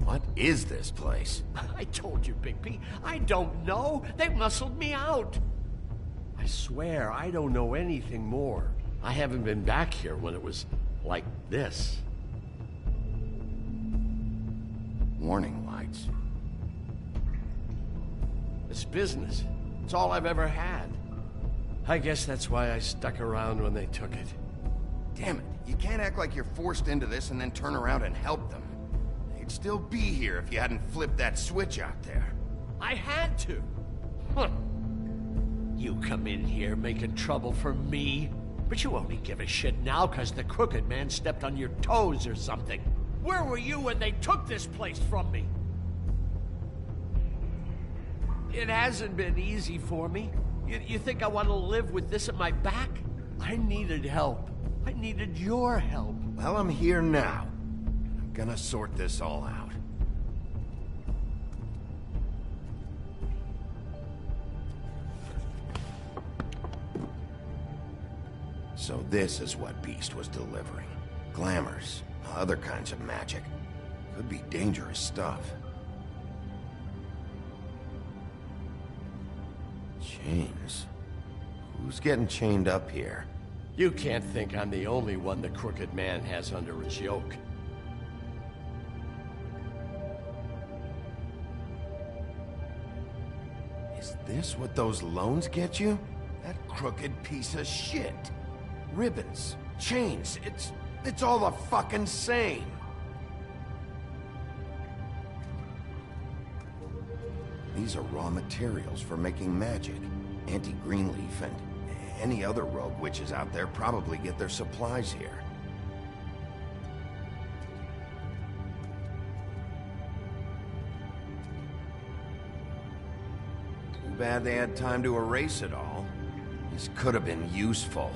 What is this place? I told you, Bigby. I don't know. They muscled me out. I swear, I don't know anything more. I haven't been back here when it was like this. Warning lights. It's business. It's all I've ever had. I guess that's why I stuck around when they took it. Damn it. You can't act like you're forced into this and then turn around and help them. They'd still be here if you hadn't flipped that switch out there. I had to. Huh. You come in here making trouble for me, but you only give a shit now because the Crooked Man stepped on your toes or something. Where were you when they took this place from me? It hasn't been easy for me. You think I want to live with this at my back? I needed help. I needed your help. Well, I'm here now. I'm gonna sort this all out. So this is what Beast was delivering. Glamours, other kinds of magic. Could be dangerous stuff. Chains. Who's getting chained up here? You can't think I'm the only one the Crooked Man has under his yoke. Is this what those loans get you? That crooked piece of shit. Ribbons, chains, it's all the fucking same. These are raw materials for making magic. Auntie Greenleaf and any other rogue witches out there probably get their supplies here. Too bad they had time to erase it all. This could have been useful.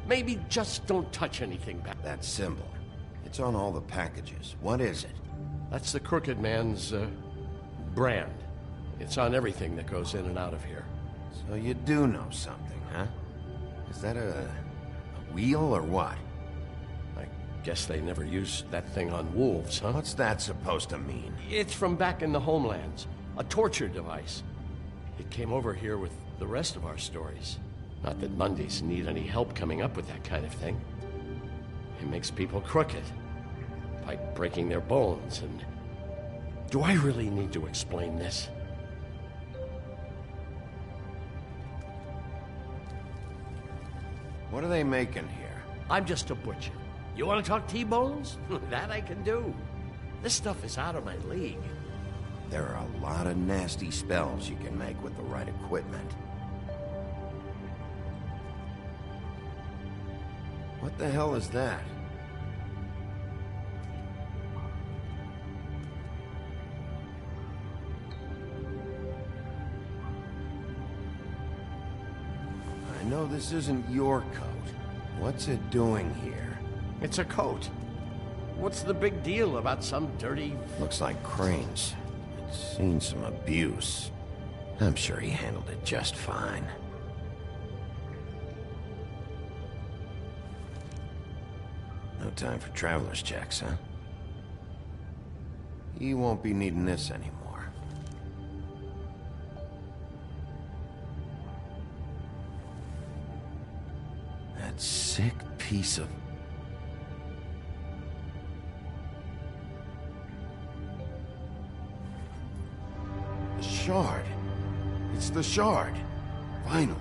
Maybe just don't touch anything back. That symbol. It's on all the packages. What is it? That's the Crooked Man's, brand. It's on everything that goes in and out of here. So you do know something, huh? Is that a wheel or what? I guess they never used that thing on wolves, huh? What's that supposed to mean? It's from back in the homelands. A torture device. It came over here with the rest of our stories. Not that Mondays need any help coming up with that kind of thing. It makes people crooked. By breaking their bones and... Do I really need to explain this? What are they making here? I'm just a butcher. You want to talk T-bones? That I can do. This stuff is out of my league. There are a lot of nasty spells you can make with the right equipment. What the hell is that? I know this isn't your coat. What's it doing here? It's a coat. What's the big deal about some dirty... Looks like Crane's. It's seen some abuse. I'm sure he handled it just fine. No time for traveler's checks, huh? He won't be needing this anymore. That sick piece of... The shard. It's the shard. Finally.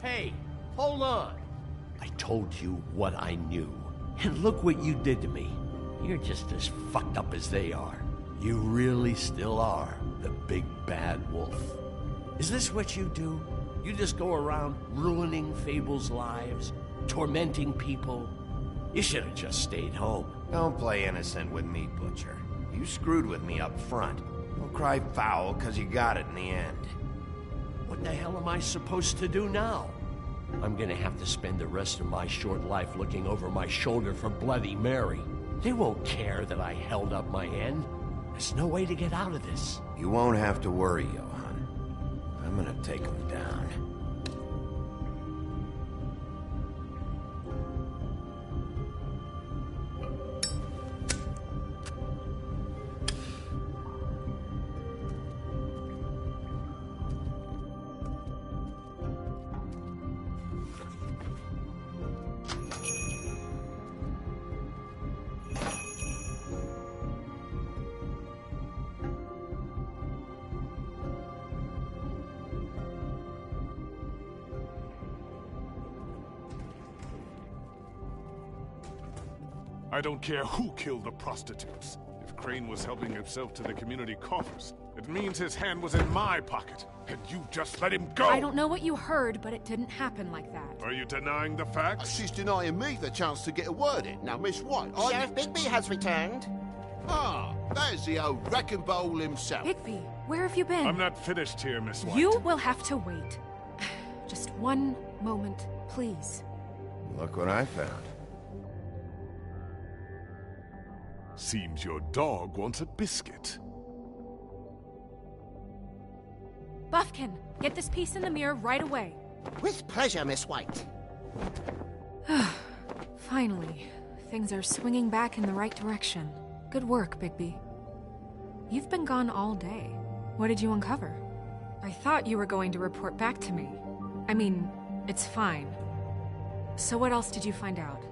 Hey, hold on. I told you what I knew. And look what you did to me. You're just as fucked up as they are. You really still are the big bad wolf. Is this what you do? You just go around ruining Fable's lives, tormenting people? You should have just stayed home. Don't play innocent with me, Butcher. You screwed with me up front. Don't cry foul, 'cause you got it in the end. What the hell am I supposed to do now? I'm gonna have to spend the rest of my short life looking over my shoulder for Bloody Mary. They won't care that I held up my end. There's no way to get out of this. You won't have to worry, Johan. I'm gonna take him down. I don't care who killed the prostitutes. If Crane was helping himself to the community coffers, it means his hand was in my pocket, and you just let him go! I don't know what you heard, but it didn't happen like that. Are you denying the facts? She's denying me the chance to get a word in. Now, Miss White, Sheriff Bigby has returned. Ah, there's the old wrecking bowl himself. Bigby, where have you been? I'm not finished here, Miss White. You will have to wait. Just one moment, please. Look what I found. Seems your dog wants a biscuit. Buffkin, get this piece in the mirror right away. With pleasure, Miss White. Finally, things are swinging back in the right direction. Good work, Bigby. You've been gone all day. What did you uncover? I thought you were going to report back to me. I mean, it's fine. So what else did you find out?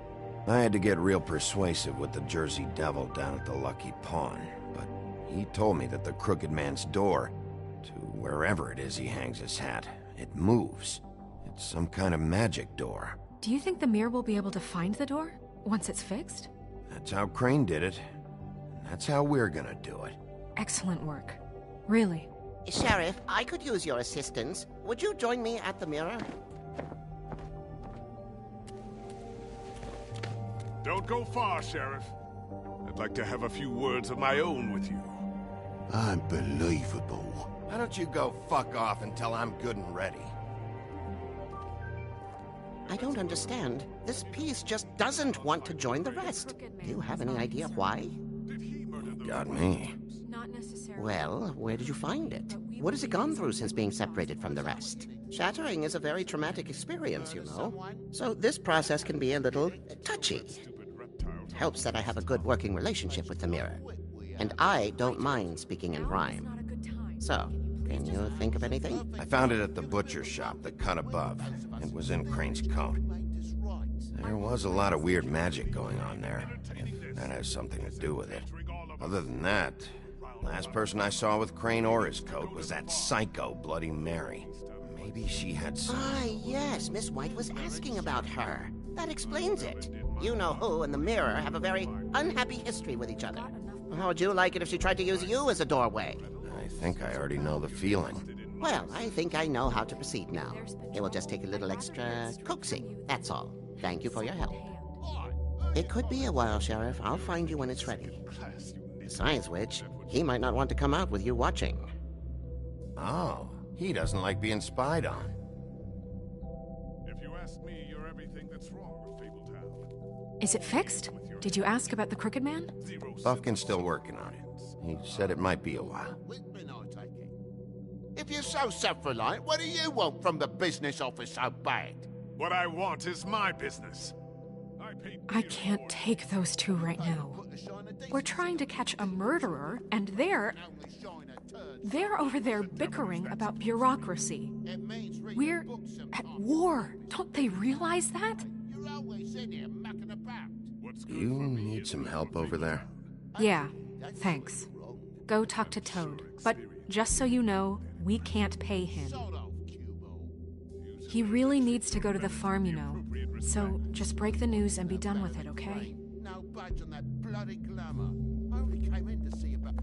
I had to get real persuasive with the Jersey Devil down at the Lucky Pawn, but he told me that the Crooked Man's door, to wherever it is he hangs his hat, it moves. It's some kind of magic door. Do you think the mirror will be able to find the door once it's fixed? That's how Crane did it, and that's how we're gonna do it. Excellent work. Really. Sheriff, I could use your assistance. Would you join me at the mirror? Don't go far, Sheriff. I'd like to have a few words of my own with you. Unbelievable. Why don't you go fuck off until I'm good and ready? I don't understand. This piece just doesn't want to join the rest. Do you have any idea why? Got me. Not necessarily. Well, where did you find it? What has it gone through since being separated from the rest? Shattering is a very traumatic experience, you know. So this process can be a little touchy. It helps that I have a good working relationship with the mirror. And I don't mind speaking in rhyme. So, can you think of anything? I found it at the butcher shop that cut above. It was in Crane's coat. There was a lot of weird magic going on there, if that has something to do with it. Other than that, last person I saw with Crane or his coat was that psycho Bloody Mary. Maybe she had some... Ah, yes, Miss White was asking about her. That explains it. You know who and the mirror have a very unhappy history with each other. How would you like it if she tried to use you as a doorway? I think I already know the feeling. Well, I think I know how to proceed now. It will just take a little extra coaxing, that's all. Thank you for your help. It could be a while, Sheriff. I'll find you when it's ready. Besides which, he might not want to come out with you watching. Oh, he doesn't like being spied on. If you ask me, you're everything that's wrong with Fabletown. Is it fixed? Did you ask about the Crooked Man? Buffkin's still working on it. He said it might be a while. If you're so self-reliant, what do you want from the business office so bad? What I want is my business. I can't take those two right now. We're trying to catch a murderer, and they're over there bickering about bureaucracy. We're at war. Don't they realize that? Do you need some help over there? Yeah, thanks. Go talk to Toad. But just so you know, we can't pay him. He really needs to go to the farm, you know. So just break the news and be done with it, okay? No budge on that bloody glamour. I only came in to see about...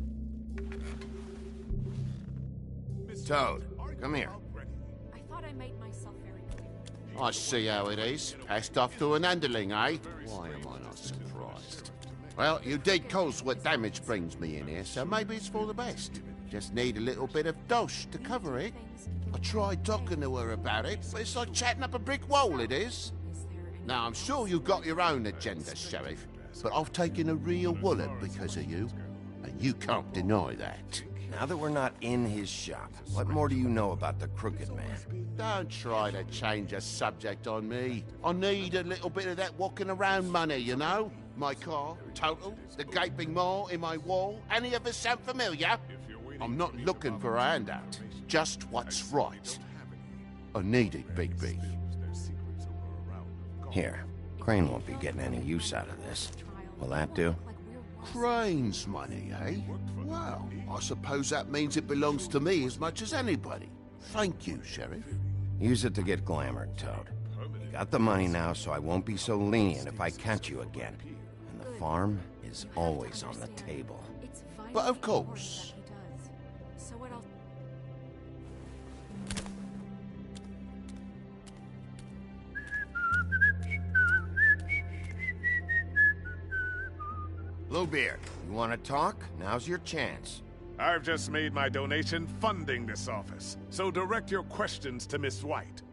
Toad, come here. I thought I made myself very clear. I see how it is. Passed off to an underling, eh? Why am I not surprised? Well, you did cause what damage brings me in here, so maybe it's for the best. Just need a little bit of dosh to cover it. I tried talking to her about it, but it's like chatting up a brick wall, it is. Now, I'm sure you've got your own agenda, Sheriff, but I've taken a real wallop because of you, and you can't deny that. Now that we're not in his shop, what more do you know about the Crooked Man? Don't try to change a subject on me. I need a little bit of that walking around money, you know? My car, total, the gaping maw in my wall. Any of us sound familiar? I'm not looking for a handout. Just what's right. I need it, Bigby. Here, Crane won't be getting any use out of this. Will that do? Crane's money, eh? Well, I suppose that means it belongs to me as much as anybody. Thank you, Sheriff. Use it to get glamored, Toad. You got the money now, so I won't be so lenient if I catch you again. And the farm is always on the table. But of course. So what else? Bluebeard, you want to talk? Now's your chance. I've just made my donation funding this office, so direct your questions to Miss White.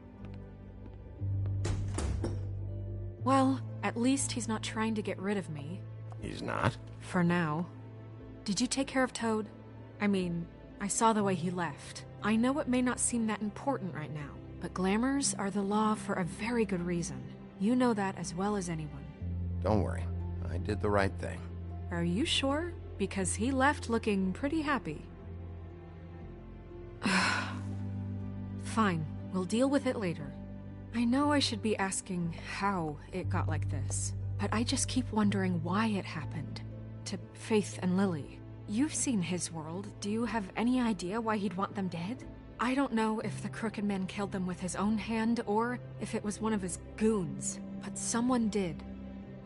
Well, at least he's not trying to get rid of me. He's not? For now. Did you take care of Toad? I mean, I saw the way he left. I know it may not seem that important right now, but glamours are the law for a very good reason. You know that as well as anyone. Don't worry. I did the right thing. Are you sure? Because he left looking pretty happy. Fine, we'll deal with it later. I know I should be asking how it got like this, but I just keep wondering why it happened. To Faith and Lily. You've seen his world. Do you have any idea why he'd want them dead? I don't know if the Crooked Man killed them with his own hand or if it was one of his goons, but someone did.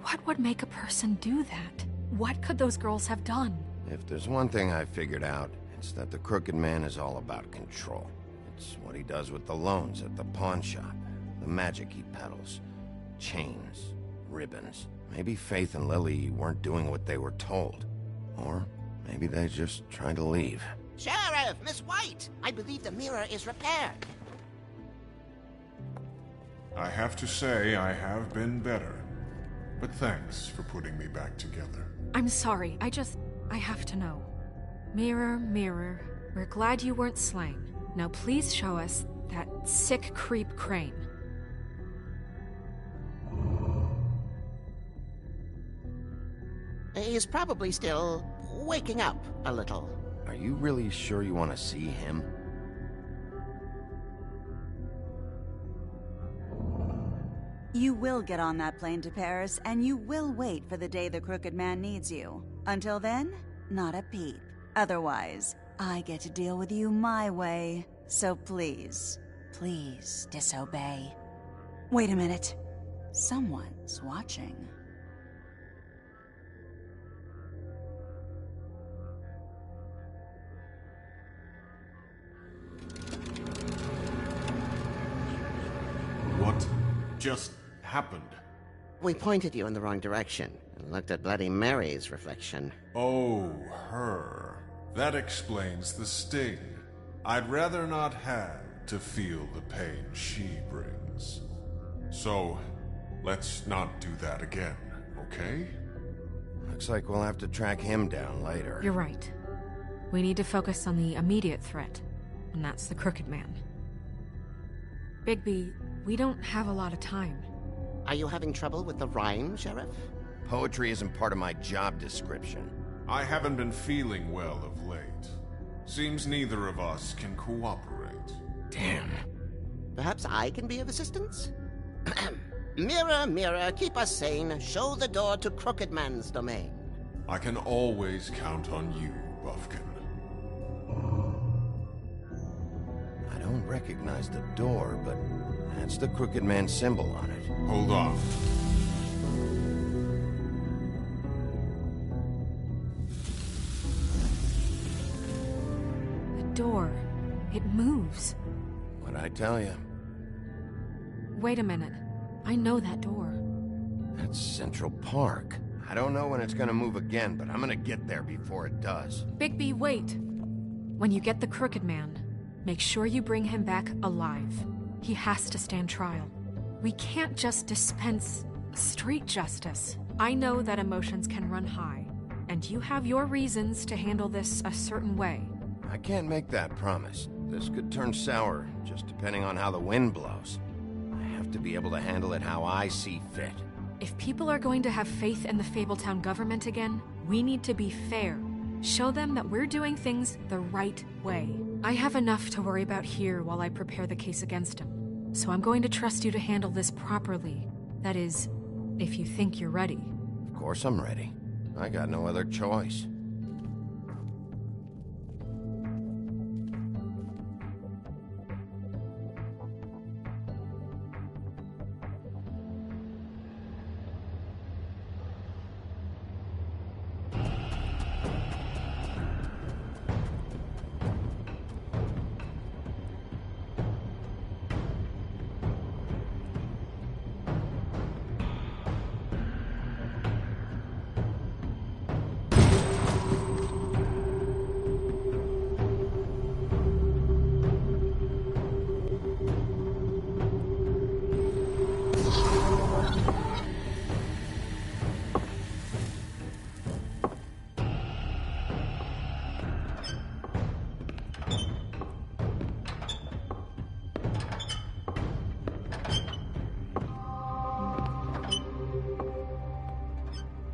What would make a person do that? What could those girls have done? If there's one thing I figured out, it's that the Crooked Man is all about control. It's what he does with the loans at the pawn shop, the magic he peddles, chains, ribbons. Maybe Faith and Lily weren't doing what they were told. Or maybe they just tried to leave. Sheriff, Miss White! I believe the mirror is repaired. I have to say I have been better. But thanks for putting me back together. I'm sorry, I just... I have to know. Mirror, mirror, we're glad you weren't slain. Now please show us that sick creep Crane. He's probably still waking up a little. Are you really sure you want to see him? You will get on that plane to Paris, and you will wait for the day the Crooked Man needs you. Until then, not a peep. Otherwise, I get to deal with you my way. So please, please disobey. Wait a minute. Someone's watching. What just happened? We pointed you in the wrong direction and looked at Bloody Mary's reflection. Oh, her. That explains the sting. I'd rather not have to feel the pain she brings. So, let's not do that again, okay? Looks like we'll have to track him down later. You're right. We need to focus on the immediate threat, and that's the Crooked Man. Bigby, we don't have a lot of time. Are you having trouble with the rhyme, Sheriff? Poetry isn't part of my job description. I haven't been feeling well of late. Seems neither of us can cooperate. Damn. Perhaps I can be of assistance? Mirror, mirror, keep us sane. Show the door to Crooked Man's domain. I can always count on you, Buffkin. I don't recognize the door, but that's the Crooked Man symbol on it. Hold on. The door. It moves. What'd I tell you? Wait a minute. I know that door. That's Central Park. I don't know when it's gonna move again, but I'm gonna get there before it does. Bigby, wait! When you get the Crooked Man, make sure you bring him back alive. He has to stand trial. We can't just dispense street justice. I know that emotions can run high, and you have your reasons to handle this a certain way. I can't make that promise. This could turn sour, just depending on how the wind blows. I have to be able to handle it how I see fit. If people are going to have faith in the Fabletown government again, we need to be fair. Show them that we're doing things the right way. I have enough to worry about here while I prepare the case against him. So I'm going to trust you to handle this properly. That is, if you think you're ready. Of course I'm ready. I got no other choice.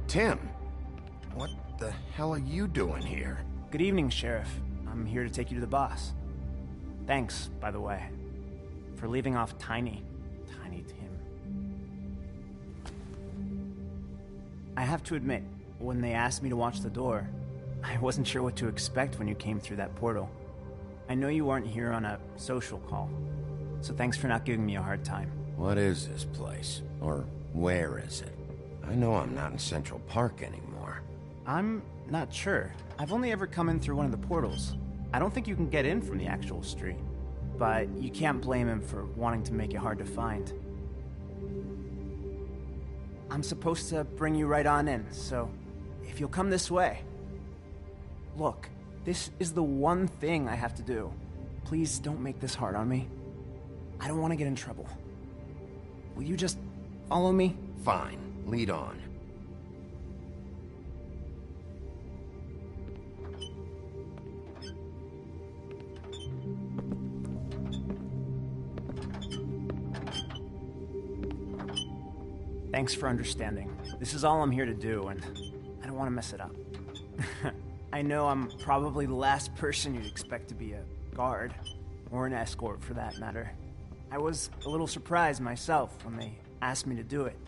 Tim, what the hell are you doing here? Good evening, Sheriff. I'm here to take you to the boss. Thanks, by the way, for leaving off Tiny Tim. I have to admit, when they asked me to watch the door, I wasn't sure what to expect when you came through that portal. I know you aren't here on a social call, so thanks for not giving me a hard time. What is this place? Or where is it? I know I'm not in Central Park anymore. I'm not sure. I've only ever come in through one of the portals. I don't think you can get in from the actual street. But you can't blame him for wanting to make it hard to find. I'm supposed to bring you right on in, so if you'll come this way. Look, this is the one thing I have to do. Please don't make this hard on me. I don't want to get in trouble. Will you just follow me? Fine. Lead on. Thanks for understanding. This is all I'm here to do, and I don't want to mess it up. I know I'm probably the last person you'd expect to be a guard, or an escort for that matter. I was a little surprised myself when they asked me to do it.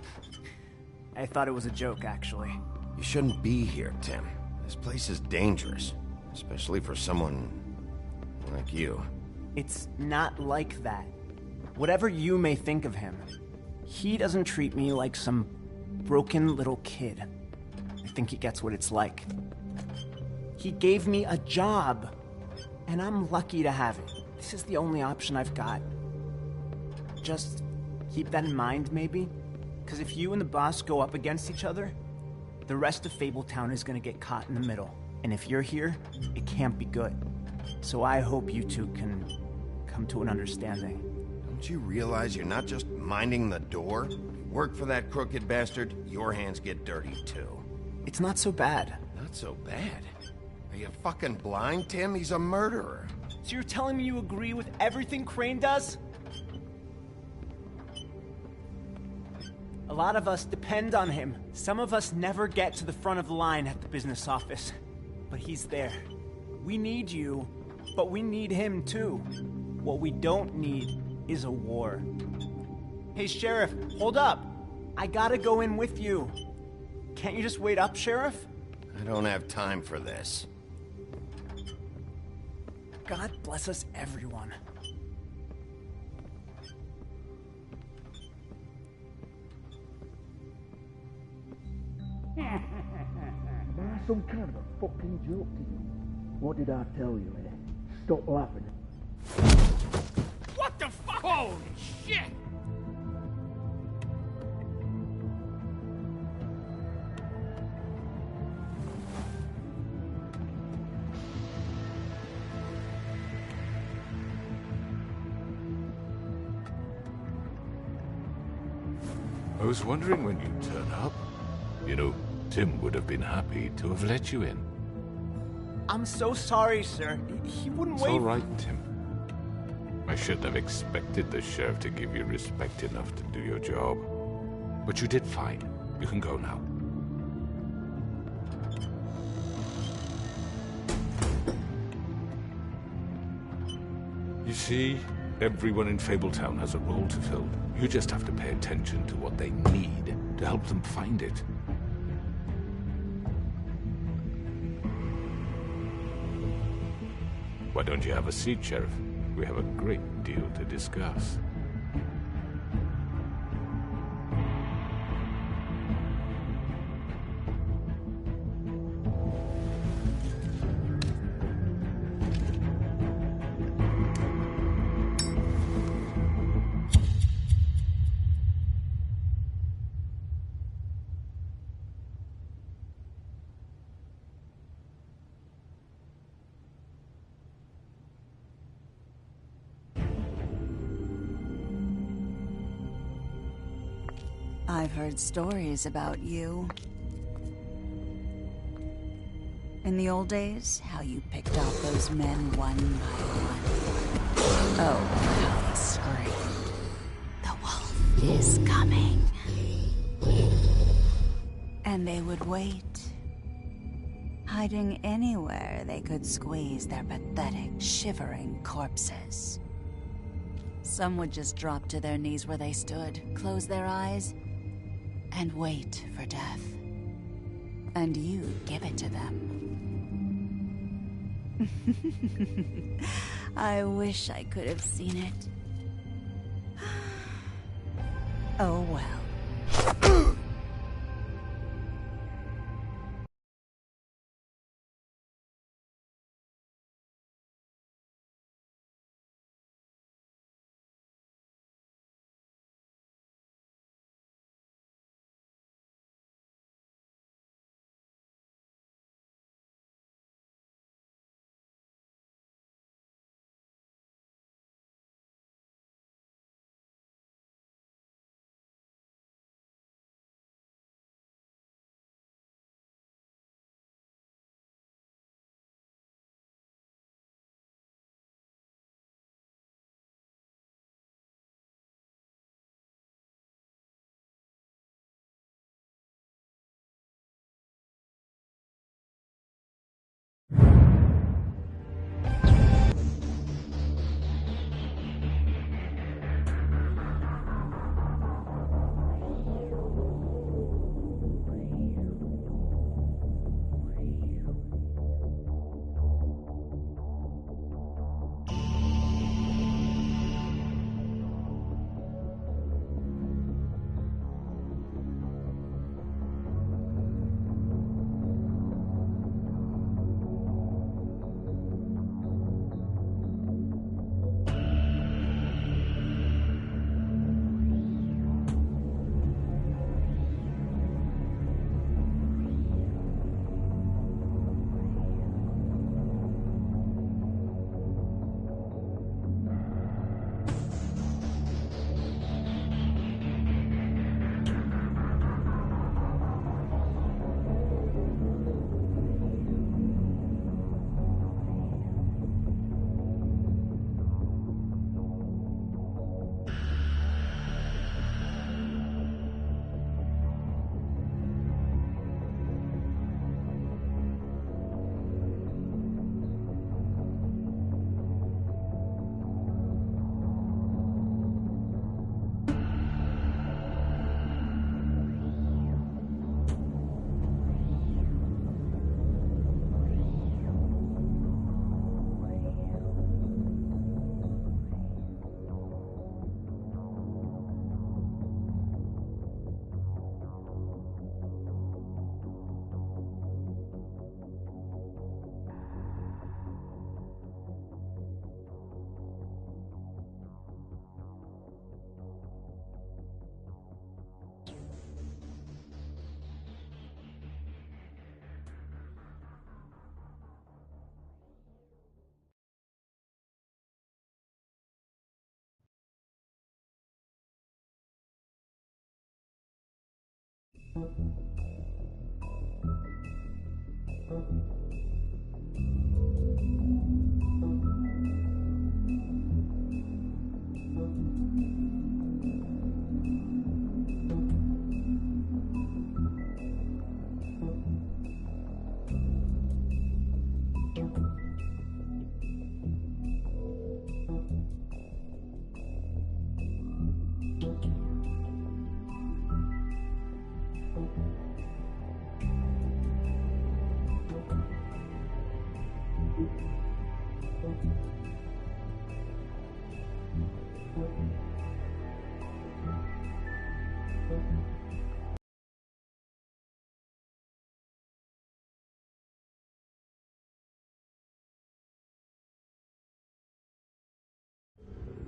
I thought it was a joke, actually. You shouldn't be here, Tim. This place is dangerous, especially for someone like you. It's not like that. Whatever you may think of him, he doesn't treat me like some broken little kid. I think he gets what it's like. He gave me a job, and I'm lucky to have it. This is the only option I've got. Just keep that in mind, maybe? Because if you and the boss go up against each other, the rest of Fabletown is gonna get caught in the middle. And if you're here, it can't be good. So I hope you two can come to an understanding. Don't you realize you're not just minding the door? Work for that crooked bastard, your hands get dirty too. It's not so bad. Not so bad? Are you fucking blind, Tim? He's a murderer. So you're telling me you agree with everything Crane does? A lot of us depend on him. Some of us never get to the front of the line at the business office. But he's there. We need you, but we need him too. What we don't need is a war. Hey, Sheriff, hold up. I gotta go in with you. Can't you just wait up, Sheriff? I don't have time for this. God bless us, everyone. Am I some kind of a fucking joke to you? What did I tell you, eh? Stop laughing. What the fuck? Holy shit! I was wondering when you'd turn up. You know, Tim would have been happy to have let you in. I'm so sorry, sir. He wouldn't It's wait. all right, Tim. I shouldn't have expected the sheriff to give you respect enough to do your job. But you did fine. You can go now. You see, everyone in Fabletown has a role to fill. You just have to pay attention to what they need to help them find it. Why don't you have a seat, Sheriff? We have a great deal to discuss. I've heard stories about you. In the old days, how you picked off those men one by one. Oh, how they screamed. The wolf is coming. And they would wait, hiding anywhere they could squeeze their pathetic, shivering corpses. Some would just drop to their knees where they stood, close their eyes, and wait for death. And you'd give it to them. I wish I could have seen it. Oh well.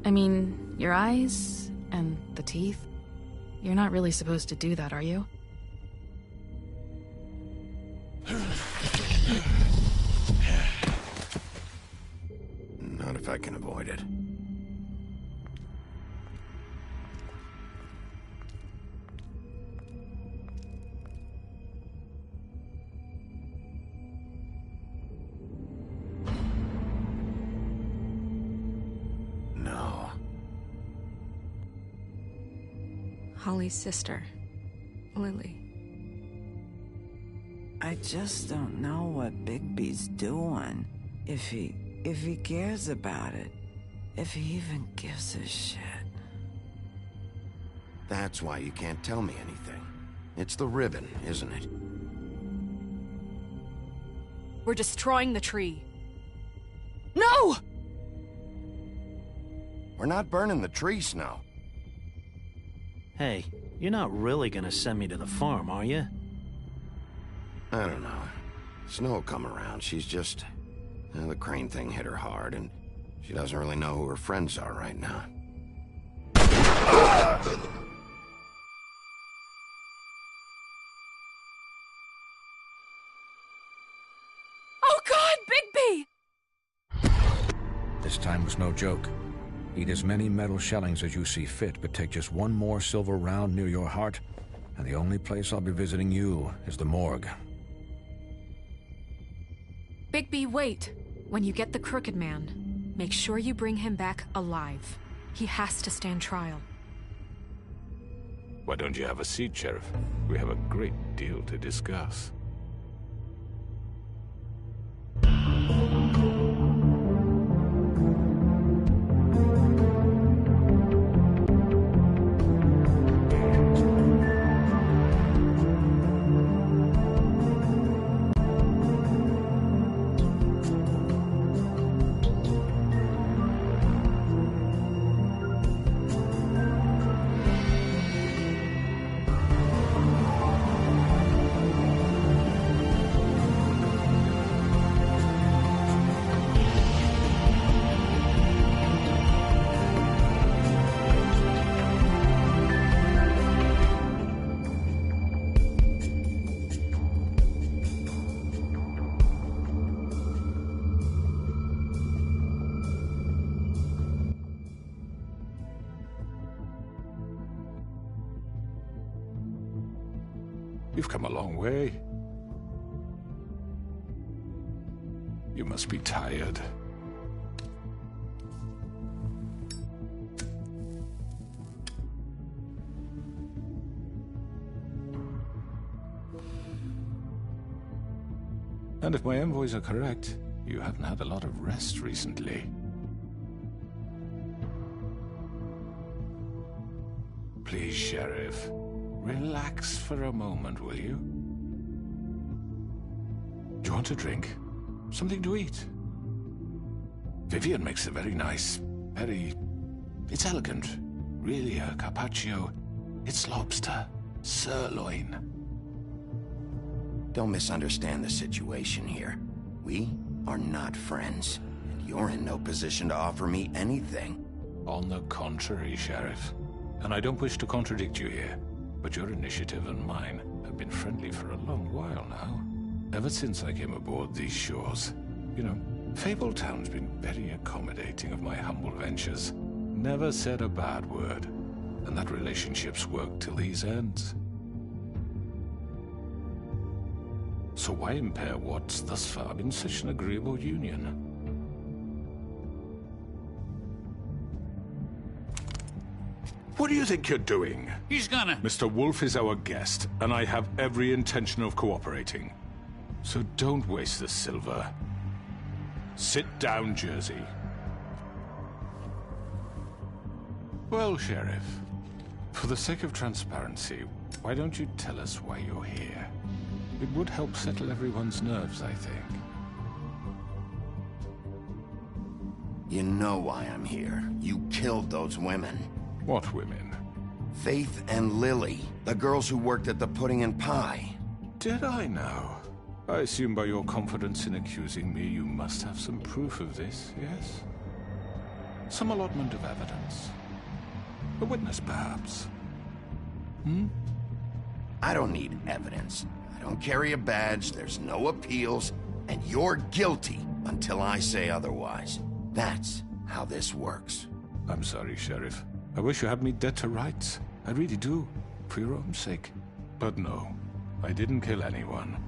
I mean, your eyes and the teeth. You're not really supposed to do that, are you? Not if I can avoid it. Holly's sister, Lily. I just don't know what Bigby's doing. If he cares about it. If he even gives a shit. That's why you can't tell me anything. It's the ribbon, isn't it? We're destroying the tree. No! We're not burning the tree, Snow. Hey, you're not really gonna send me to the farm, are you? I don't know. Snow will come around. She's just... the Crane thing hit her hard, and she doesn't really know who her friends are right now. Oh God, Bigby! This time was no joke. Eat as many metal shellings as you see fit, but take just one more silver round near your heart, and the only place I'll be visiting you is the morgue. Bigby, wait. When you get the Crooked Man, make sure you bring him back alive. He has to stand trial. Why don't you have a seat, Sheriff? We have a great deal to discuss. You've come a long way. You must be tired. And if my envoys are correct, you haven't had a lot of rest recently. Please, Sheriff. Relax for a moment, will you? Do you want a drink? Something to eat? Vivian makes a very nice, it's elegant. Really a carpaccio. It's lobster. Sirloin. Don't misunderstand the situation here. We are not friends, and you're in no position to offer me anything. On the contrary, Sheriff. And I don't wish to contradict you here. But your initiative and mine have been friendly for a long while now. Ever since I came aboard these shores. You know, Fabletown's been very accommodating of my humble ventures. Never said a bad word. And that relationship's worked till these ends. So why impair what's thus far been such an agreeable union? What do you think you're doing? He's gonna... Mr. Wolf is our guest, and I have every intention of cooperating. So don't waste the silver. Sit down, Jersey. Well, Sheriff, for the sake of transparency, why don't you tell us why you're here? It would help settle everyone's nerves, I think. You know why I'm here. You killed those women. What women? Faith and Lily, the girls who worked at the Pudding and Pie. Did I know? I assume by your confidence in accusing me, you must have some proof of this, yes? Some allotment of evidence. A witness, perhaps. I don't need evidence. I don't carry a badge, there's no appeals, and you're guilty until I say otherwise. That's how this works. I'm sorry, Sheriff. I wish you had me dead to rights. I really do, for your own sake. But no, I didn't kill anyone.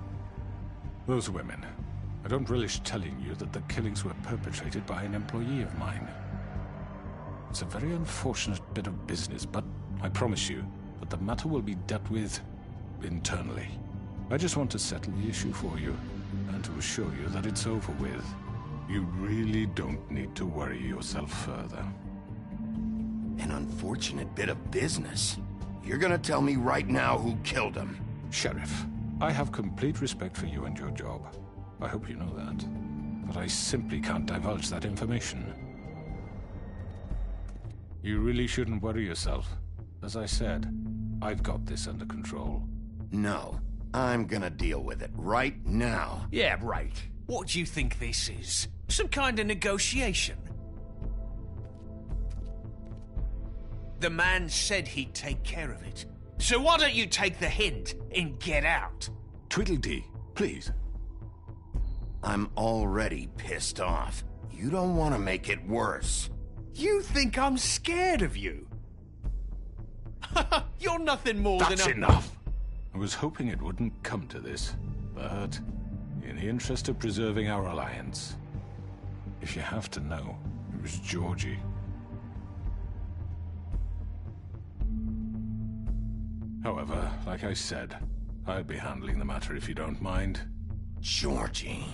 Those women. I don't relish telling you that the killings were perpetrated by an employee of mine. It's a very unfortunate bit of business, but I promise you that the matter will be dealt with internally. I just want to settle the issue for you, and to assure you that it's over with. You really don't need to worry yourself further. An unfortunate bit of business. You're gonna tell me right now who killed him. Sheriff, I have complete respect for you and your job. I hope you know that. But I simply can't divulge that information. You really shouldn't worry yourself. As I said, I've got this under control. No, I'm gonna deal with it right now. Yeah, right. What do you think this is? Some kind of negotiation? The man said he'd take care of it. So why don't you take the hint and get out? Tweedledee, please. I'm already pissed off. You don't want to make it worse. You think I'm scared of you? You're nothing more than a... That's enough! I was hoping it wouldn't come to this, but in the interest of preserving our alliance, if you have to know, it was Georgie. However, like I said, I'll be handling the matter if you don't mind. Georgie.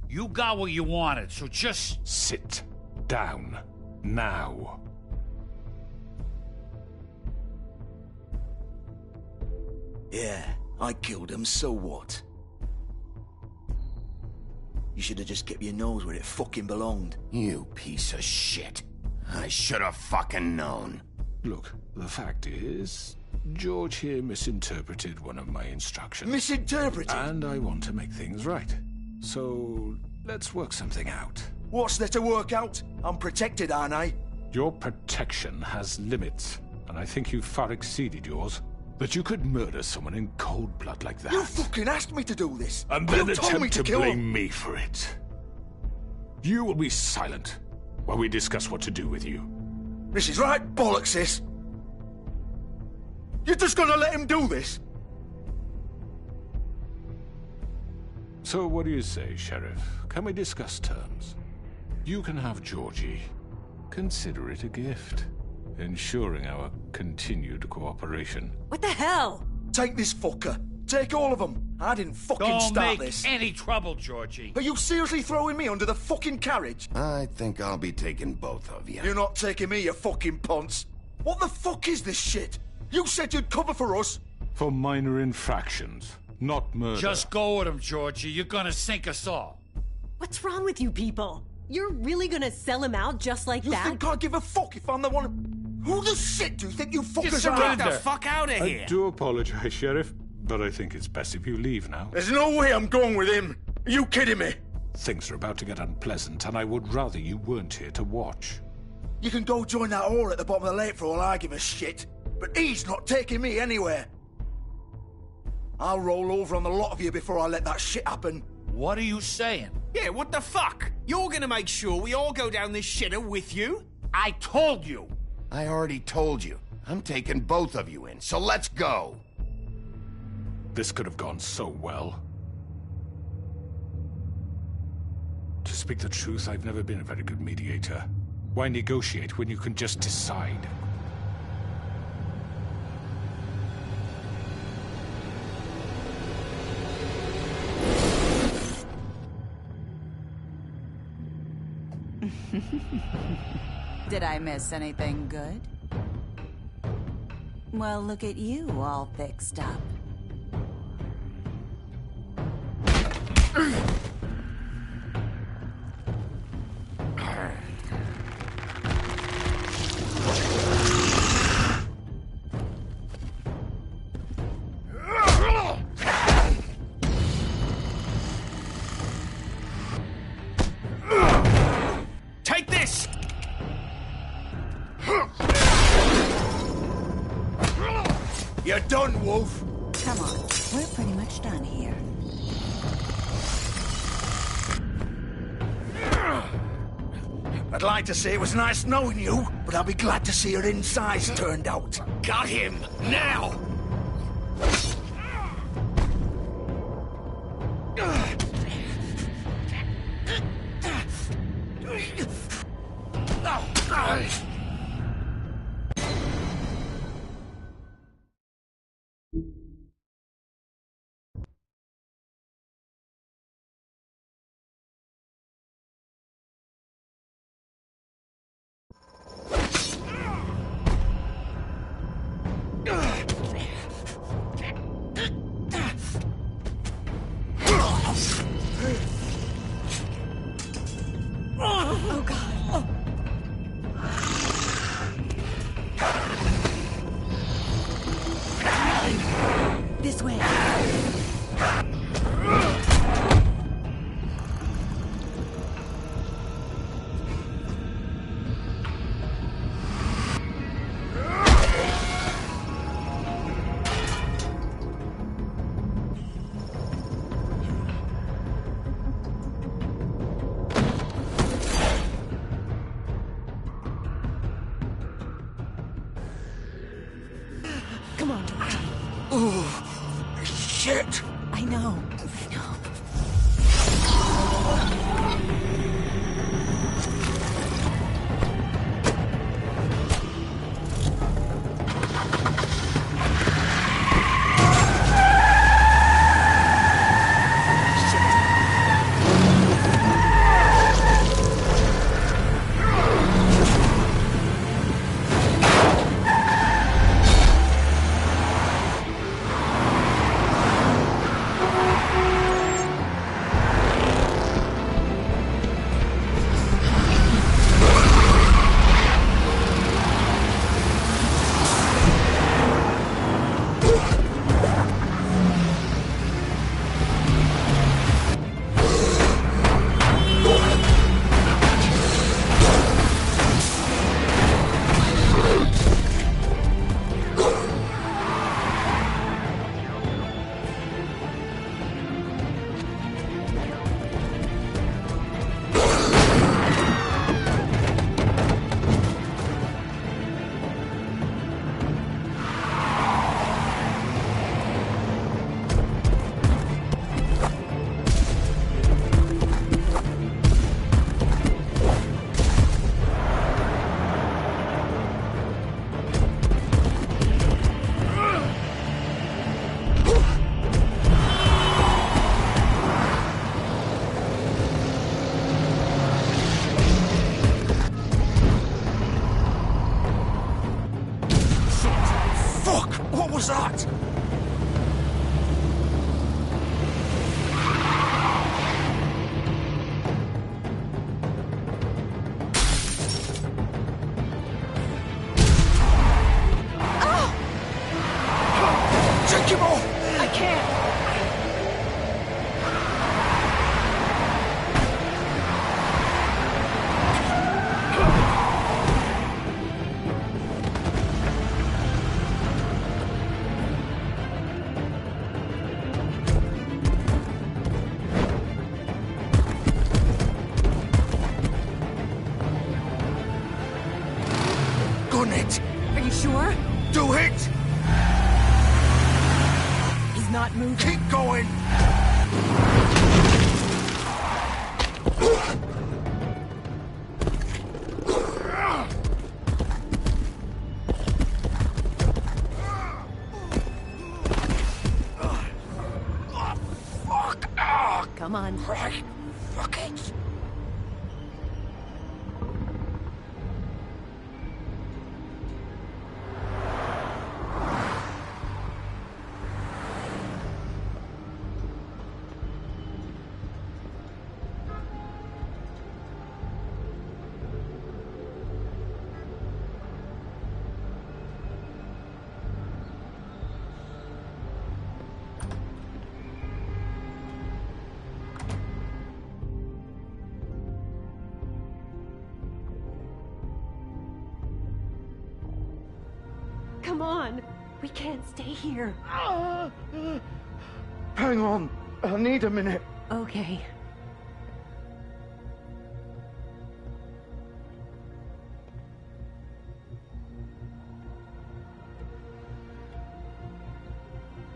You got what you wanted, so just... Sit down. Now. Yeah, I killed him, so what? You should have just kept your nose where it fucking belonged. You piece of shit. I should have fucking known. Look, the fact is, George here misinterpreted one of my instructions. Misinterpreted? And I want to make things right. So, let's work something out. What's there to work out? I'm protected, aren't I? Your protection has limits, and I think you've far exceeded yours. That you could murder someone in cold blood like that. You fucking asked me to do this. And then you told me attempt to kill blame him. me for it. You will be silent while we discuss what to do with you. This is right bollocks, this. You're just gonna let him do this? So what do you say, Sheriff? Can we discuss terms? You can have Georgie. Consider it a gift, ensuring our continued cooperation. What the hell? Take this fucker. Take all of them. I didn't fucking Don't start make this. any trouble, Georgie. Are you seriously throwing me under the fucking carriage? I think I'll be taking both of you. You're not taking me, you fucking ponce. What the fuck is this shit? You said you'd cover for us. For minor infractions, not murder. Just go with him, Georgie. You're gonna sink us all. What's wrong with you people? You're really gonna sell him out just like You that? think I give a fuck if I'm the one? Who the shit do you think you fuckers are? Get the fuck out of here! I do apologize, Sheriff, but I think it's best if you leave now. There's no way I'm going with him. Are you kidding me? Things are about to get unpleasant, and I would rather you weren't here to watch. You can go join that whore at the bottom of the lake for all I give a shit. But he's not taking me anywhere. I'll roll over on the lot of you before I let that shit happen. What are you saying? Yeah, what the fuck? You're gonna make sure we all go down this shitter with you? I told you. I already told you. I'm taking both of you in, so let's go. This could have gone so well. speak the truth, I've never been a very good mediator. Why negotiate when you can just decide? Did I miss anything good? Well, look at you, all fixed up. Take this! You're done, Wolf. Come on, we're pretty much done here. I'd like to say it was nice knowing you, but I'll be glad to see your insides turned out. Got him! Now! Oh, God. Oh. This way. Come on. Oh, shit. I know. What was that? Take him off! I can't. Gun it! Are you sure? Do it! He's not moving. Keep going! come on. Right. Fuck it. Come on. We can't stay here. Hang on. I need a minute. Okay.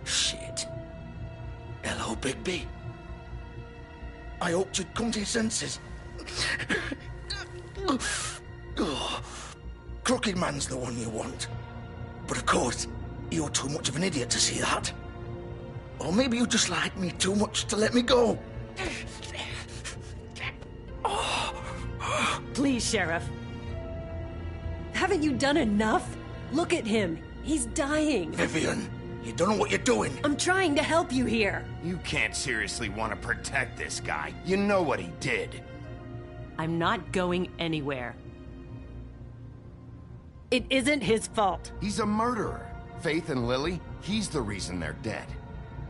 Shit. Hello, Bigby. I hoped you'd come to your senses. Crooked Man's the one you want. But of course, you're too much of an idiot to see that. Or maybe you just like me too much to let me go. Please, Sheriff. Haven't you done enough? Look at him. He's dying. Vivian, you don't know what you're doing. I'm trying to help you here. You can't seriously want to protect this guy. You know what he did. I'm not going anywhere. It isn't his fault. He's a murderer. Faith and Lily, he's the reason they're dead.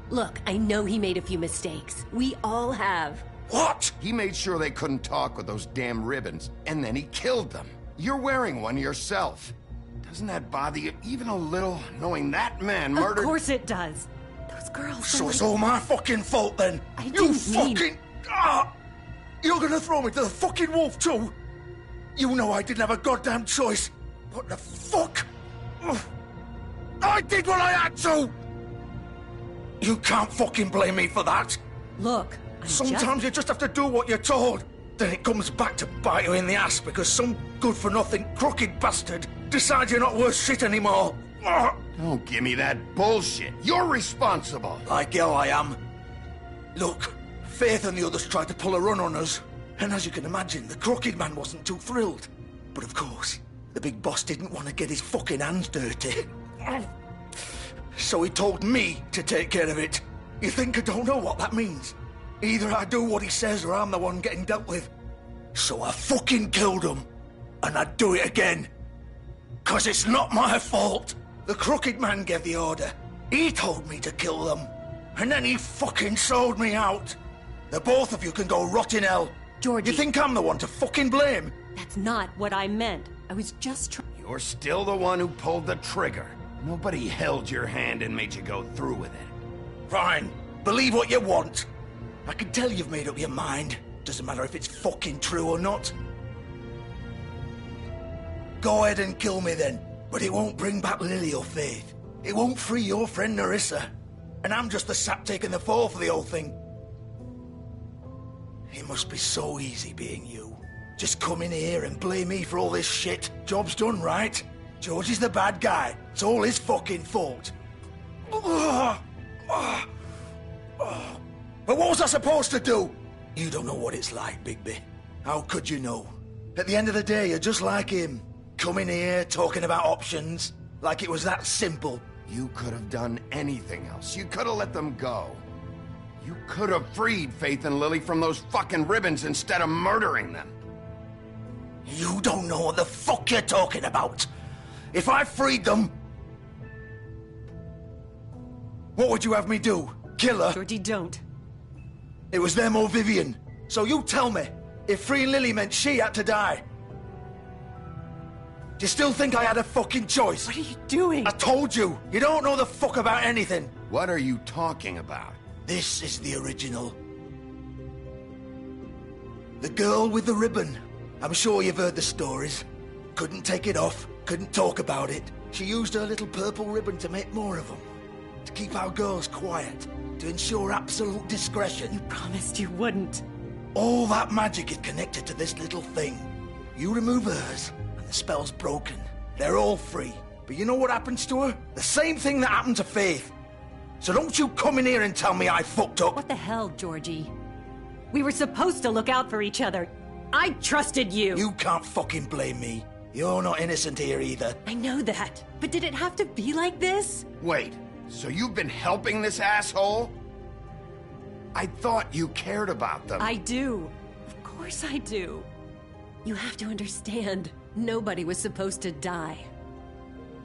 Look, I know he made a few mistakes. We all have. What? He made sure they couldn't talk with those damn ribbons, and then he killed them. You're wearing one yourself. Doesn't that bother you even a little, knowing that man murdered— Of course it does. Those girls— So it's all my fucking fault then? I You didn't mean— fucking... You're gonna throw me to the fucking wolf too? You know I didn't have a goddamn choice. What the fuck? I did what I had to! You can't fucking blame me for that. Look, Sometimes you just have to do what you're told. Then it comes back to bite you in the ass because some good-for-nothing crooked bastard decides you're not worth shit anymore. Don't give me that bullshit. You're responsible. Like hell I am. Look, Faith and the others tried to pull a run on us. And as you can imagine, the Crooked Man wasn't too thrilled. But of course, the big boss didn't want to get his fucking hands dirty. So he told me to take care of it. You think I don't know what that means? Either I do what he says or I'm the one getting dealt with. So I fucking killed him. And I'd do it again. 'Cause it's not my fault. The Crooked Man gave the order. He told me to kill them. And then he fucking sold me out. The both of you can go rot in hell. Georgie. You think I'm the one to fucking blame? That's not what I meant. I was just trying. You're still the one who pulled the trigger. Nobody held your hand and made you go through with it. Fine. Believe what you want. I can tell you've made up your mind. Doesn't matter if it's fucking true or not. Go ahead and kill me then. But it won't bring back Lily or Faith. It won't free your friend Nerissa. And I'm just the sap taking the fall for the whole thing. It must be so easy being you. Just come in here and blame me for all this shit. Job's done, right? George is the bad guy. It's all his fucking fault. But what was I supposed to do? You don't know what it's like, Bigby. How could you know? At the end of the day, you're just like him. Coming here, talking about options. Like it was that simple. You could have done anything else. You could have let them go. You could have freed Faith and Lily from those fucking ribbons instead of murdering them. You don't know what the fuck you're talking about. If I freed them... What would you have me do? Kill her? Georgie, don't. It was them or Vivian. So you tell me, if freeing Lily meant she had to die. Do you still think I had a fucking choice? What are you doing? I told you, you don't know the fuck about anything. What are you talking about? This is the original. The girl with the ribbon. I'm sure you've heard the stories. Couldn't take it off, couldn't talk about it. She used her little purple ribbon to make more of them. To keep our girls quiet. To ensure absolute discretion. You promised you wouldn't. All that magic is connected to this little thing. You remove hers, and the spell's broken. They're all free. But you know what happens to her? The same thing that happened to Faith. So don't you come in here and tell me I fucked up. What the hell, Georgie? We were supposed to look out for each other. I trusted you. You can't fucking blame me. You're not innocent here either. I know that, but did it have to be like this? Wait, so you've been helping this asshole? I thought you cared about them. I do. Of course I do. You have to understand, nobody was supposed to die.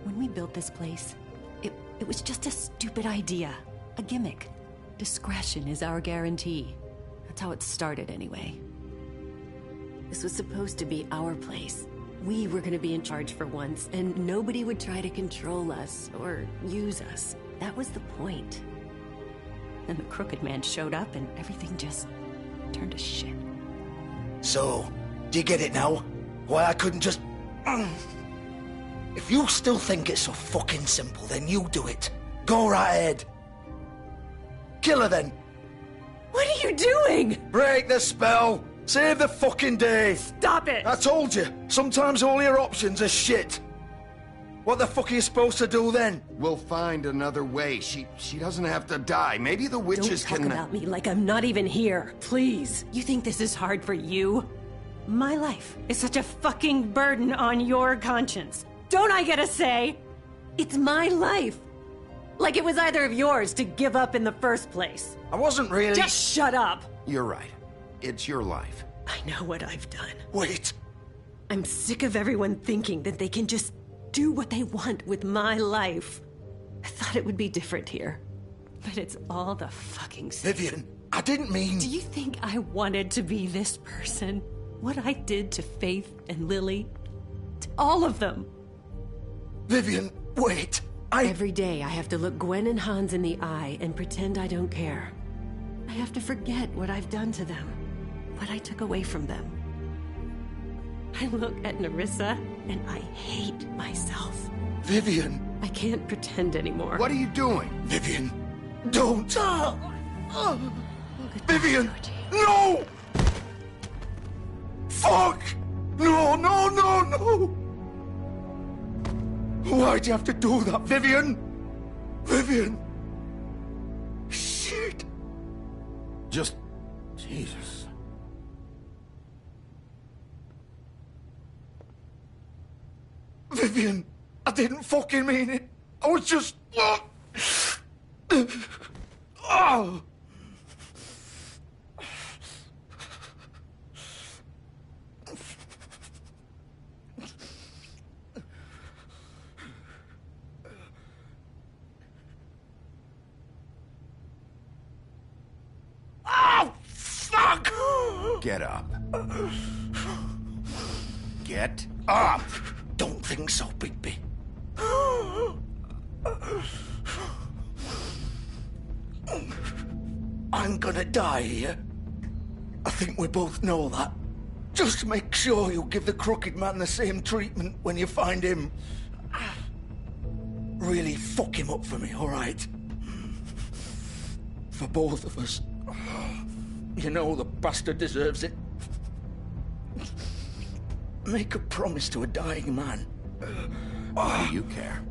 When we built this place, it was just a stupid idea. A gimmick. Discretion is our guarantee. That's how it started anyway. This was supposed to be our place. We were gonna be in charge for once, and nobody would try to control us or use us. That was the point. Then the Crooked Man showed up and everything just turned to shit. So, do you get it now? Why I couldn't just... If you still think it's so fucking simple, then you do it. Go right ahead. Kill her then. What are you doing? Break the spell. Save the fucking day. Stop it. I told you. Sometimes all your options are shit. What the fuck are you supposed to do then? We'll find another way. She doesn't have to die. Maybe the witches Don't talk about me like I'm not even here. Please. You think this is hard for you? My life is such a fucking burden on your conscience. Don't I get a say? It's my life. Like it was either of yours to give up in the first place. I wasn't really... Just shut up. You're right. It's your life. I know what I've done. Wait. I'm sick of everyone thinking that they can just do what they want with my life. I thought it would be different here. But it's all the fucking same. Vivian, I didn't mean... Do you think I wanted to be this person? What I did to Faith and Lily? To all of them. Vivian, wait. Every day I have to look Gwen and Hans in the eye and pretend I don't care. I have to forget what I've done to them. What I took away from them. I look at Nerissa and I hate myself. Vivian. I can't pretend anymore. What are you doing? Vivian, don't. Vivian, no! Fuck! No, no, no, no! Why'd you have to do that, Vivian? Vivian! Shit! Just... Jesus. Vivian, I didn't fucking mean it. I was just... Oh! Oh, fuck! Get up. Get up! Don't think so, Bigby. I'm gonna die here. I think we both know that. Just make sure you give the Crooked Man the same treatment when you find him. Really fuck him up for me, all right? For both of us. You know the bastard deserves it. Make a promise to a dying man. Why do you care?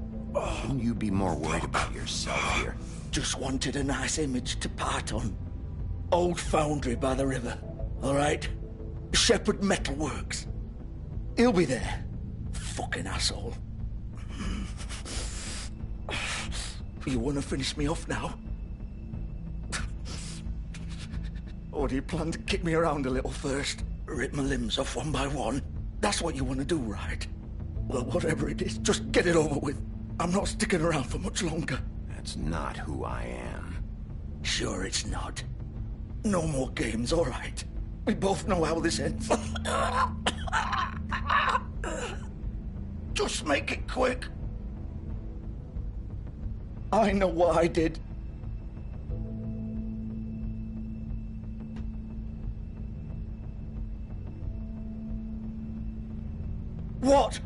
Shouldn't you be more worried about yourself here? Just wanted a nice image to part on. Old foundry by the river, all right? Shepherd Metalworks. He'll be there. Fucking asshole. You want to finish me off now? Or do you plan to kick me around a little first? Rip my limbs off one by one? That's what you want to do, right? Well, whatever it is, just get it over with. I'm not sticking around for much longer. That's not who I am. Sure it's not. No more games, all right? We both know how this ends. Just make it quick. I know what I did. What?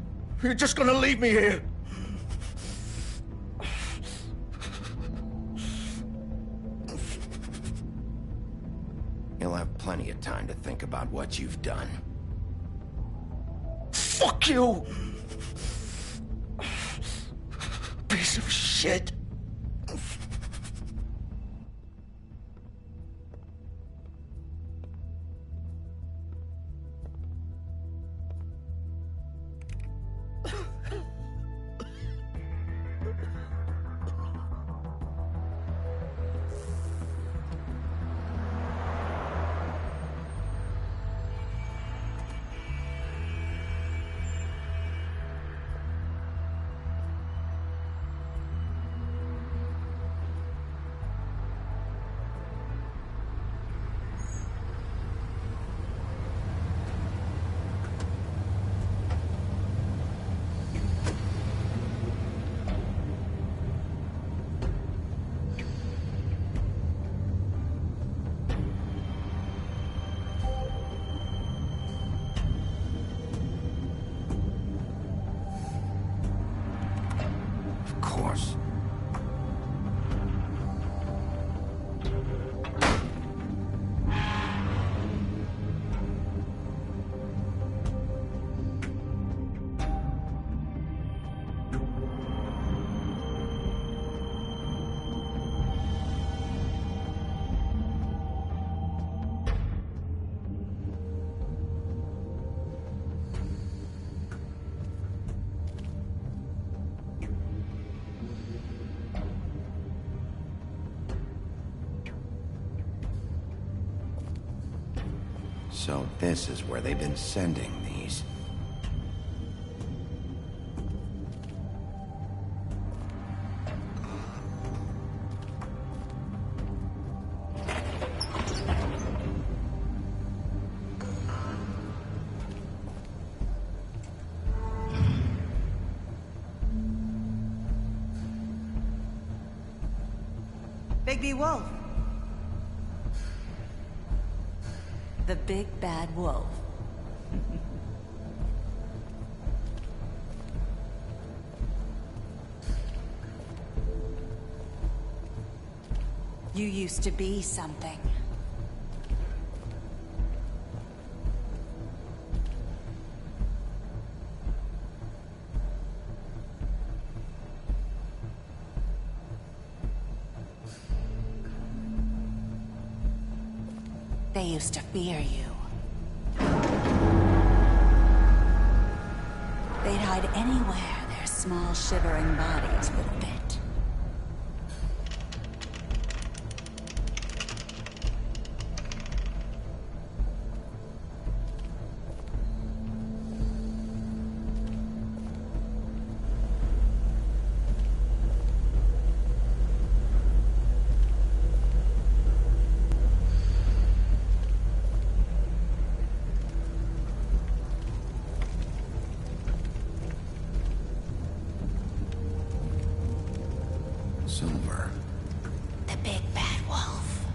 You're just gonna leave me here? You'll have plenty of time to think about what you've done. Fuck you! Piece of shit. So this is where they've been sending these. Bigby Wolf. The big bad wolf. You used to be something. They used to fear you. They'd hide anywhere their small, shivering bodies would fit. Silver. The big bad wolf.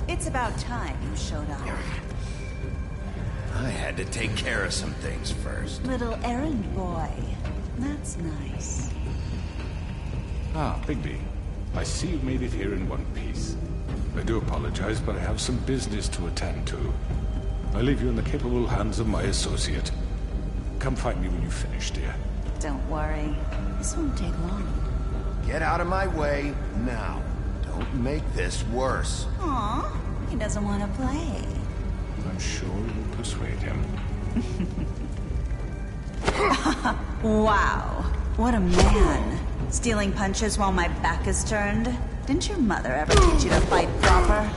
It's about time you showed up. I had to take care of some things first. Little errand boy. That's nice. Ah, Bigby. I see you made it here in one piece. I do apologize, but I have some business to attend to. I leave you in the capable hands of my associate. Come find me when you finish, dear. Don't worry. This won't take long. Get out of my way now. Don't make this worse. Aw, he doesn't want to play. I'm sure you'll persuade him. Wow, what a man. Stealing punches while my back is turned? Didn't your mother ever teach you to fight proper?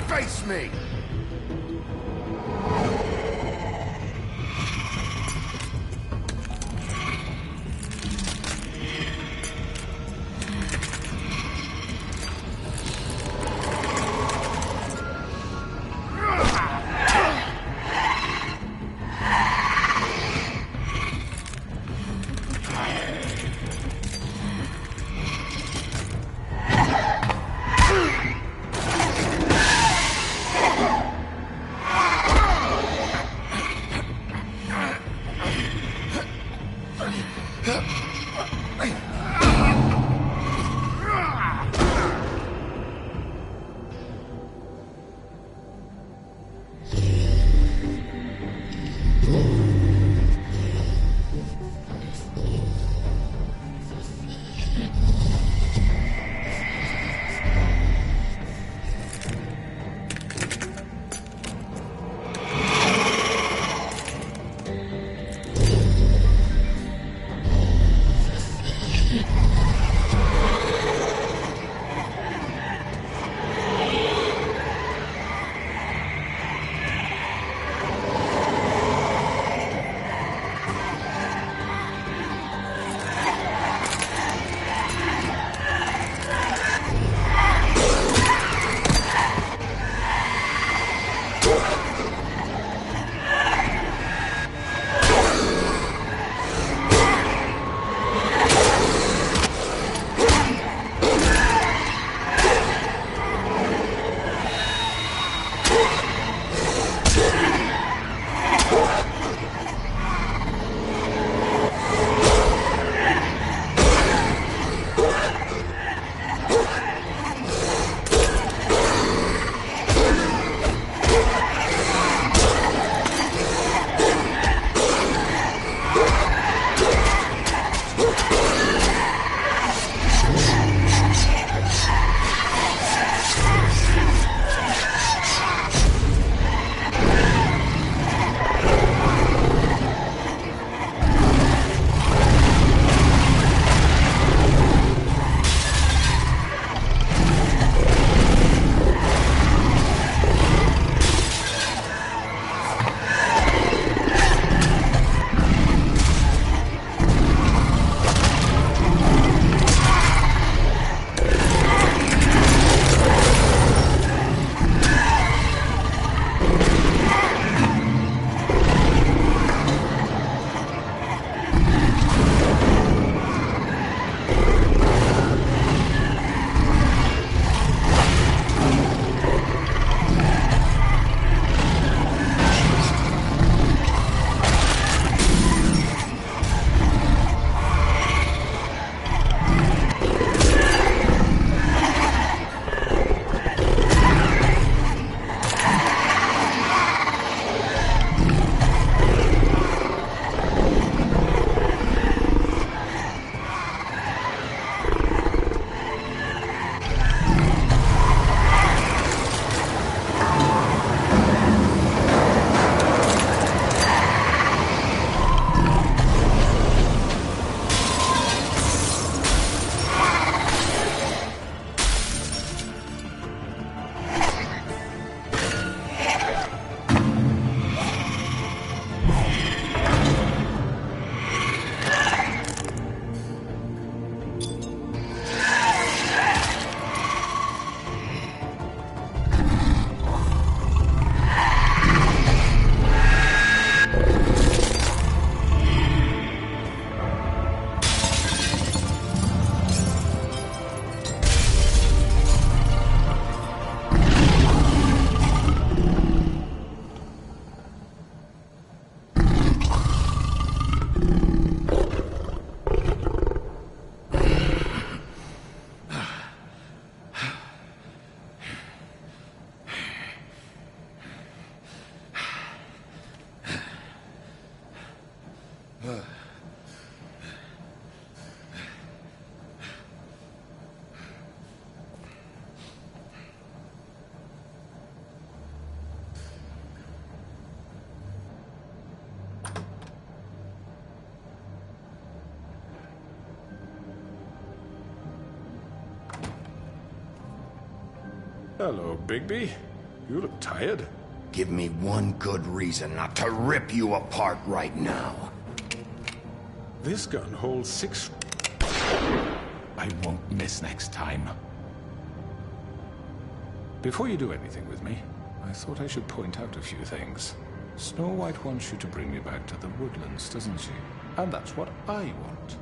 Face me! Hello, Bigby. You look tired. Give me one good reason not to rip you apart right now. This gun holds 6... I won't miss next time. Before you do anything with me, I thought I should point out a few things. Snow White wants you to bring me back to the woodlands, doesn't she? And that's what I want.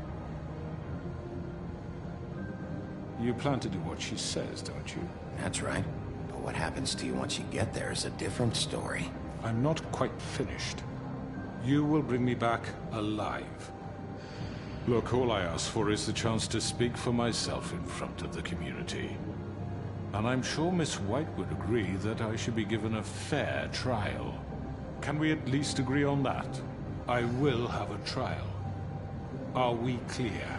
You plan to do what she says, don't you? That's right. But what happens to you once you get there is a different story. I'm not quite finished. You will bring me back alive. Look, all I ask for is the chance to speak for myself in front of the community. And I'm sure Miss White would agree that I should be given a fair trial. Can we at least agree on that? I will have a trial. Are we clear?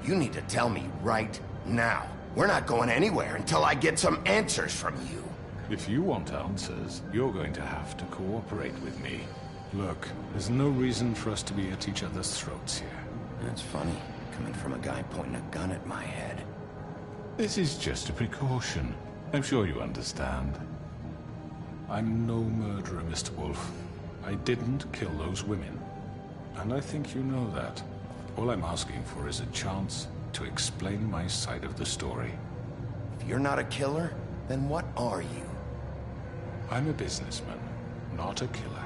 You need to tell me right now. We're not going anywhere until I get some answers from you. If you want answers, you're going to have to cooperate with me. Look, there's no reason for us to be at each other's throats here. That's funny, coming from a guy pointing a gun at my head. This is just a precaution. I'm sure you understand. I'm no murderer, Mr. Wolf. I didn't kill those women. And I think you know that. All I'm asking for is a chance to explain my side of the story. If you're not a killer, then what are you? I'm a businessman, not a killer.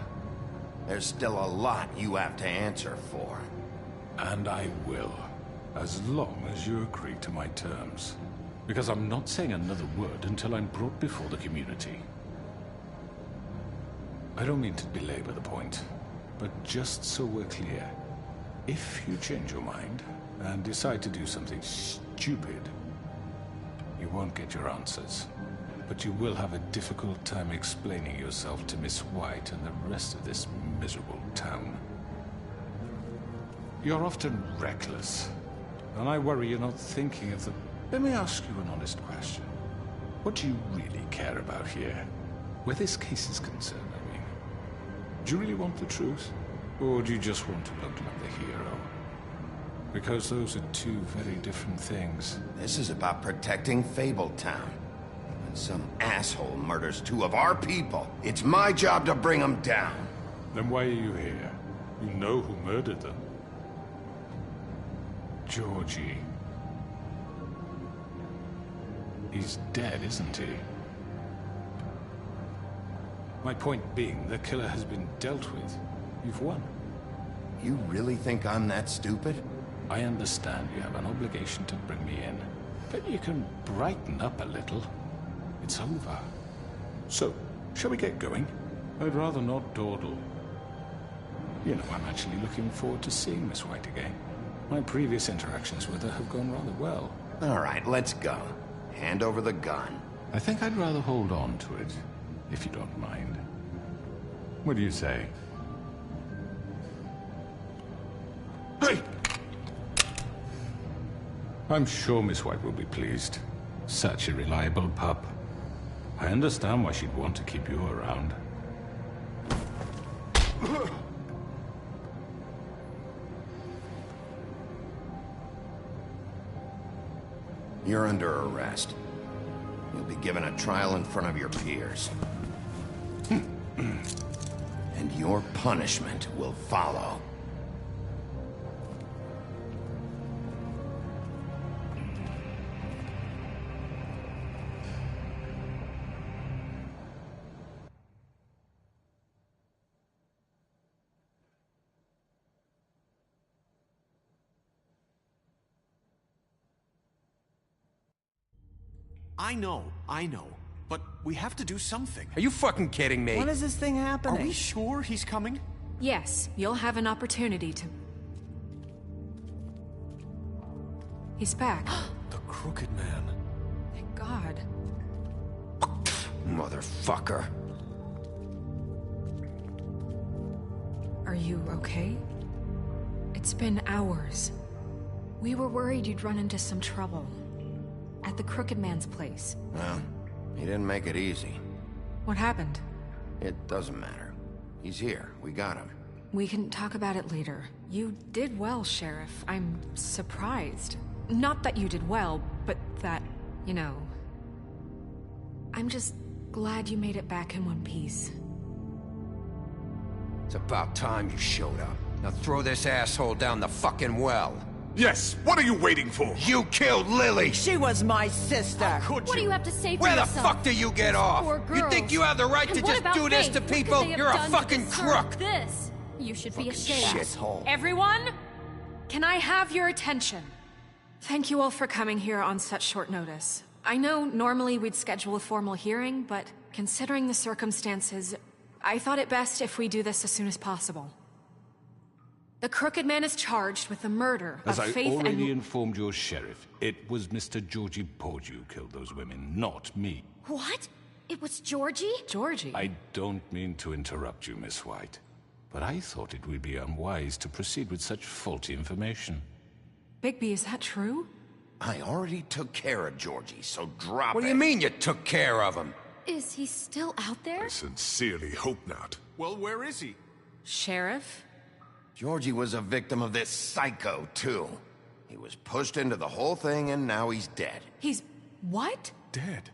There's still a lot you have to answer for. And I will, as long as you agree to my terms. Because I'm not saying another word until I'm brought before the community. I don't mean to belabor the point, but just so we're clear, if you change your mind and decide to do something stupid, you won't get your answers. But you will have a difficult time explaining yourself to Miss White and the rest of this miserable town. You're often reckless, and I worry you're not thinking of the... Let me ask you an honest question. What do you really care about here? Where this case is concerned, I mean. Do you really want the truth? Or do you just want to look like the hero? Because those are two very different things. This is about protecting Fabletown. When some asshole murders two of our people, it's my job to bring them down. Then why are you here? You know who murdered them. Georgie. He's dead, isn't he? My point being, the killer has been dealt with. You've won. You really think I'm that stupid? I understand you have an obligation to bring me in, but you can brighten up a little. It's over. So, shall we get going? I'd rather not dawdle. You know, I'm actually looking forward to seeing Miss White again. My previous interactions with her have gone rather well. All right, let's go. Hand over the gun. I think I'd rather hold on to it, if you don't mind. What do you say? Hey! I'm sure Miss White will be pleased. Such a reliable pup. I understand why she'd want to keep you around. You're under arrest. You'll be given a trial in front of your peers. And your punishment will follow. I know. But we have to do something. Are you fucking kidding me? When is this thing happening? Are we sure he's coming? Yes, you'll have an opportunity to... He's back. The Crooked Man. Thank God. Motherfucker. Are you okay? It's been hours. We were worried you'd run into some trouble. At the Crooked Man's place. Well, he didn't make it easy. What happened? It doesn't matter. He's here. We got him. We can talk about it later. You did well, Sheriff. I'm surprised. Not that you did well, but that, you know... I'm just glad you made it back in one piece. It's about time you showed up. Now throw this asshole down the fucking well. Yes, what are you waiting for? You killed Lily! She was my sister. What do you have to say for Where the yourself? fuck do you get off? Poor You girls. think you have the right And to what just about do this Faith? to What could people? they have You're a done to fucking deserve crook! This. You should be ashamed. Shithole. Everyone, can I have your attention? Thank you all for coming here on such short notice. I know normally we'd schedule a formal hearing, but considering the circumstances, I thought it best if we do this as soon as possible. The Crooked Man is charged with the murder As of I Faith already and... informed your sheriff, it was Mr. Georgie Porge who killed those women, not me. What? It was Georgie? Georgie? I don't mean to interrupt you, Miss White, but I thought it would be unwise to proceed with such faulty information. Bigby, is that true? I already took care of Georgie, so drop it. What do you mean you took care of him? Is he still out there? I sincerely hope not. Well, where is he? Sheriff? Georgie was a victim of this psycho, too. He was pushed into the whole thing, and now he's dead. He's... what? Dead.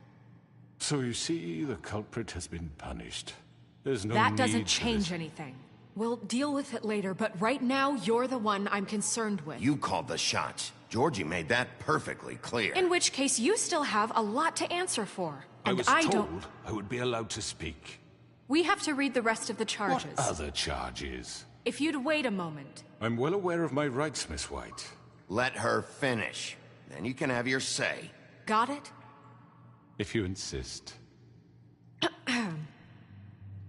So you see, the culprit has been punished. There's no That need doesn't for change this. anything. We'll deal with it later, but right now, you're the one I'm concerned with. You called the shots. Georgie made that perfectly clear. In which case, you still have a lot to answer for. I And was I told don't... I would be allowed to speak. We have to read the rest of the charges. What other charges? If you'd wait a moment. I'm well aware of my rights, Miss White. Let her finish. Then you can have your say. Got it? If you insist.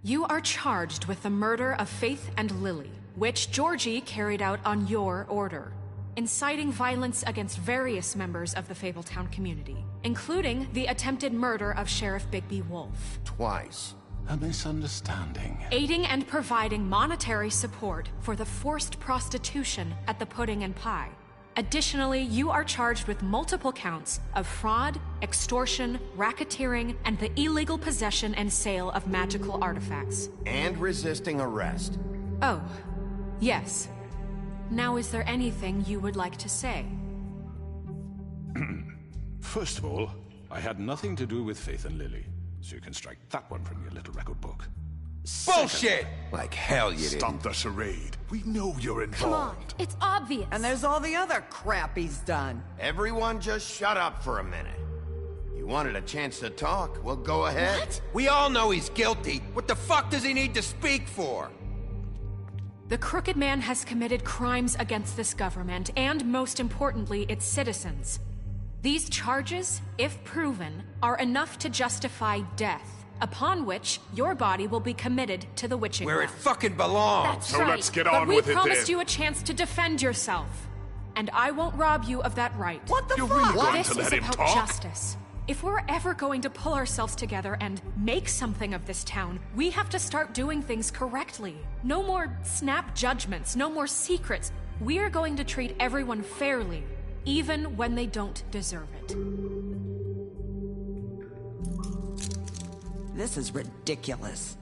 You are charged with the murder of Faith and Lily, which Georgie carried out on your order, inciting violence against various members of the Fabletown community, including the attempted murder of Sheriff Bigby Wolf. Twice. A misunderstanding. Aiding and providing monetary support for the forced prostitution at the Pudding and Pie. Additionally, you are charged with multiple counts of fraud, extortion, racketeering, and the illegal possession and sale of magical artifacts. And resisting arrest. Oh, yes. Now, is there anything you would like to say? First of all, I had nothing to do with Faith and Lily, so you can strike that one from your little record book. Bullshit! Like hell you Stop didn't. the charade. We know you're Come on, involved. it's obvious. And there's all the other crap he's done. Everyone just shut up for a minute. You wanted a chance to talk, well go ahead. What? We all know he's guilty. What the fuck does he need to speak for? The Crooked Man has committed crimes against this government, and most importantly, its citizens. These charges, if proven, are enough to justify death, upon which your body will be committed to the witching Where it well. fucking belongs. That's So right. let's get but on we with it promised then. you a chance to defend yourself, and I won't rob you of that right. What the You're fuck? really going This to is let him about talk? justice. If we're ever going to pull ourselves together and make something of this town, we have to start doing things correctly. No more snap judgments, no more secrets. We are going to treat everyone fairly, even when they don't deserve it. This is ridiculous.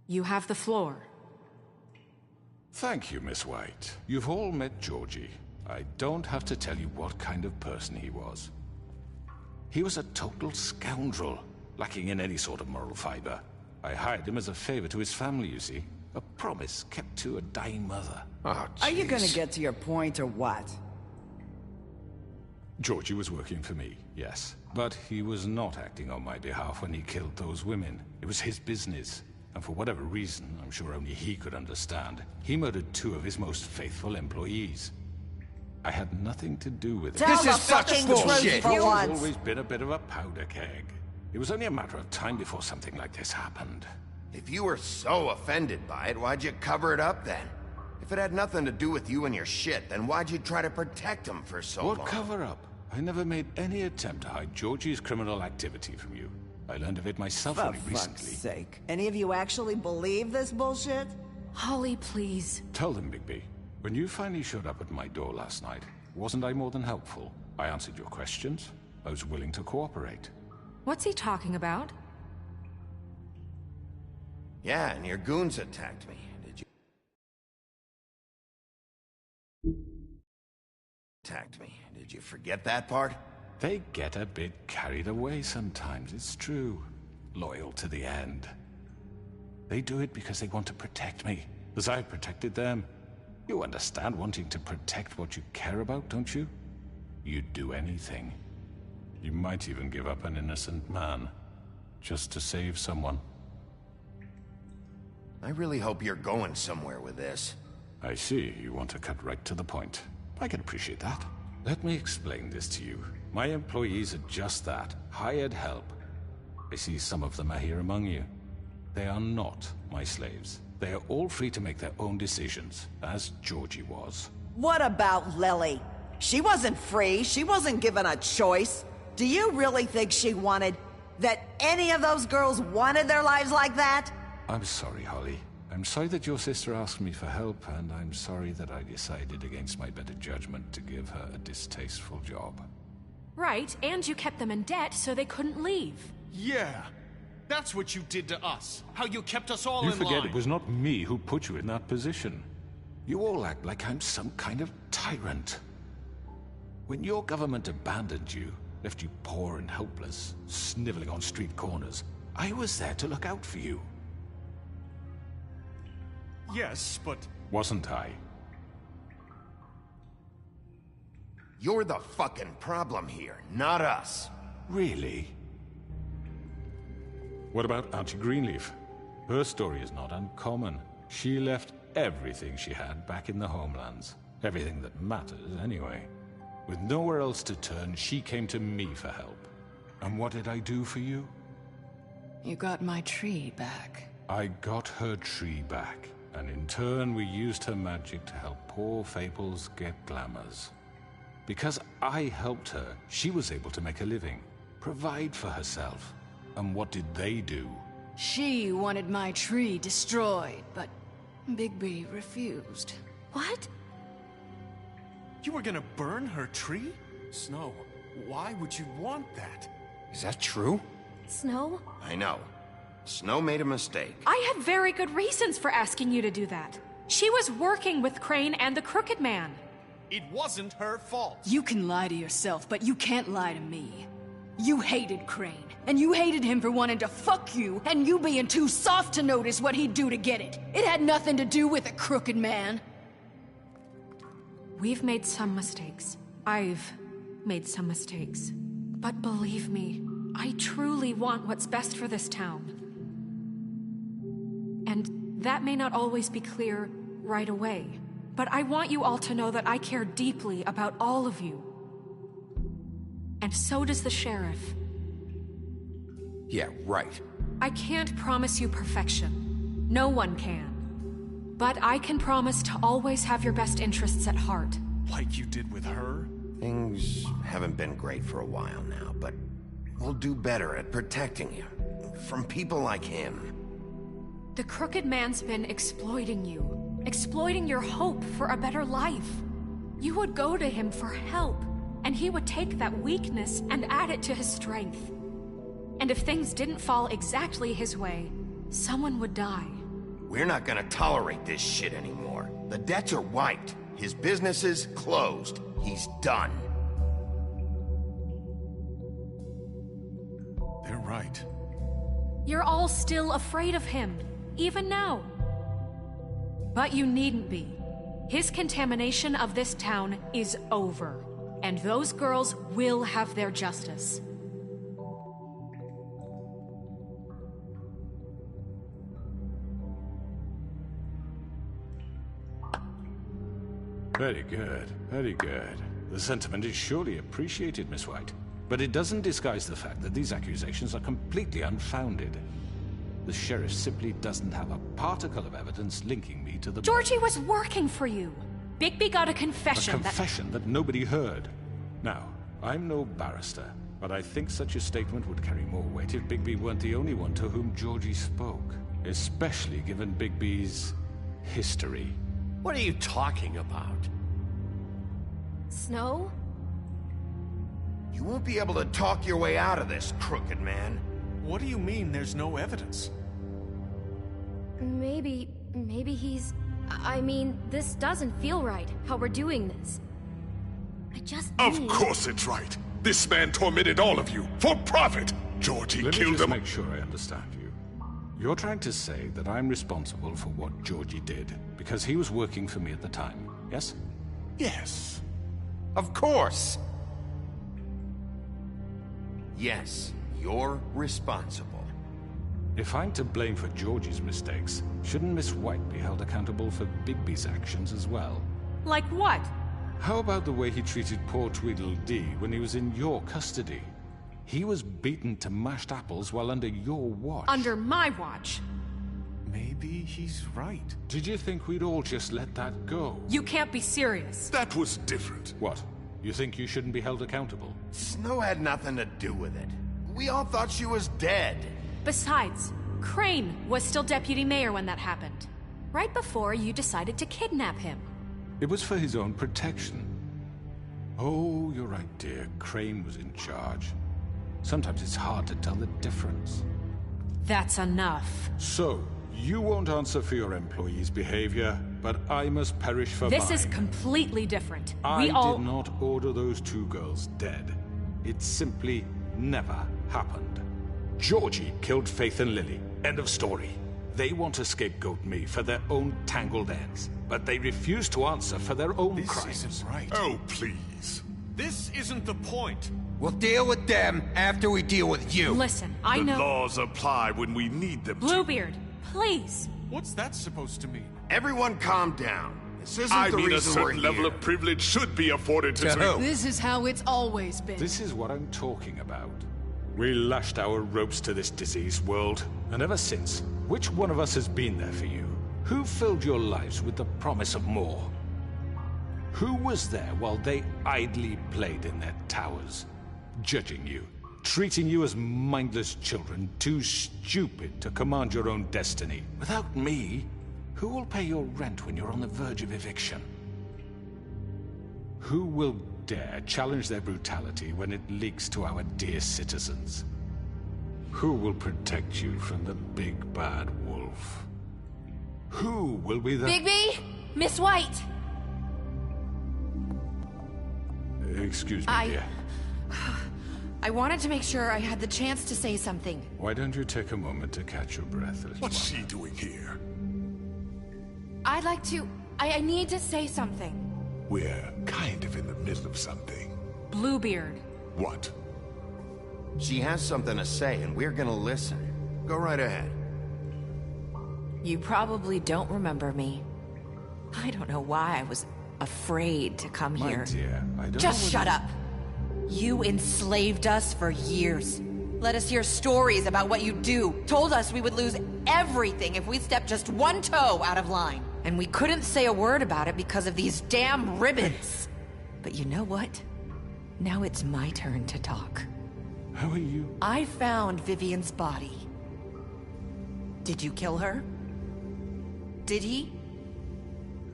You have the floor. Thank you, Miss White. You've all met Georgie. I don't have to tell you what kind of person he was. He was a total scoundrel, lacking in any sort of moral fiber. I hired him as a favor to his family, you see. A promise kept to a dying mother. Oh, Are you gonna jeez. get to your point or what? Georgie was working for me, yes. But he was not acting on my behalf when he killed those women. It was his business. And for whatever reason, I'm sure only he could understand, he murdered 2 of his most faithful employees. I had nothing to do with it. Tell This the is such fucking bullshit. truth for He's once. always been a bit of a powder keg. It was only a matter of time before something like this happened. If you were so offended by it, why'd you cover it up then? If it had nothing to do with you and your shit, then why'd you try to protect him for so long? What cover-up? I never made any attempt to hide Georgie's criminal activity from you. I learned of it myself For only fuck's recently. sake. Any of you actually believe this bullshit? Holly, please. Tell them, Bigby. When you finally showed up at my door last night, wasn't I more than helpful? I answered your questions. I was willing to cooperate. What's he talking about? Yeah, and your goons attacked me. Did you? Did you forget that part? They get a bit carried away sometimes, it's true. Loyal to the end. They do it because they want to protect me, as I protected them. You understand wanting to protect what you care about, don't you? You'd do anything. You might even give up an innocent man, just to save someone. I really hope you're going somewhere with this. I see you want to cut right to the point. I can appreciate that. Let me explain this to you. My employees are just that, hired help. I see some of them are here among you. They are not my slaves. They are all free to make their own decisions, as Georgie was. What about Lily? She wasn't free. She wasn't given a choice. Do you really think she wanted... that any of those girls wanted their lives like that? I'm sorry, Holly. I'm sorry that your sister asked me for help, and I'm sorry that I decided against my better judgment to give her a distasteful job. Right, and you kept them in debt so they couldn't leave. Yeah, that's what you did to us. How you kept us all in line. You forget it was not me who put you in that position. You all act like I'm some kind of tyrant. When your government abandoned you, left you poor and helpless, sniveling on street corners, I was there to look out for you. Yes, but... Wasn't I? You're the fucking problem here, not us. Really? What about Auntie Greenleaf? Her story is not uncommon. She left everything she had back in the homelands. Everything that matters, anyway. With nowhere else to turn, she came to me for help. And what did I do for you? You got my tree back. I got her tree back. And in turn, we used her magic to help poor Fables get glamours. Because I helped her, she was able to make a living, provide for herself. And what did they do? She wanted my tree destroyed, but Bigby refused. What? You were gonna burn her tree? Snow, why would you want that? Is that true? Snow? I know. Snow made a mistake. I had very good reasons for asking you to do that. She was working with Crane and the Crooked Man. It wasn't her fault. You can lie to yourself, but you can't lie to me. You hated Crane, and you hated him for wanting to fuck you, and you being too soft to notice what he'd do to get it. It had nothing to do with the Crooked Man. We've made some mistakes. I've made some mistakes. But believe me, I truly want what's best for this town. And that may not always be clear right away. But I want you all to know that I care deeply about all of you. And so does the sheriff. Yeah, right. I can't promise you perfection. No one can. But I can promise to always have your best interests at heart. Like you did with her? Things haven't been great for a while now, but we'll do better at protecting you. From people like him. The Crooked Man's been exploiting you. Exploiting your hope for a better life. You would go to him for help, and he would take that weakness and add it to his strength. And if things didn't fall exactly his way, someone would die. We're not gonna tolerate this shit anymore. The debts are wiped. His business is closed. He's done. They're right. You're all still afraid of him, even now. But you needn't be. His contamination of this town is over, and those girls will have their justice. Very good, very good. The sentiment is surely appreciated, Miss White. But it doesn't disguise the fact that these accusations are completely unfounded. The sheriff simply doesn't have a particle of evidence linking me to the... Georgie was working for you. Bigby got a confession. A confession that nobody heard. Now, I'm no barrister, but I think such a statement would carry more weight if Bigby weren't the only one to whom Georgie spoke. Especially given Bigby's history. What are you talking about? Snow? You won't be able to talk your way out of this, Crooked Man. What do you mean there's no evidence? Maybe he's... I mean, this doesn't feel right, how we're doing this. I just Of need... course it's right. This man tormented all of you, for profit. Georgie Let me killed just him. make sure I understand you. You're trying to say that I'm responsible for what Georgie did, because he was working for me at the time, yes? Yes. Of course. Yes, you're responsible. If I'm to blame for Georgie's mistakes, shouldn't Miss White be held accountable for Bigby's actions as well? Like what? How about the way he treated poor Tweedledee when he was in your custody? He was beaten to mashed apples while under your watch. Under my watch. Maybe he's right. Did you think we'd all just let that go? You can't be serious. That was different. What? You think you shouldn't be held accountable? Snow had nothing to do with it. We all thought she was dead. Besides, Crane was still deputy mayor when that happened. Right before you decided to kidnap him. It was for his own protection. Oh, you're right, dear. Crane was in charge. Sometimes it's hard to tell the difference. That's enough. So, you won't answer for your employees' behavior, but I must perish for This mine. is completely different. I We all... did not order those two girls dead. It simply never happened. Georgie killed Faith and Lily. End of story. They want to scapegoat me for their own tangled ends, but they refuse to answer for their own crimes. This isn't right. Oh, please. This isn't the point. We'll deal with them after we deal with you. Listen, I The know... laws apply when we need them to. Bluebeard, please. What's that supposed to mean? Everyone calm down. This isn't I the mean, a reason we're certain level here. of privilege should be afforded to... To who? This is how it's always been. This is what I'm talking about. We lashed our ropes to this diseased world, and ever since, which one of us has been there for you? Who filled your lives with the promise of more? Who was there while they idly played in their towers, judging you, treating you as mindless children, too stupid to command your own destiny? Without me, who will pay your rent when you're on the verge of eviction? Who will dare challenge their brutality when it leaks to our dear citizens? Who will protect you from the big bad wolf? Who will be the... Bigby! Miss White! Excuse me, dear. I wanted to make sure I had the chance to say something. Why don't you take a moment to catch your breath? What's she doing here? I'd like to... I need to say something. We're kind of in the middle of something. Bluebeard. What? She has something to say, and we're gonna listen. Go right ahead. You probably don't remember me. I don't know why I was afraid to come My here. dear, I don't Just know shut whether- up. You enslaved us for years. Let us hear stories about what you do. Told us we would lose everything if we stepped just one toe out of line. And we couldn't say a word about it because of these damn ribbons. But you know what? Now it's my turn to talk. How are you? I found Vivian's body. Did you kill her? Did he?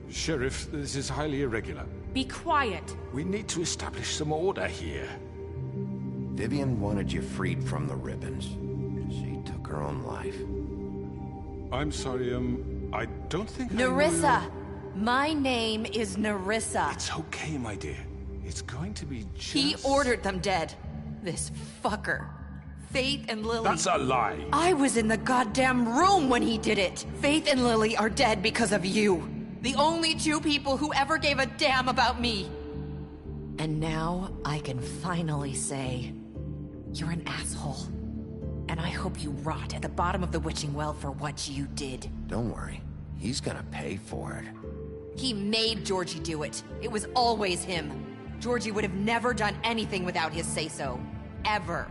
Sheriff, this is highly irregular. Be quiet. We need to establish some order here. Vivian wanted you freed from the ribbons. She took her own life. I'm sorry, I don't think Nerissa! My name is Nerissa. It's okay, my dear. It's going to be just... He ordered them dead. This fucker. Faith and Lily. That's a lie. I was in the goddamn room when he did it. Faith and Lily are dead because of you. The only two people who ever gave a damn about me. And now I can finally say, you're an asshole. And I hope you rot at the bottom of the witching well for what you did. Don't worry. He's gonna pay for it. He made Georgie do it. It was always him. Georgie would have never done anything without his say-so. Ever.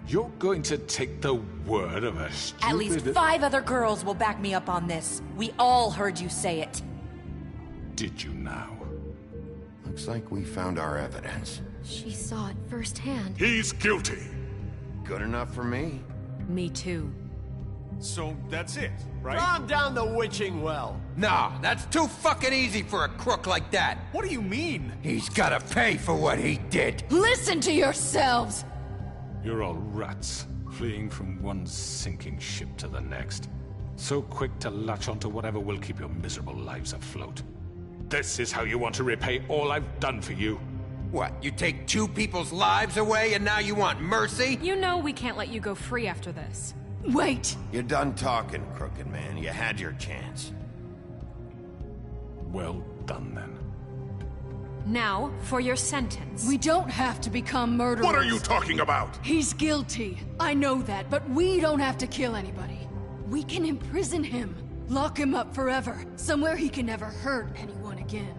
You're going to take the word of a stupid... At least 5 other girls will back me up on this. We all heard you say it. Did you now? Looks like we found our evidence. She saw it firsthand. He's guilty. Good enough for me. Me too. So that's it, right? Calm down the witching well. Nah, that's too fucking easy for a crook like that. What do you mean? He's gotta pay for what he did. Listen to yourselves! You're all rats, fleeing from one sinking ship to the next. So quick to latch onto whatever will keep your miserable lives afloat. This is how you want to repay all I've done for you? What, you take 2 people's lives away and now you want mercy? You know we can't let you go free after this. Wait! You're done talking, Crooked Man. You had your chance. Well done, then. Now, for your sentence. We don't have to become murderers. What are you talking about? He's guilty. I know that, but we don't have to kill anybody. We can imprison him. Lock him up forever. Somewhere he can never hurt anyone again.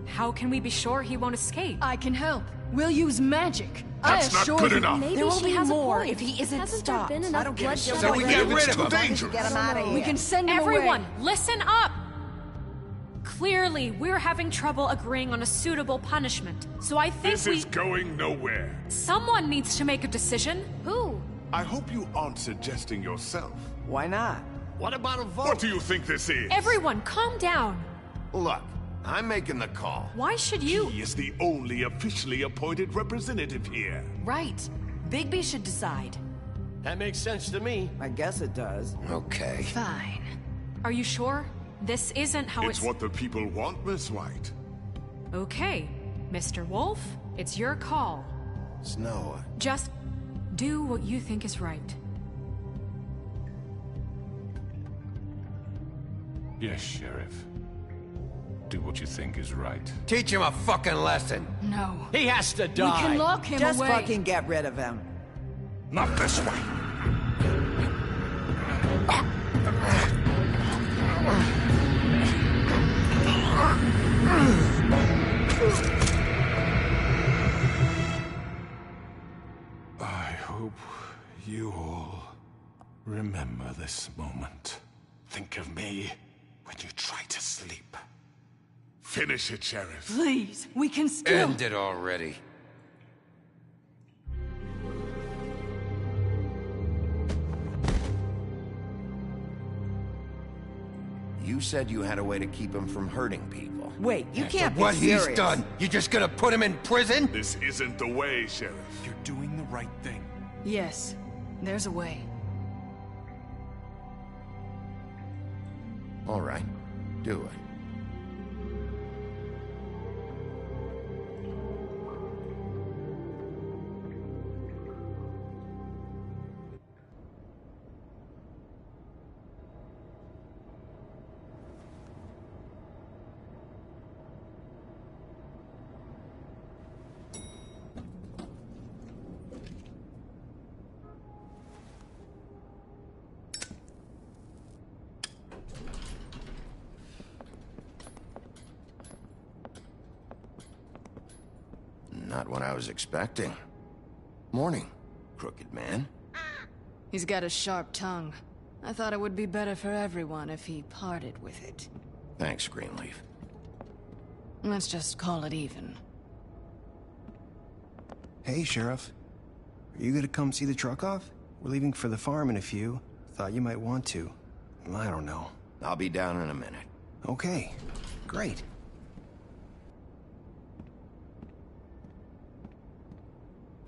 How can we be sure he won't escape? I can help. We'll use magic. That's not good enough. Maybe there will be more if he isn't Hasn't stopped. there been enough bloodshed? So we get rid of him. Dangerous. Get him out of here. We can send him Everyone, away. listen up! Clearly, we're having trouble agreeing on a suitable punishment. So I think This is going nowhere. Someone needs to make a decision. Who? I hope you aren't suggesting yourself. Why not? What about a vote? What do you think this is? Everyone, calm down. Look, I'm making the call. Why should you? He is the only officially appointed representative here. Right. Bigby should decide. That makes sense to me. I guess it does. Okay. Fine. Are you sure? This isn't how It's what the people want, Miss White. Okay, Mr. Wolf, it's your call. Snow. Just do what you think is right. Yes, Sheriff. Do what you think is right. Teach him a fucking lesson. No. He has to die. We can lock him Just away. fucking get rid of him. Not this way. I hope you all remember this moment. Think of me when you try to sleep. Finish it, Sheriff. Please, we can still... End it already. You said you had a way to keep him from hurting people. Wait, you can't be What serious. he's done, you just gonna put him in prison? This isn't the way, Sheriff. You're doing the right thing. Yes, there's a way. All right, do it. Not what I was expecting. Morning, Crooked Man. He's got a sharp tongue. I thought it would be better for everyone if he parted with it. Thanks, Greenleaf. Let's just call it even. Hey, Sheriff. Are you gonna come see the truck off? We're leaving for the farm in a few. Thought you might want to. I don't know. I'll be down in a minute. Okay, great.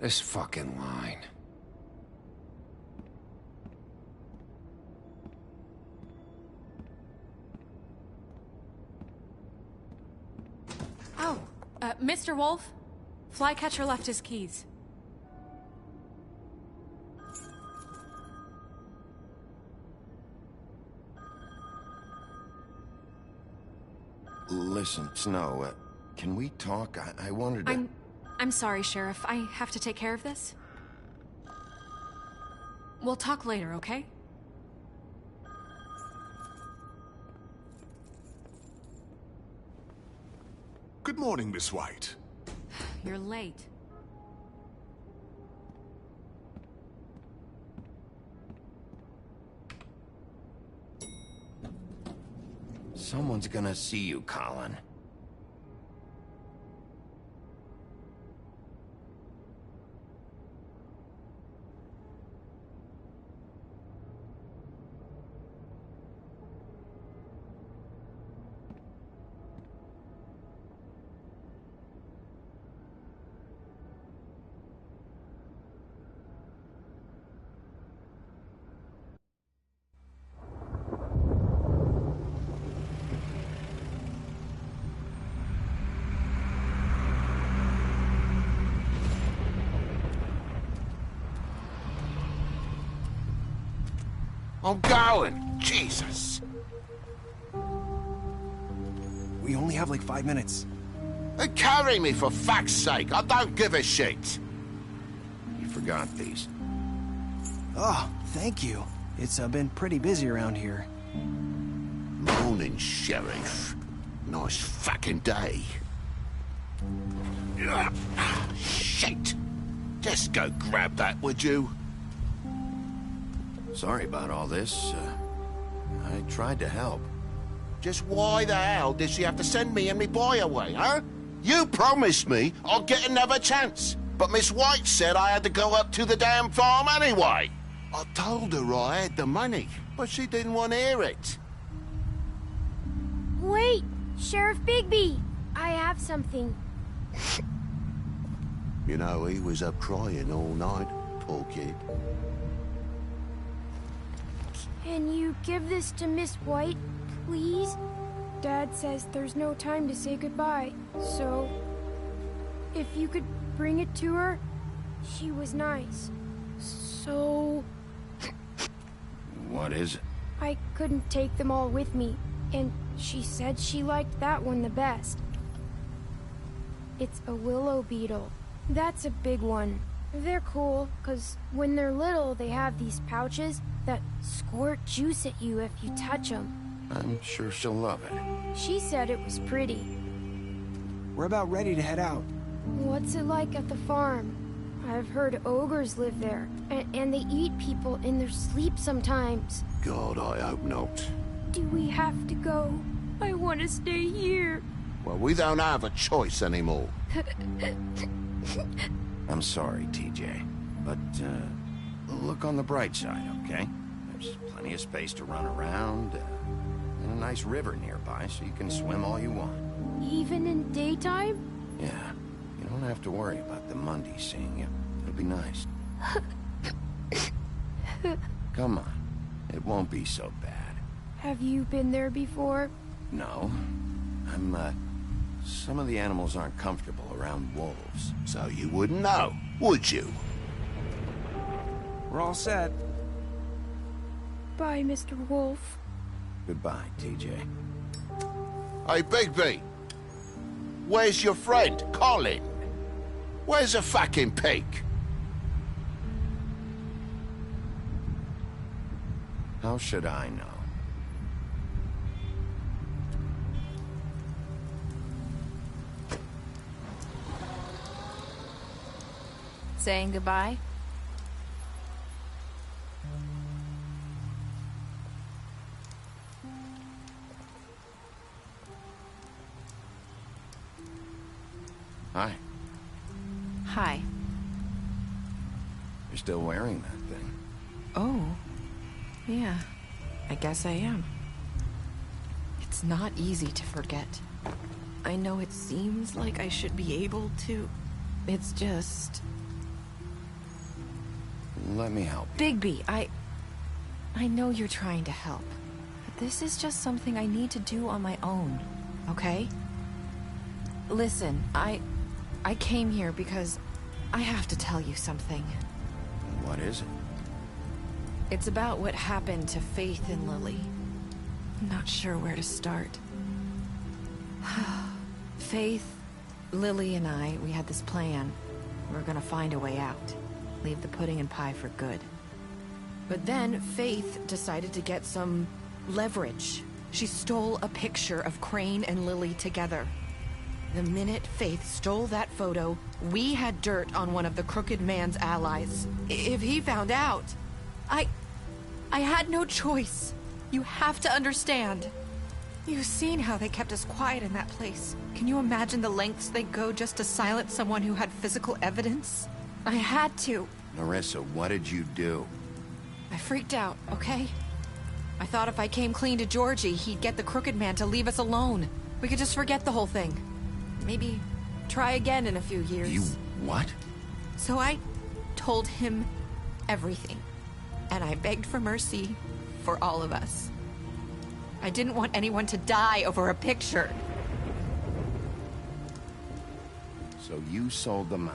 This fucking line. Oh, Mr. Wolf? Flycatcher left his keys. Listen, Snow, can we talk? I wanted to... I'm sorry, Sheriff. I have to take care of this. We'll talk later, okay? Good morning, Miss White. You're late. Someone's gonna see you, Colin. I'm going. Jesus. We only have like 5 minutes. Carry me, for fuck's sake. I don't give a shit. You forgot these. Oh, thank you. It's been pretty busy around here. Morning, Sheriff. Nice fucking day. Shit. Just go grab that, would you? Sorry about all this. I tried to help. Just why the hell did she have to send me and me boy away, huh? You promised me I'd get another chance, but Miss White said I had to go up to the damn farm anyway. I told her I had the money, but she didn't want to hear it. Wait, Sheriff Bigby, I have something. You know, he was up crying all night, poor kid. Can you give this to Miss White, please? Dad says there's no time to say goodbye, so... if you could bring it to her, she was nice. So... What is it? I couldn't take them all with me, and she said she liked that one the best. It's a willow beetle. That's a big one. They're cool, 'cause when they're little, they have these pouches that squirt juice at you if you touch them. I'm sure she'll love it. She said it was pretty. We're about ready to head out. What's it like at the farm? I've heard ogres live there, and they eat people in their sleep sometimes. God, I hope not. Do we have to go? I want to stay here. Well, we don't have a choice anymore. I'm sorry, TJ, but look on the bright side, okay? There's plenty of space to run around, and a nice river nearby, so you can swim all you want. Even in daytime? Yeah, you don't have to worry about the Mundy seeing you. It'll be nice. Come on, it won't be so bad. Have you been there before? No, some of the animals aren't comfortable around wolves. So you wouldn't know, would you? We're all set. Bye, Mr. Wolf. Goodbye, TJ. Hey, Bigby. Where's your friend, Colin? Where's the fucking pig? How should I know? Saying goodbye? Hi. Hi. You're still wearing that thing. Oh. Yeah. I guess I am. It's not easy to forget. I know it seems like I should be able to. It's just... Let me help you. Bigby, I know you're trying to help. But this is just something I need to do on my own, okay? Listen, I came here because I have to tell you something. What is it? It's about what happened to Faith and Lily. I'm not sure where to start. Faith, Lily, and I, we had this plan. We were gonna find a way out. Leave the pudding and pie for good. But then Faith decided to get some leverage. She stole a picture of Crane and Lily together. The minute Faith stole that photo, we had dirt on one of the Crooked Man's allies. If he found out, I had no choice. You have to understand. You've seen how they kept us quiet in that place. Can you imagine the lengths they go just to silence someone who had physical evidence? I had to. Nerissa, what did you do? I freaked out, okay? I thought if I came clean to Georgie, he'd get the Crooked Man to leave us alone. We could just forget the whole thing. Maybe try again in a few years. You what? So I told him everything. And I begged for mercy for all of us. I didn't want anyone to die over a picture. So you sold them out?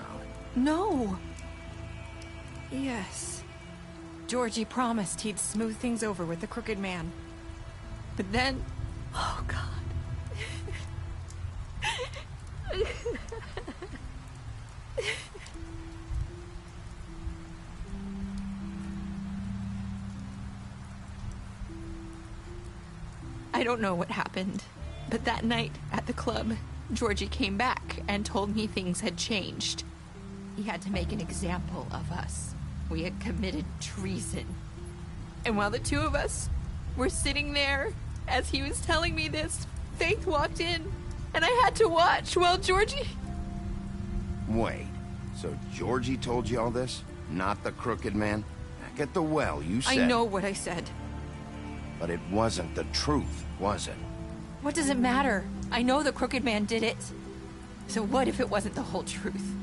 No. Yes. Georgie promised he'd smooth things over with the Crooked Man. But then... Oh, God. I don't know what happened, but that night at the club, Georgie came back and told me things had changed. He had to make an example of us. We had committed treason. And while the two of us were sitting there, as he was telling me this, Faith walked in, and I had to watch while Georgie... Wait, so Georgie told you all this? Not the Crooked Man? Back at the well, you said... I know what I said. But it wasn't the truth, was it? What does it matter? I know the Crooked Man did it. So what if it wasn't the whole truth?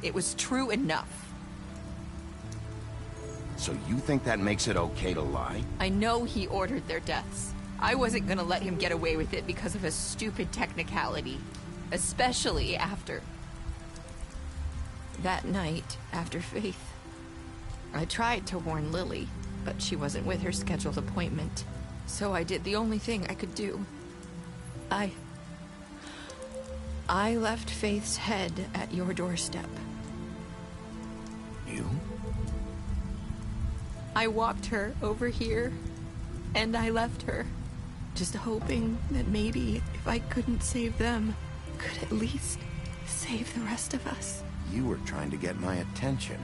It was true enough. So you think that makes it okay to lie? I know he ordered their deaths. I wasn't gonna let him get away with it because of a stupid technicality. Especially after... that night, after Faith. I tried to warn Lily, but she wasn't with her scheduled appointment. So I did the only thing I could do. I left Faith's head at your doorstep. You? I walked her over here, and I left her, just hoping that maybe if I couldn't save them, could at least save the rest of us. You were trying to get my attention.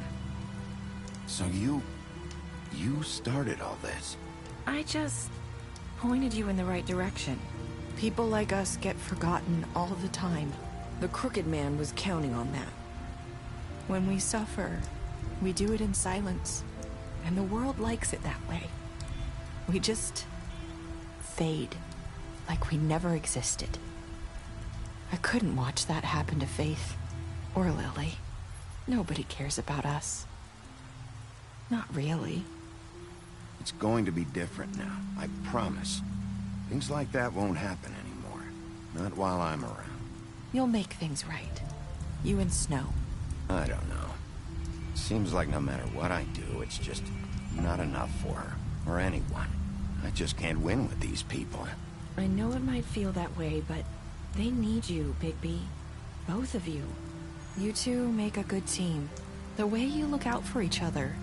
So you started all this. I just pointed you in the right direction. People like us get forgotten all the time. The Crooked Man was counting on that. When we suffer, we do it in silence. And the world likes it that way. We just fade, like we never existed. I couldn't watch that happen to Faith, or Lily. Nobody cares about us. Not really. It's going to be different now, I promise. Things like that won't happen anymore. Not while I'm around. You'll make things right. You and Snow. I don't know. Seems like no matter what I do, it's just not enough for her, or anyone. I just can't win with these people. I know it might feel that way, but they need you, Bigby. Both of you. You two make a good team. The way you look out for each other,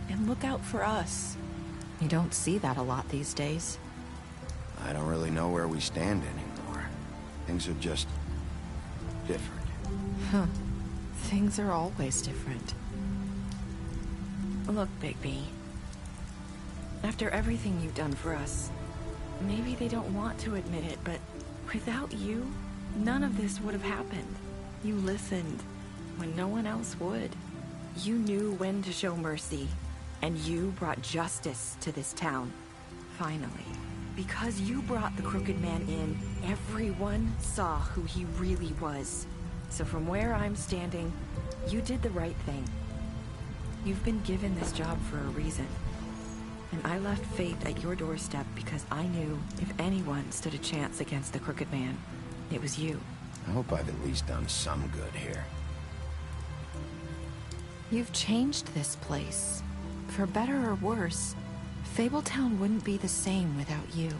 and look out for us. You don't see that a lot these days. I don't really know where we stand anymore. Things are just... different. Huh. Things are always different. Look, Bigby. After everything you've done for us, maybe they don't want to admit it, but without you, none of this would have happened. You listened when no one else would. You knew when to show mercy, and you brought justice to this town. Finally. Because you brought the Crooked Man in, everyone saw who he really was. So from where I'm standing, you did the right thing. You've been given this job for a reason. And I left Faith at your doorstep because I knew if anyone stood a chance against the Crooked Man, it was you. I hope I've at least done some good here. You've changed this place. For better or worse, Fabletown wouldn't be the same without you.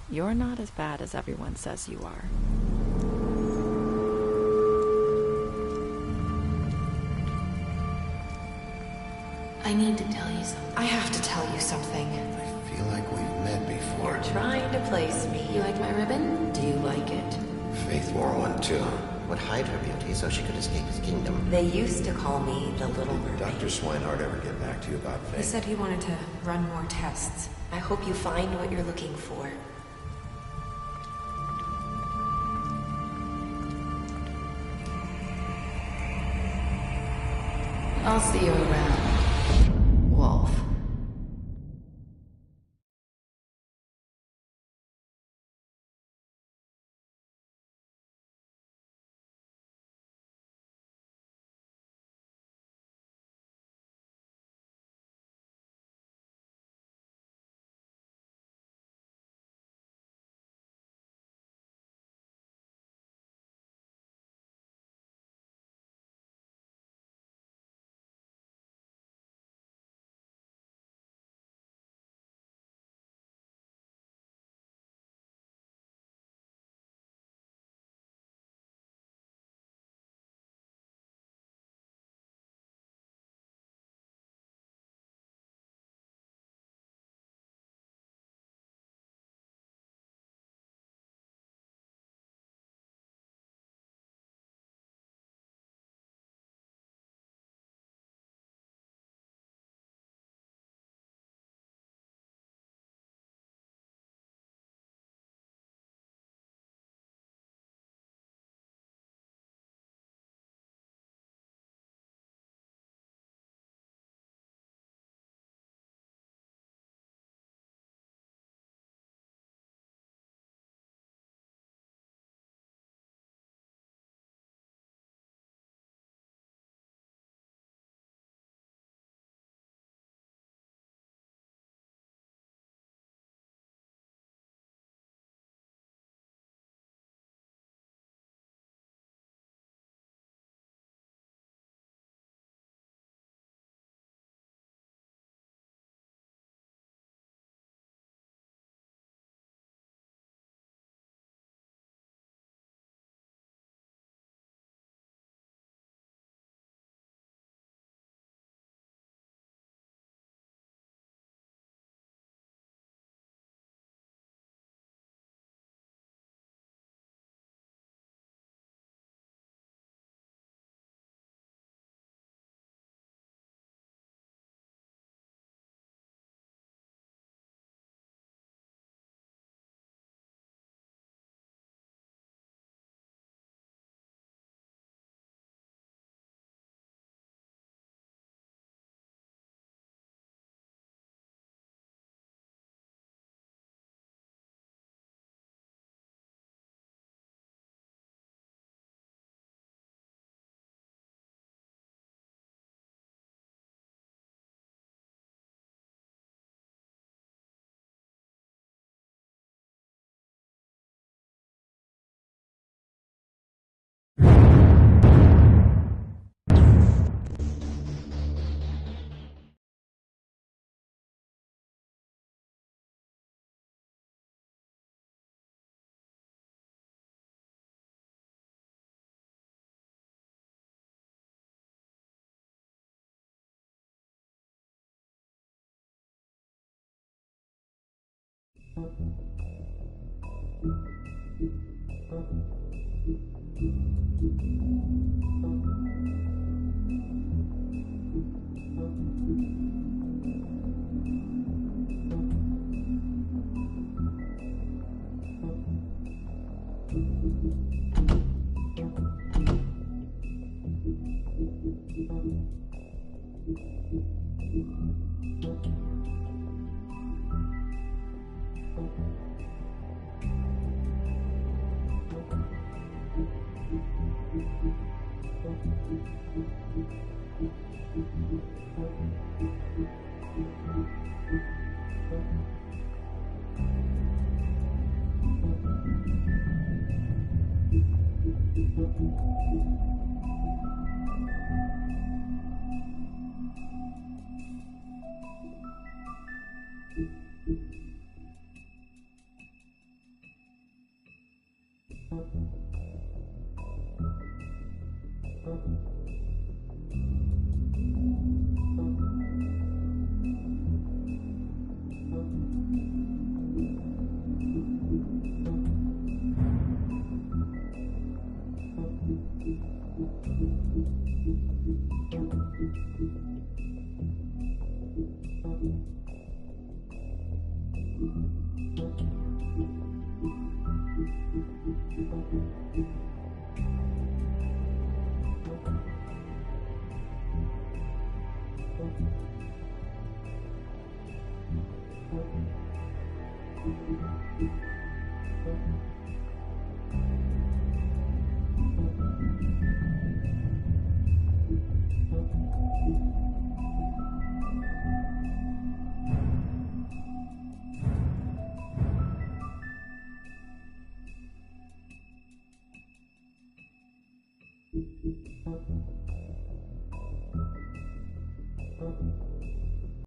You're not as bad as everyone says you are. I need to tell you something. I have to tell you something. I feel like we've met before. You're trying to place me. You like my ribbon? Do you like it? Faith wore one too. Would hide her beauty so she could escape his kingdom. They used to call me the Little Mermaid. Did Dr. Swinehart ever get back to you about Faith? He said he wanted to run more tests. I hope you find what you're looking for. I'll see you around.